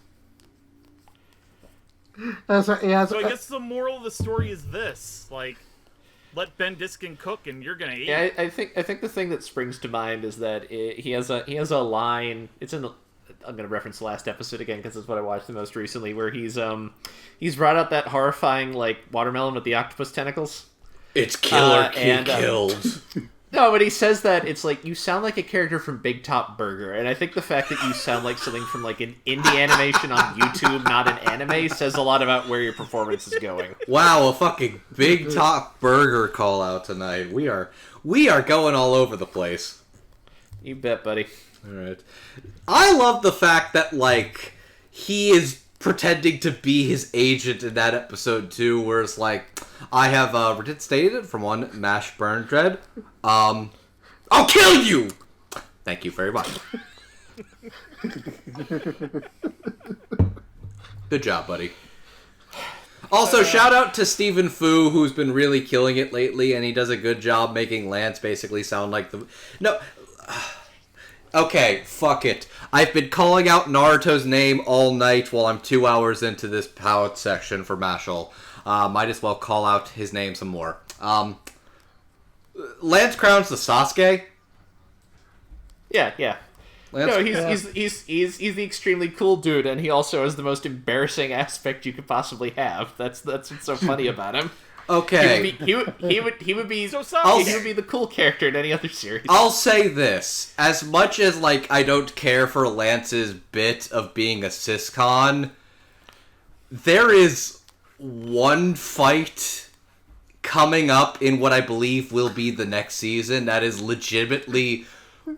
[SPEAKER 1] Yeah.
[SPEAKER 3] So
[SPEAKER 1] I guess the moral of the story is this: like, let Ben Diskin cook, and you're gonna eat.
[SPEAKER 4] Yeah, I think the thing that springs to mind is that he has a line. It's in the. I'm gonna reference the last episode again because it's what I watched the most recently, where he's brought out that horrifying like watermelon with the octopus tentacles.
[SPEAKER 2] It's Killer Killed.
[SPEAKER 4] No, but he says that it's like, you sound like a character from Big Top Burger, and I think the fact that you sound like something from like an indie animation on YouTube, not an anime, says a lot about where your performance is going.
[SPEAKER 2] Wow, a fucking Big Top Burger call out tonight. We are going all over the place.
[SPEAKER 4] You bet, buddy.
[SPEAKER 2] Alright. I love the fact that, like, he is pretending to be his agent in that episode too, where it's like, I have reinstated from one Mash Burn Dread. I'll kill you! Thank you very much. Good job, buddy. Also, shout out to Stephen Fu, who's been really killing it lately, and he does a good job making Lance basically sound like the... No... Okay, fuck it. I've been calling out Naruto's name all night while I'm 2 hours into this palette section for Mashle. Might as well call out his name some more. Lance Crown's the Sasuke?
[SPEAKER 4] Yeah.
[SPEAKER 2] Lance...
[SPEAKER 4] No, he's the extremely cool dude, and he also has the most embarrassing aspect you could possibly have. That's what's so funny about him.
[SPEAKER 2] Okay.
[SPEAKER 4] He would be
[SPEAKER 1] So sorry.
[SPEAKER 4] he would be the cool character in any other series.
[SPEAKER 2] I'll say this. As much as, like, I don't care for Lance's bit of being a siscon, there is one fight coming up in what I believe will be the next season that is legitimately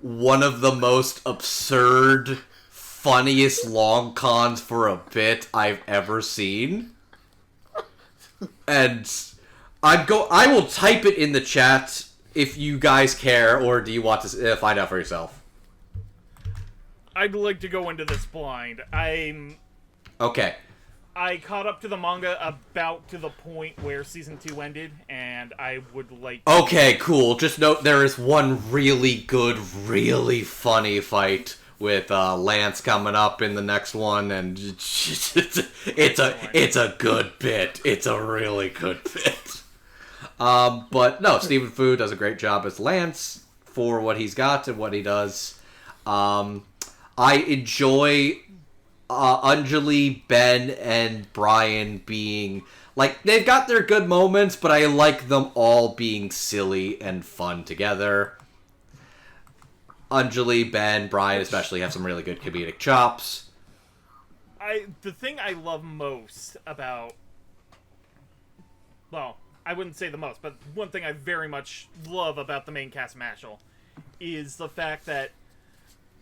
[SPEAKER 2] one of the most absurd, funniest long cons for a bit I've ever seen. And... I will type it in the chat if you guys care, or do you want to find out for yourself?
[SPEAKER 1] I'd like to go into this blind.
[SPEAKER 2] Okay.
[SPEAKER 1] I caught up to the manga about to the point where season 2 ended, and I would like...
[SPEAKER 2] Okay, cool. Just note there is one really good, really funny fight with Lance coming up in the next one, and it's a good bit. It's a really good bit. But no, Stephen Fu does a great job as Lance for what he's got and what he does. I enjoy Anjali, Ben, and Brian being... Like, they've got their good moments, but I like them all being silly and fun together. Anjali, Ben, Brian especially have some really good comedic chops.
[SPEAKER 1] The thing I love most about... Well... I wouldn't say the most, but one thing I very much love about the main cast Mashle is the fact that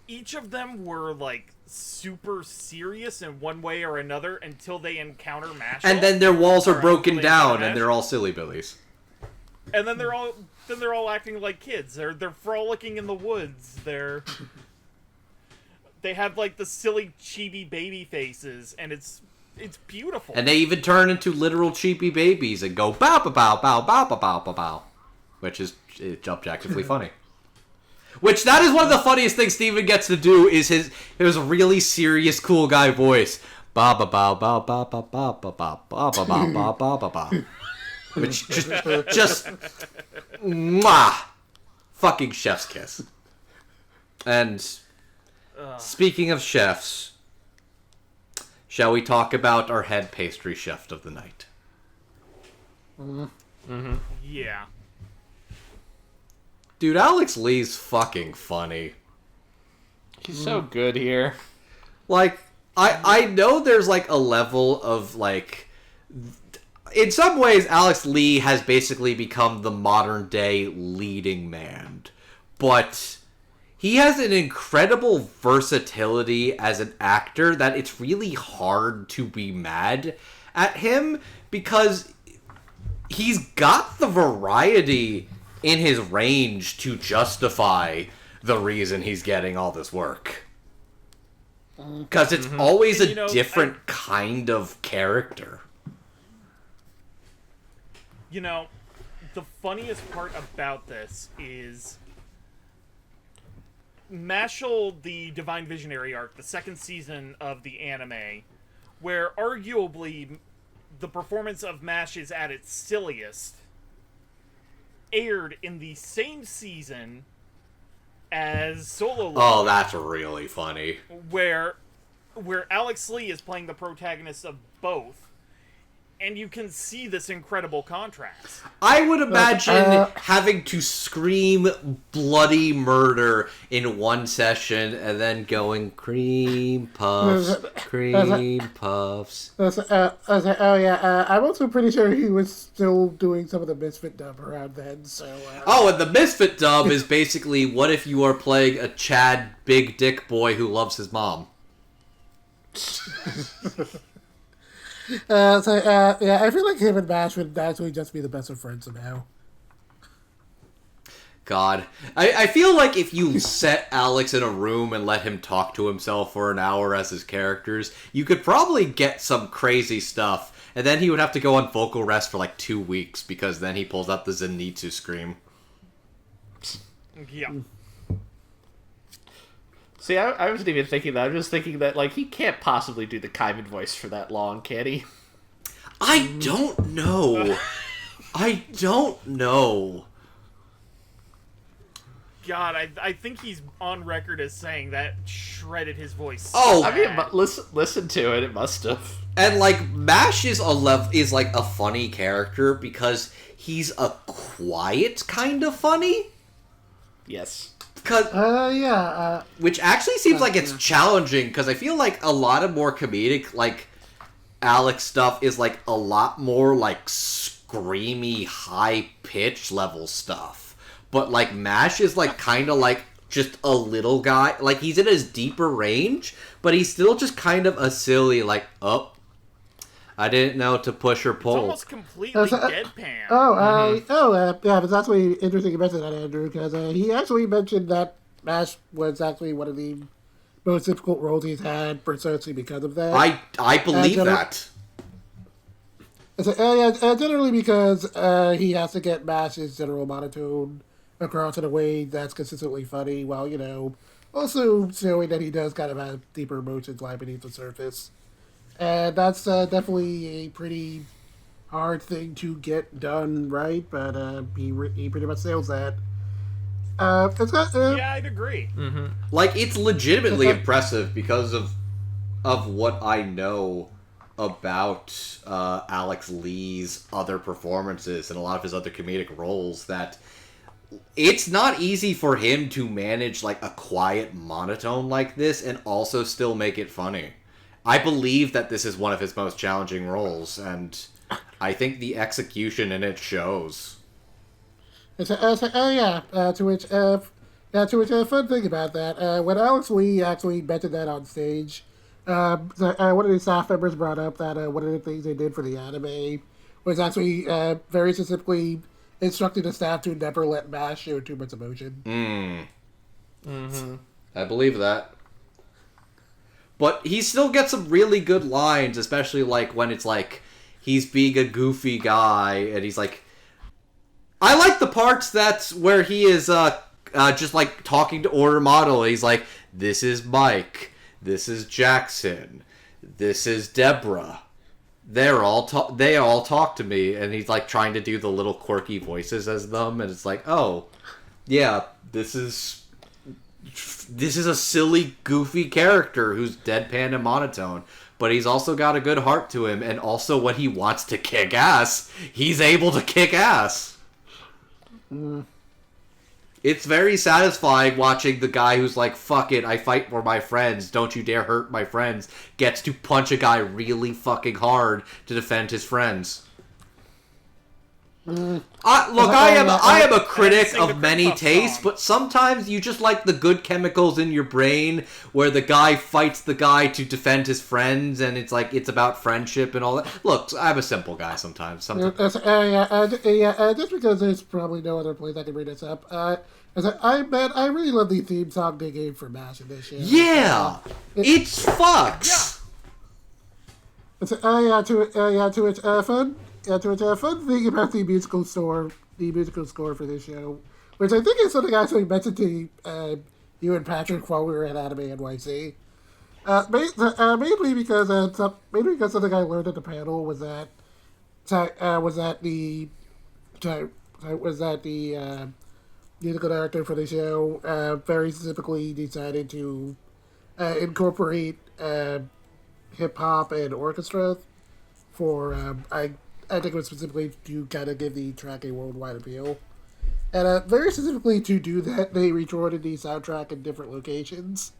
[SPEAKER 1] each of them were, like, super serious in one way or another until they encounter Mashle.
[SPEAKER 2] And then their walls are broken down, and they're all silly billies.
[SPEAKER 1] And then they're all acting like kids. They're frolicking in the woods. They have, like, the silly chibi baby faces, and it's beautiful.
[SPEAKER 2] And they even turn into literal cheapy babies and go bow bow bow bow bow bow bow bow bow, which is objectively funny. Which that is one of the funniest things Steven gets to do is his really serious cool guy voice. Ba ba ba ba ba ba ba ba ba ba ba ba ba ba ba. Which just mwah, fucking chef's kiss. And speaking of chefs, shall we talk about our head pastry chef of the night?
[SPEAKER 1] Yeah.
[SPEAKER 2] Dude, Alex Lee's fucking funny.
[SPEAKER 4] He's so good here.
[SPEAKER 2] Like, I know there's, like, a level of, like... In some ways, Alex Lee has basically become the modern-day leading man. But he has an incredible versatility as an actor that it's really hard to be mad at him because he's got the variety in his range to justify the reason he's getting all this work. Because it's always a different kind of character.
[SPEAKER 1] You know, the funniest part about this is Mashle, the Divine Visionary arc, the second season of the anime, where arguably the performance of Mash is at its silliest, aired in the same season as Solo Leveling.
[SPEAKER 2] Oh, that's really funny.
[SPEAKER 1] Where Alex Lee is playing the protagonist of both, and you can see this incredible contrast.
[SPEAKER 2] I would imagine having to scream bloody murder in one session and then going cream puffs, cream puffs.
[SPEAKER 3] I'm also pretty sure he was still doing some of the Misfit dub around then, so...
[SPEAKER 2] Oh, and the Misfit dub is basically, what if you are playing a Chad big dick boy who loves his mom?
[SPEAKER 3] I feel like him and Mash would actually just be the best of friends somehow.
[SPEAKER 2] God. I feel like if you set Alex in a room and let him talk to himself for an hour as his characters, you could probably get some crazy stuff, and then he would have to go on vocal rest for like 2 weeks, because then he pulls out the Zenitsu scream.
[SPEAKER 1] Yeah.
[SPEAKER 4] See, I wasn't even thinking that. I was just thinking that, like, he can't possibly do the Kaiman voice for that long, can he?
[SPEAKER 2] I don't know. I don't know.
[SPEAKER 1] God, I think he's on record as saying that shredded his voice.
[SPEAKER 2] Oh,
[SPEAKER 4] I mean, listen to it. It must have.
[SPEAKER 2] And like Mash is like a funny character because he's a quiet kind of funny.
[SPEAKER 4] Yes.
[SPEAKER 2] Which actually seems like it's challenging because I feel like a lot of more comedic like Alex stuff is like a lot more like screamy, high pitch level stuff. But like Mash is like kind of like just a little guy. Like he's in his deeper range, but he's still just kind of a silly like, oh, I didn't know to push or pull.
[SPEAKER 1] It's almost completely deadpan.
[SPEAKER 3] Yeah, but that's actually interesting you mentioned that, Andrew, because he actually mentioned that Mash was actually one of the most difficult roles he's had precisely because of that.
[SPEAKER 2] I believe that.
[SPEAKER 3] Generally because he has to get Mash's general monotone across in a way that's consistently funny, while, you know, also showing that he does kind of have deeper emotions lie beneath the surface. And that's definitely a pretty hard thing to get done right, but he pretty much nails that.
[SPEAKER 1] Yeah, I'd agree.
[SPEAKER 2] Mm-hmm. Like, it's legitimately impressive because of what I know about Alex Lee's other performances and a lot of his other comedic roles, that it's not easy for him to manage, like, a quiet monotone like this and also still make it funny. I believe that this is one of his most challenging roles, and I think the execution in it shows.
[SPEAKER 3] To which fun thing about that, when Alex Lee actually mentioned that on stage, one of the staff members brought up that one of the things they did for the anime was actually very specifically instructing the staff to never let Mash show too much emotion.
[SPEAKER 2] I believe that. But he still gets some really good lines, especially like when it's like he's being a goofy guy and he's like, I like the parts that's where he is just like talking to Order Model. He's like, this is Mike, this is Jackson, this is Deborah. They all talk to me, and he's like trying to do the little quirky voices as them, and it's like, oh, yeah, this is a silly, goofy character who's deadpan and monotone, but he's also got a good heart to him, and also when he wants to kick ass, he's able to kick ass. It's very satisfying watching the guy who's like, fuck it, I fight for my friends, don't you dare hurt my friends, gets to punch a guy really fucking hard to defend his friends. I am a critic of many tastes, but sometimes you just like the good chemicals in your brain where the guy fights the guy to defend his friends, and it's like, it's about friendship and all that. Look, I'm a simple guy sometimes.
[SPEAKER 3] Just because there's probably no other place I can bring this up. I really love the theme song they gave for MASH in this show.
[SPEAKER 2] Yeah! It's fucks!
[SPEAKER 3] To a fun thing about the musical score for this show, which I think is something I actually mentioned to you and Patrick while we were at Anime NYC. Mainly because something I learned at the panel was that the musical director for the show very specifically decided to incorporate hip hop and orchestra for I think it was specifically to kind of give the track a worldwide appeal. And very specifically to do that, they recorded the soundtrack in different locations.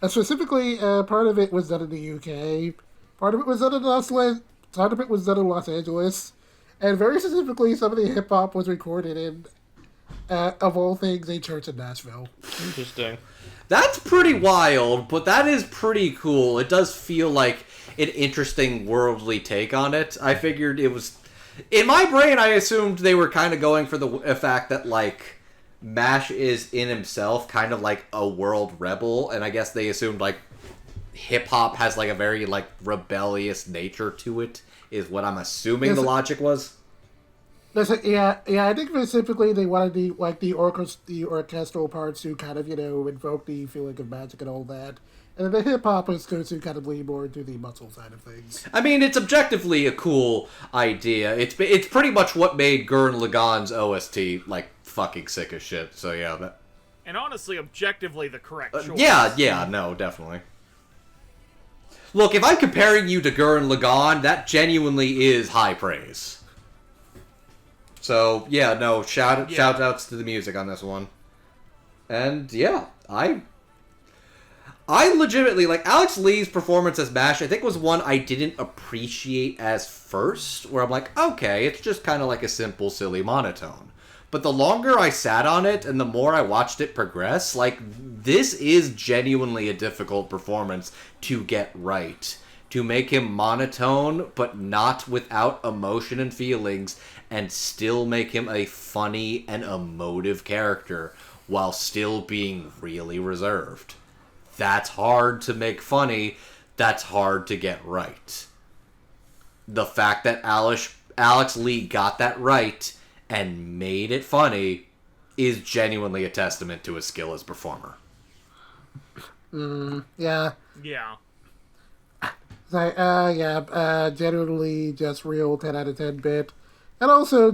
[SPEAKER 3] Specifically, part of it was done in the UK, part of it was done in Los Angeles, and very specifically, some of the hip-hop was recorded in, of all things, a church in Nashville.
[SPEAKER 4] Interesting.
[SPEAKER 2] That's pretty wild, but that is pretty cool. It does feel like an interesting worldly take on it. I figured it was... In my brain, I assumed they were kind of going for the fact that, like, MASH is in himself kind of like a world rebel, and I guess they assumed, like, hip-hop has, like, a very, like, rebellious nature to it, is what I'm assuming the logic was.
[SPEAKER 3] Yeah, I think specifically they wanted the orchestral parts to kind of, invoke the feeling of magic and all that. And the hip-hop is going to kind of lean more into the muscle side of things.
[SPEAKER 2] I mean, it's objectively a cool idea. It's pretty much what made Gurren Lagann's OST, like, fucking sick as shit. So, yeah. That...
[SPEAKER 1] And honestly, objectively the correct choice.
[SPEAKER 2] Yeah, no, definitely. Look, if I'm comparing you to Gurren Lagann, that genuinely is high praise. So, yeah, no, shout-outs to the music on this one. And, yeah, I legitimately, like, Alex Lee's performance as MASH, I think was one I didn't appreciate as first, where I'm like, okay, it's just kind of like a simple, silly monotone. But the longer I sat on it, and the more I watched it progress, like, this is genuinely a difficult performance to get right. To make him monotone, but not without emotion and feelings, and still make him a funny and emotive character, while still being really reserved. That's hard to make funny. That's hard to get right. The fact that Alex Lee got that right and made it funny is genuinely a testament to his skill as a performer.
[SPEAKER 3] Yeah.
[SPEAKER 1] Yeah.
[SPEAKER 3] Genuinely just real 10 out of 10 bit. And also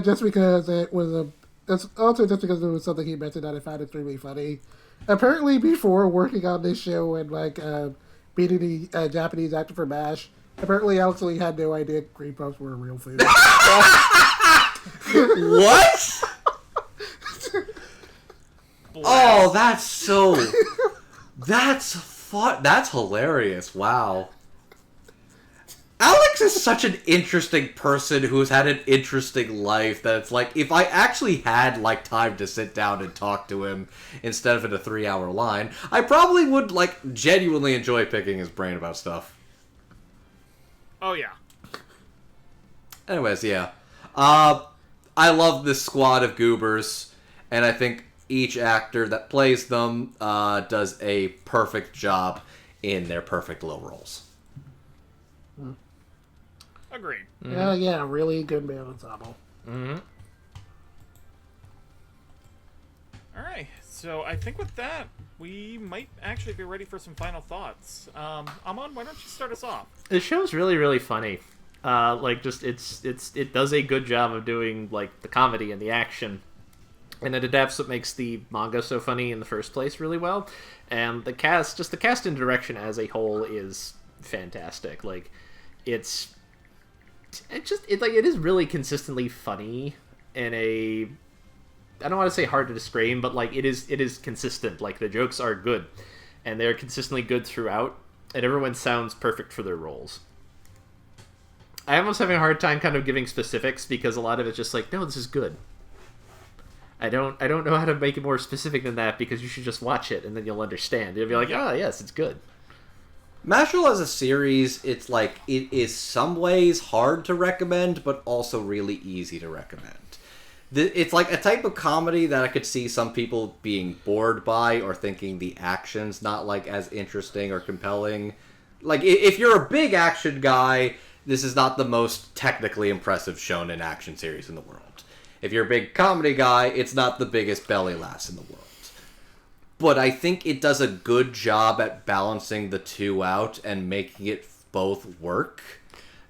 [SPEAKER 3] just because it was something he mentioned that I found extremely funny. Apparently, before working on this show and, like, beating the Japanese actor for MASH, apparently Alex Lee had no idea cream puffs were a real food.
[SPEAKER 2] What? Oh, that's so... That's hilarious. Wow. Alex is such an interesting person who's had an interesting life that it's like, if I actually had, like, time to sit down and talk to him instead of in a 3-hour line, I probably would, like, genuinely enjoy picking his brain about stuff.
[SPEAKER 1] Oh, yeah.
[SPEAKER 2] Anyways, yeah. I love this squad of goobers, and I think each actor that plays them does a perfect job in their perfect little roles.
[SPEAKER 1] Agreed.
[SPEAKER 3] Yeah, really good band ensemble.
[SPEAKER 4] Mm-hmm.
[SPEAKER 1] Alright, so I think with that, we might actually be ready for some final thoughts. Amon, why don't you start us off?
[SPEAKER 4] The show's really, really funny. It does a good job of doing, like, the comedy and the action. And it adapts what makes the manga so funny in the first place really well. And the cast and direction as a whole is fantastic. Like, it is really consistently funny in a, I don't want to say hard to describe, but like it is consistent. Like, the jokes are good, and they're consistently good throughout, and everyone sounds perfect for their roles. I almost having a hard time kind of giving specifics because a lot of it's just like, no, this is good. I don't know how to make it more specific than that, because you should just watch it and then you'll understand. You'll be like, oh yes, it's good.
[SPEAKER 2] Mashle as a series, it's like, it is some ways hard to recommend, but also really easy to recommend. It's like a type of comedy that I could see some people being bored by, or thinking the action's not, like, as interesting or compelling. Like, if you're a big action guy, this is not the most technically impressive shonen action series in the world. If you're a big comedy guy, it's not the biggest belly laughs in the world. But I think it does a good job at balancing the two out and making it both work.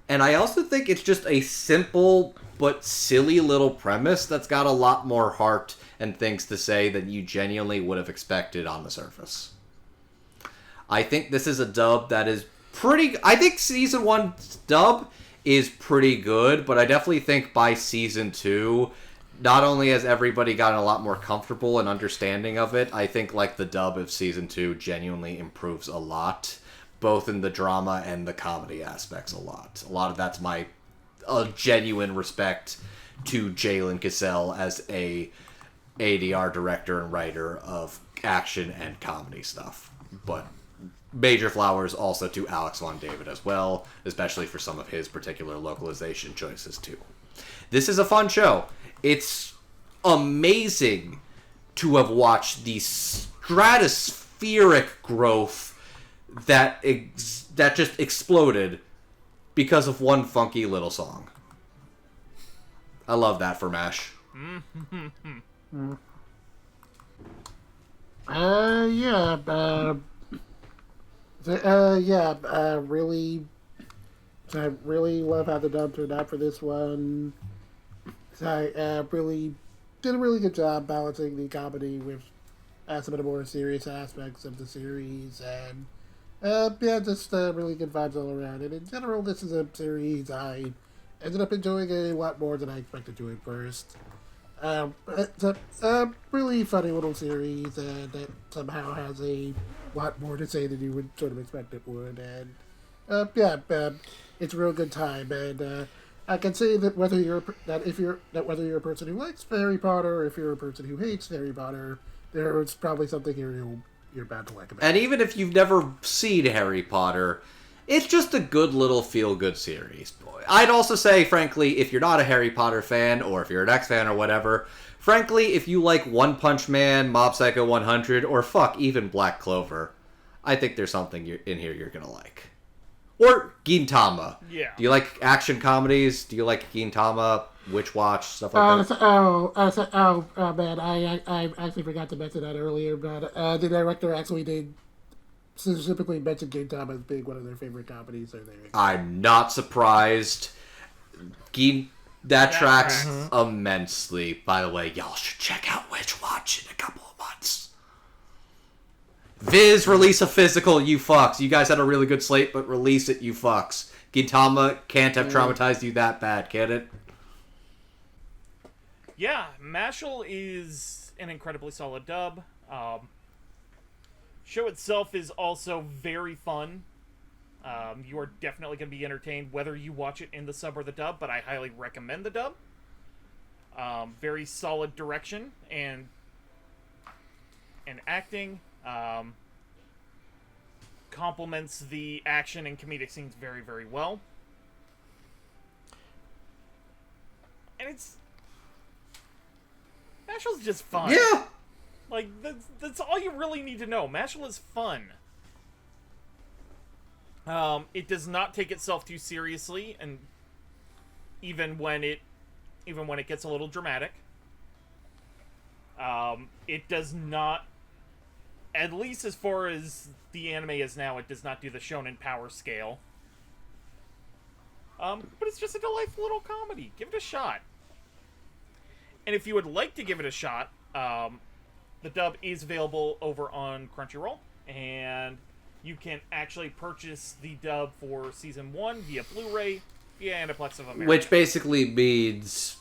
[SPEAKER 2] And I also think it's just a simple but silly little premise that's got a lot more heart and things to say than you genuinely would have expected on the surface. I think this is a dub that is pretty... I think Season 1's dub is pretty good, but I definitely think by Season 2... not only has everybody gotten a lot more comfortable and understanding of it, I think, like, the dub of Season 2 genuinely improves a lot, both in the drama and the comedy aspects a lot. A lot of that's my genuine respect to Jalen Cassell as a ADR director and writer of action and comedy stuff. But major flowers also to Alex Von David as well, especially for some of his particular localization choices too. This is a fun show. It's amazing to have watched the stratospheric growth that just exploded because of one funky little song. I love that for MASH.
[SPEAKER 3] Really, I really love how the dub turned out for this one. I really did a really good job balancing the comedy with some of the more serious aspects of the series, and just really good vibes all around. And in general, this is a series I ended up enjoying a lot more than I expected to at first. It's a really funny little series that somehow has a lot more to say than you would sort of expect it would, and it's a real good time. And I can say that whether you're a person who likes Harry Potter, or if you're a person who hates Harry Potter, there's probably something here you're bound to like about it.
[SPEAKER 2] And even if you've never seen Harry Potter, it's just a good little feel-good series. I'd also say, frankly, if you're not a Harry Potter fan, or if you're an X fan or whatever, frankly, if you like One Punch Man, Mob Psycho 100, or even Black Clover, I think there's something in here you're gonna like. Or Gintama.
[SPEAKER 1] Yeah.
[SPEAKER 2] Do you like action comedies? Do you like Gintama, Witch Watch, stuff like that?
[SPEAKER 3] Man, I actually forgot to mention that earlier, but the director actually did specifically mention Gintama as being one of their favorite comedies. So there.
[SPEAKER 2] I'm not surprised. That tracks immensely. By the way, y'all should check out Witch Watch in a couple of months. Viz, release a physical, you fucks. You guys had a really good slate, but release it, you fucks. Gintama can't have traumatized you that bad, can it?
[SPEAKER 1] Yeah, Mashle is an incredibly solid dub. Show itself is also very fun. You are definitely going to be entertained whether you watch it in the sub or the dub, but I highly recommend the dub. Very solid direction and acting. Complements the action and comedic scenes very, very well. And Mashle's just fun.
[SPEAKER 2] Yeah!
[SPEAKER 1] Like, that's all you really need to know. Mashle is fun. It does not take itself too seriously, and even when it gets a little dramatic. It does not, at least as far as the anime is now, it does not do the shonen power scale. But it's just a delightful little comedy. Give it a shot. And if you would like to give it a shot, the dub is available over on Crunchyroll, and you can actually purchase the dub for Season 1 via Blu-ray, via Aniplex of America.
[SPEAKER 2] Which basically means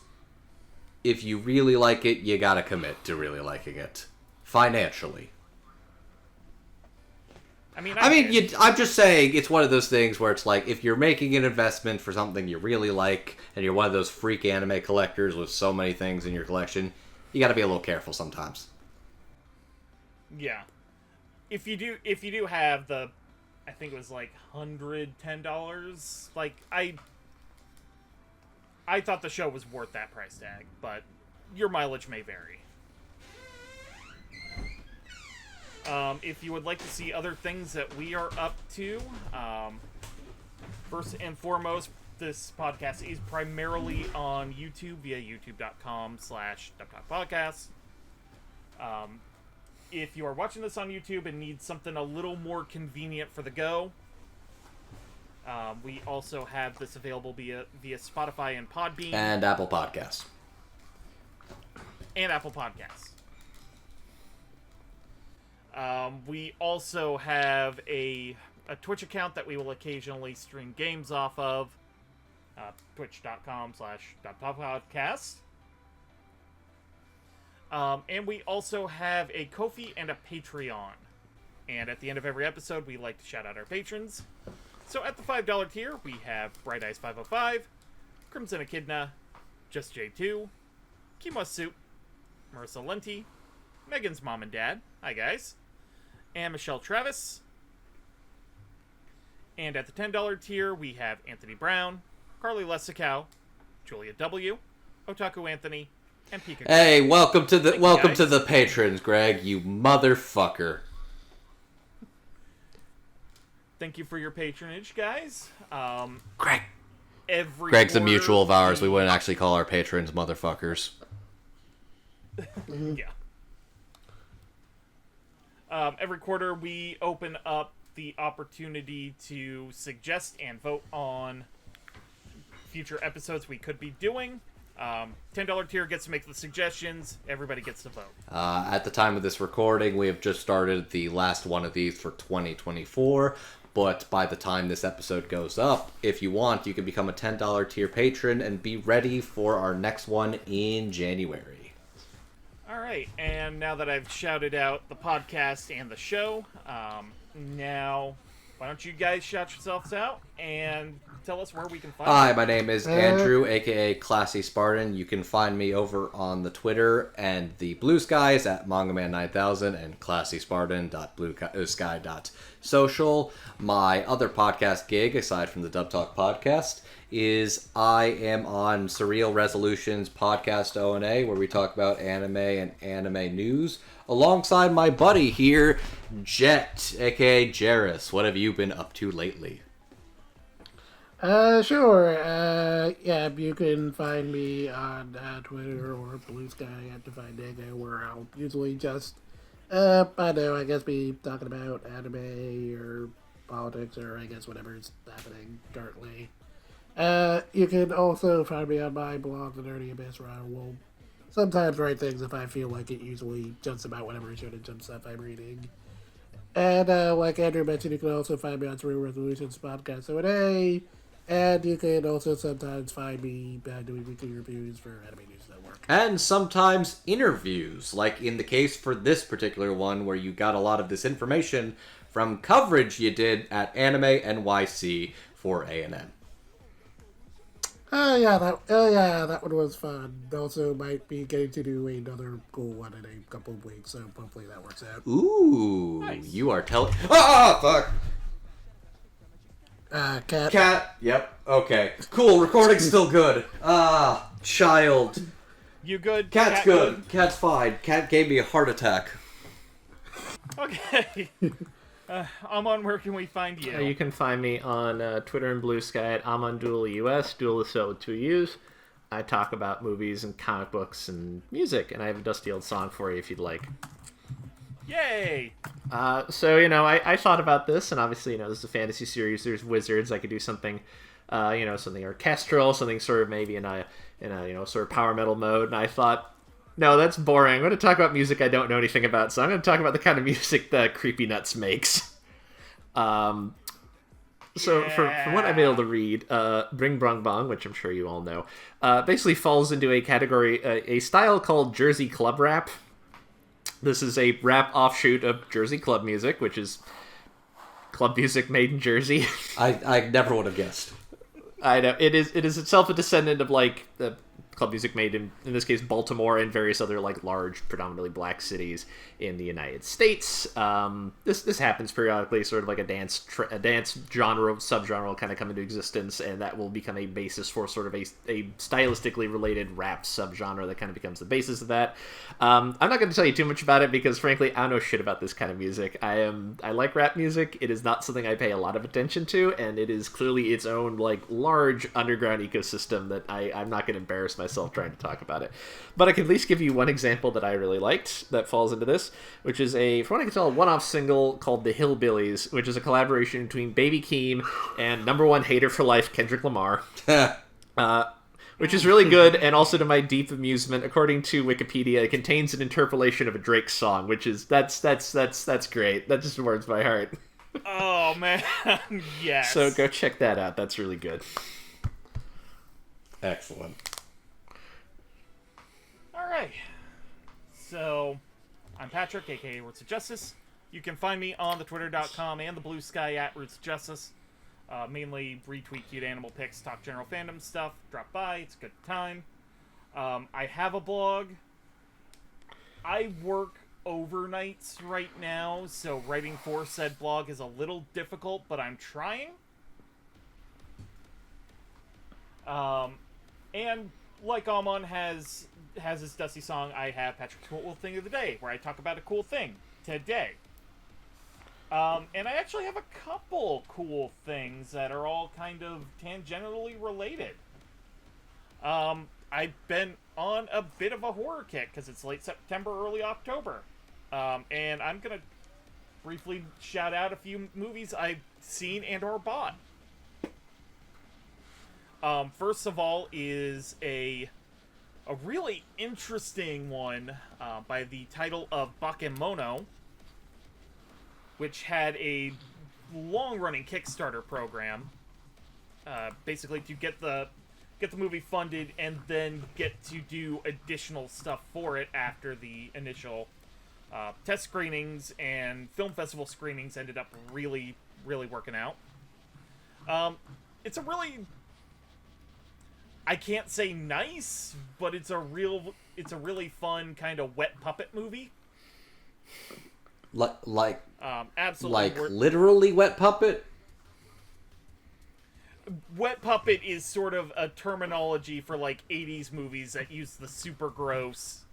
[SPEAKER 2] if you really like it, you gotta commit to really liking it. Financially. I'm just saying, it's one of those things where it's like, if you're making an investment for something you really like, and you're one of those freak anime collectors with so many things in your collection, you gotta be a little careful sometimes.
[SPEAKER 1] Yeah. If you do have the, I think it was like $110, like, I thought the show was worth that price tag, but your mileage may vary. If you would like to see other things that we are up to, first and foremost, this podcast is primarily on YouTube via youtube.com/DubTalkPodcast. If you are watching this on YouTube and need something a little more convenient for the go, we also have this available via Spotify and Podbean.
[SPEAKER 2] And Apple Podcasts.
[SPEAKER 1] We also have a Twitch account that we will occasionally stream games off of. Twitch.com/DubTalkPodcast. And we also have a Ko-fi and a Patreon. And at the end of every episode, we like to shout out our patrons. So at the $5 tier, we have Bright Eyes 505, Crimson Echidna, Just J2, Kimo Soup, Marissa Lenti, Megan's mom and dad, hi guys, and Michelle Travis. And at the $10 tier, we have Anthony Brown, Carly Lessicow, Julia W, Otaku Anthony, and Pika.
[SPEAKER 2] Hey, welcome to the patrons, Greg, you motherfucker.
[SPEAKER 1] Thank you for your patronage, guys.
[SPEAKER 2] Greg's a mutual of ours. We wouldn't actually call our patrons motherfuckers.
[SPEAKER 1] Yeah. Every quarter, we open up the opportunity to suggest and vote on future episodes we could be doing. $10 tier gets to make the suggestions. Everybody gets to vote.
[SPEAKER 2] At the time of this recording, we have just started the last one of these for 2024. But by the time this episode goes up, if you want, you can become a $10 tier patron and be ready for our next one in January.
[SPEAKER 1] Alright, and now that I've shouted out the podcast and the show, now why don't you guys shout yourselves out and tell us where we can find you.
[SPEAKER 2] Hi, my name is Andrew, aka Classy Spartan. You can find me over on the Twitter and the Blue Skies at MangaMan9000 and ClassySpartan.bluesky.social. My other podcast gig, aside from the Dub Talk podcast, is I am on Surreal Resolutions Podcast O&A, where we talk about anime and anime news, alongside my buddy here, Jet, aka Jarrus. What have you been up to lately?
[SPEAKER 3] Sure. Yeah, you can find me on Twitter or Blue Sky at Divine Nega, where I'll usually just, I guess be talking about anime or politics or I guess whatever's happening currently. You can also find me on my blog, The Nerdy Abyss, where I will sometimes write things if I feel like it, usually just about whatever shonen jump stuff I'm reading. And like Andrew mentioned, you can also find me on Surreal Resolutions Podcast O&A. And you can also sometimes find me doing weekly reviews for Anime News Network.
[SPEAKER 2] And sometimes interviews, like in the case for this particular one, where you got a lot of this information from coverage you did at Anime NYC for A&M.
[SPEAKER 3] That one was fun. Also, might be getting to do another cool one in a couple of weeks, so hopefully that works out.
[SPEAKER 2] Ooh,
[SPEAKER 1] Nice.
[SPEAKER 2] You are telling. Ah, fuck.
[SPEAKER 3] Cat.
[SPEAKER 2] Cat. Yep. Okay. Cool. Recording's still good. Ah, child.
[SPEAKER 1] You good?
[SPEAKER 2] Cat's
[SPEAKER 1] Cat
[SPEAKER 2] good. Cat's fine. Cat gave me a heart attack.
[SPEAKER 1] Okay. Amon, where can we find you?
[SPEAKER 4] You can find me on Twitter and Blue Sky at AmonDuelUS. Duel is spelled with 2 U's. I talk about movies and comic books and music, and I have a dusty old song for you if you'd like.
[SPEAKER 1] Yay!
[SPEAKER 4] So, I thought about this, and obviously, this is a fantasy series. There's wizards. I could do something, something orchestral, something sort of maybe in a sort of power metal mode. And I thought, no, that's boring. I'm going to talk about music I don't know anything about. So I'm going to talk about the kind of music that Creepy Nuts makes. So from what I'm able to read, Bling-Bang-Bang, which I'm sure you all know, basically falls into a category, a style called Jersey club rap. This is a rap offshoot of Jersey club music, which is club music made in Jersey.
[SPEAKER 2] I never would have guessed.
[SPEAKER 4] I know it is itself a descendant of like the club music made in this case Baltimore and various other like large predominantly black cities in the United States. This happens periodically, sort of like a dance genre subgenre will kind of come into existence, and that will become a basis for sort of a stylistically related rap subgenre that kind of becomes the basis of that. I'm not going to tell you too much about it because frankly I don't know shit about this kind of music. I like rap music. It is not something I pay a lot of attention to, and it is clearly its own like large underground ecosystem that I'm not going to embarrass myself trying to talk about it. But I can at least give you one example that I really liked that falls into this, which is from what I can tell, a one-off single called The Hillbillies, which is a collaboration between Baby Keem and #1 hater for life Kendrick Lamar. Which is really good, and also to my deep amusement, according to Wikipedia, it contains an interpolation of a Drake song, which is that's great. That just warms my heart.
[SPEAKER 1] Oh man, yes.
[SPEAKER 4] So go check that out. That's really good.
[SPEAKER 2] Excellent.
[SPEAKER 1] All right. So, I'm Patrick, aka Roots of Justice. You can find me on the Twitter.com and the Blue Sky at Roots of Justice. Mainly retweet cute animal pics, talk general fandom stuff. Drop by, it's a good time. I have a blog. I work overnights right now, so writing for said blog is a little difficult, but I'm trying. And like Amon has his Dusty song, I have Patrick's Cool Thing of the Day, where I talk about a cool thing today. And I actually have a couple cool things that are all kind of tangentially related. I've been on a bit of a horror kick, because it's late September, early October. And I'm going to briefly shout out a few movies I've seen and or bought. First of all is a really interesting one by the title of Bakemono, which had a long-running Kickstarter program, basically to get the movie funded and then get to do additional stuff for it after the initial test screenings and film festival screenings ended up really, really working out. It's a really, I can't say nice, but it's a really fun kind of wet puppet movie. Absolutely.
[SPEAKER 2] Like literally wet puppet?
[SPEAKER 1] Wet puppet is sort of a terminology for like 80s movies that use the super gross,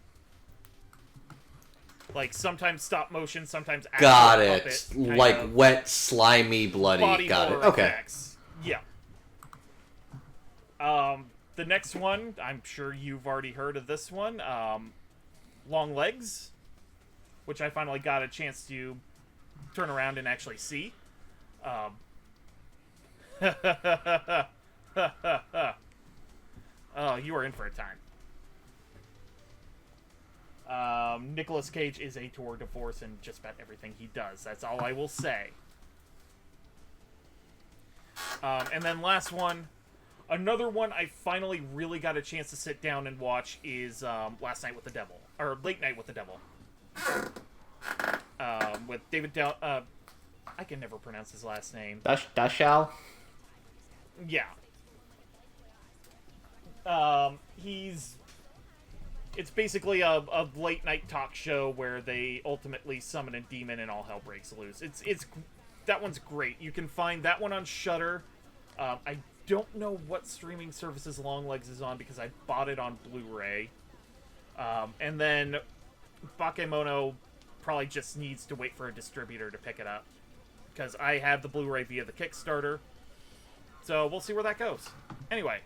[SPEAKER 1] like sometimes stop motion, sometimes actual
[SPEAKER 2] Got it.
[SPEAKER 1] puppet,
[SPEAKER 2] Like wet, slimy, bloody.
[SPEAKER 1] body
[SPEAKER 2] Got it.
[SPEAKER 1] horror
[SPEAKER 2] Okay.
[SPEAKER 1] effects. Yeah. The next one, I'm sure you've already heard of this one. Long Legs, which I finally got a chance to turn around and actually see. Oh, you are in for a time. Nicolas Cage is a tour de force in just about everything he does. That's all I will say. And then last one, another one I finally really got a chance to sit down and watch is Last Night with the Devil, or Late Night with the Devil, with David. I can never pronounce his last name.
[SPEAKER 4] Dashal?
[SPEAKER 1] Yeah. It's basically a late night talk show where they ultimately summon a demon and all hell breaks loose. That one's great. You can find that one on Shudder. I don't know what streaming services Longlegs is on because I bought it on Blu-ray. And then Bakemono probably just needs to wait for a distributor to pick it up because I have the Blu-ray via the Kickstarter. So we'll see where that goes. Anyway,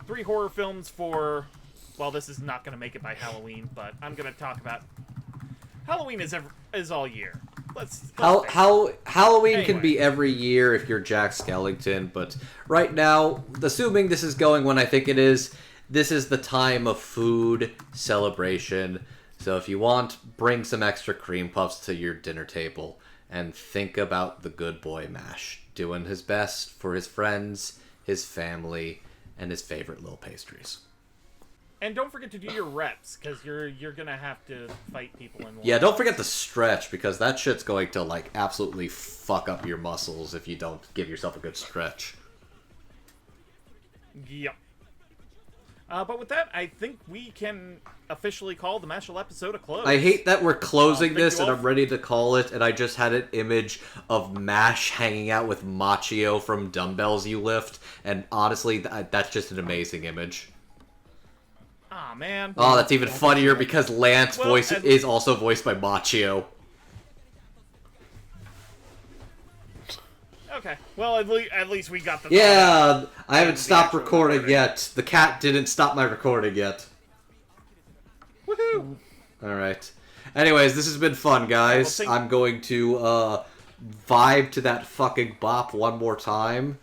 [SPEAKER 1] 3 horror films for... Well, this is not going to make it by Halloween, but I'm going to talk about... Halloween is all year.
[SPEAKER 2] Halloween
[SPEAKER 1] Anyway.
[SPEAKER 2] can be every year if you're Jack Skellington, but right now, assuming this is going when I think it is, this is the time of food celebration. So if you want, bring some extra cream puffs to your dinner table and think about the good boy Mash doing his best for his friends, his family, and his favorite little pastries.
[SPEAKER 1] And don't forget to do your reps, because you're gonna have to fight people in
[SPEAKER 2] Yeah, don't forget to stretch, because that shit's going to, like, absolutely fuck up your muscles if you don't give yourself a good stretch.
[SPEAKER 1] Yep. But with that, I think we can officially call the Mashle episode a close.
[SPEAKER 2] I hate that we're closing this and
[SPEAKER 1] all
[SPEAKER 2] I'm ready to call it, and I just had an image of Mash hanging out with Machio from Dumbbells You Lift, and honestly, that's just an amazing image.
[SPEAKER 1] Aw, man.
[SPEAKER 2] Oh, that's even funnier because Lance's
[SPEAKER 1] Well,
[SPEAKER 2] voice is also voiced by Machio.
[SPEAKER 1] Okay. Well, at least we got the...
[SPEAKER 2] Yeah, I haven't
[SPEAKER 1] the
[SPEAKER 2] stopped
[SPEAKER 1] actual
[SPEAKER 2] recording yet. The cat didn't stop my recording yet.
[SPEAKER 1] Woohoo!
[SPEAKER 2] Alright. Anyways, this has been fun, guys.
[SPEAKER 1] Well,
[SPEAKER 2] I'm going to vibe to that fucking bop one more time.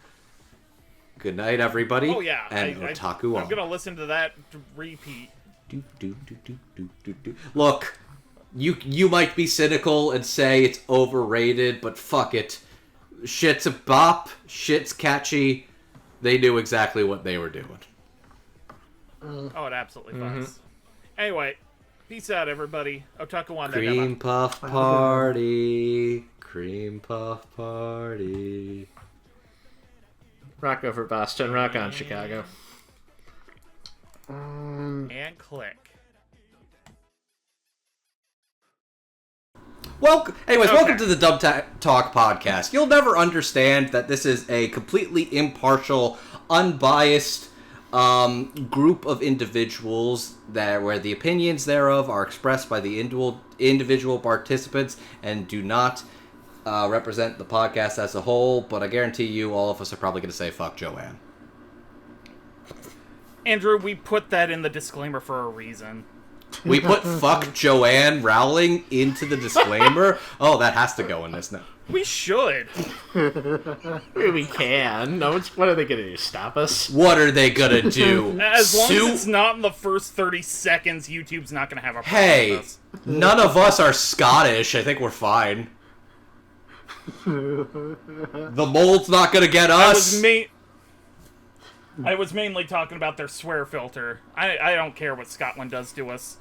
[SPEAKER 2] Good night, everybody.
[SPEAKER 1] Oh, yeah.
[SPEAKER 2] And Otaku
[SPEAKER 1] I'm
[SPEAKER 2] on.
[SPEAKER 1] gonna listen to that repeat.
[SPEAKER 2] Look, you might be cynical and say it's overrated, but fuck it. Shit's a bop. Shit's catchy. They knew exactly what they were doing.
[SPEAKER 1] Oh, it absolutely does. Anyway, peace out, everybody. Otaku on
[SPEAKER 2] Cream puff party. Cream puff party.
[SPEAKER 4] Rock over Boston, rock on Chicago.
[SPEAKER 1] And click.
[SPEAKER 2] Welcome to the Dumb Talk podcast. You'll never understand that this is a completely impartial, unbiased group of individuals where the opinions thereof are expressed by the individual participants and do not represent the podcast as a whole. But I guarantee you, all of us are probably going to say "fuck Joanne."
[SPEAKER 1] Andrew, we put that in the disclaimer for a reason.
[SPEAKER 2] We put "fuck Joanne Rowling" into the disclaimer. Oh, that has to go in this now.
[SPEAKER 1] We should.
[SPEAKER 4] We can. No, what are they gonna do? Stop us?
[SPEAKER 2] What are they gonna do?
[SPEAKER 1] As long as it's not in the first 30 seconds, YouTube's not gonna have a problem
[SPEAKER 2] Hey,
[SPEAKER 1] with us.
[SPEAKER 2] none of us are Scottish. I think we're fine. The mold's not gonna get us.
[SPEAKER 1] I was mainly talking about their swear filter. I don't care what Scotland does to us.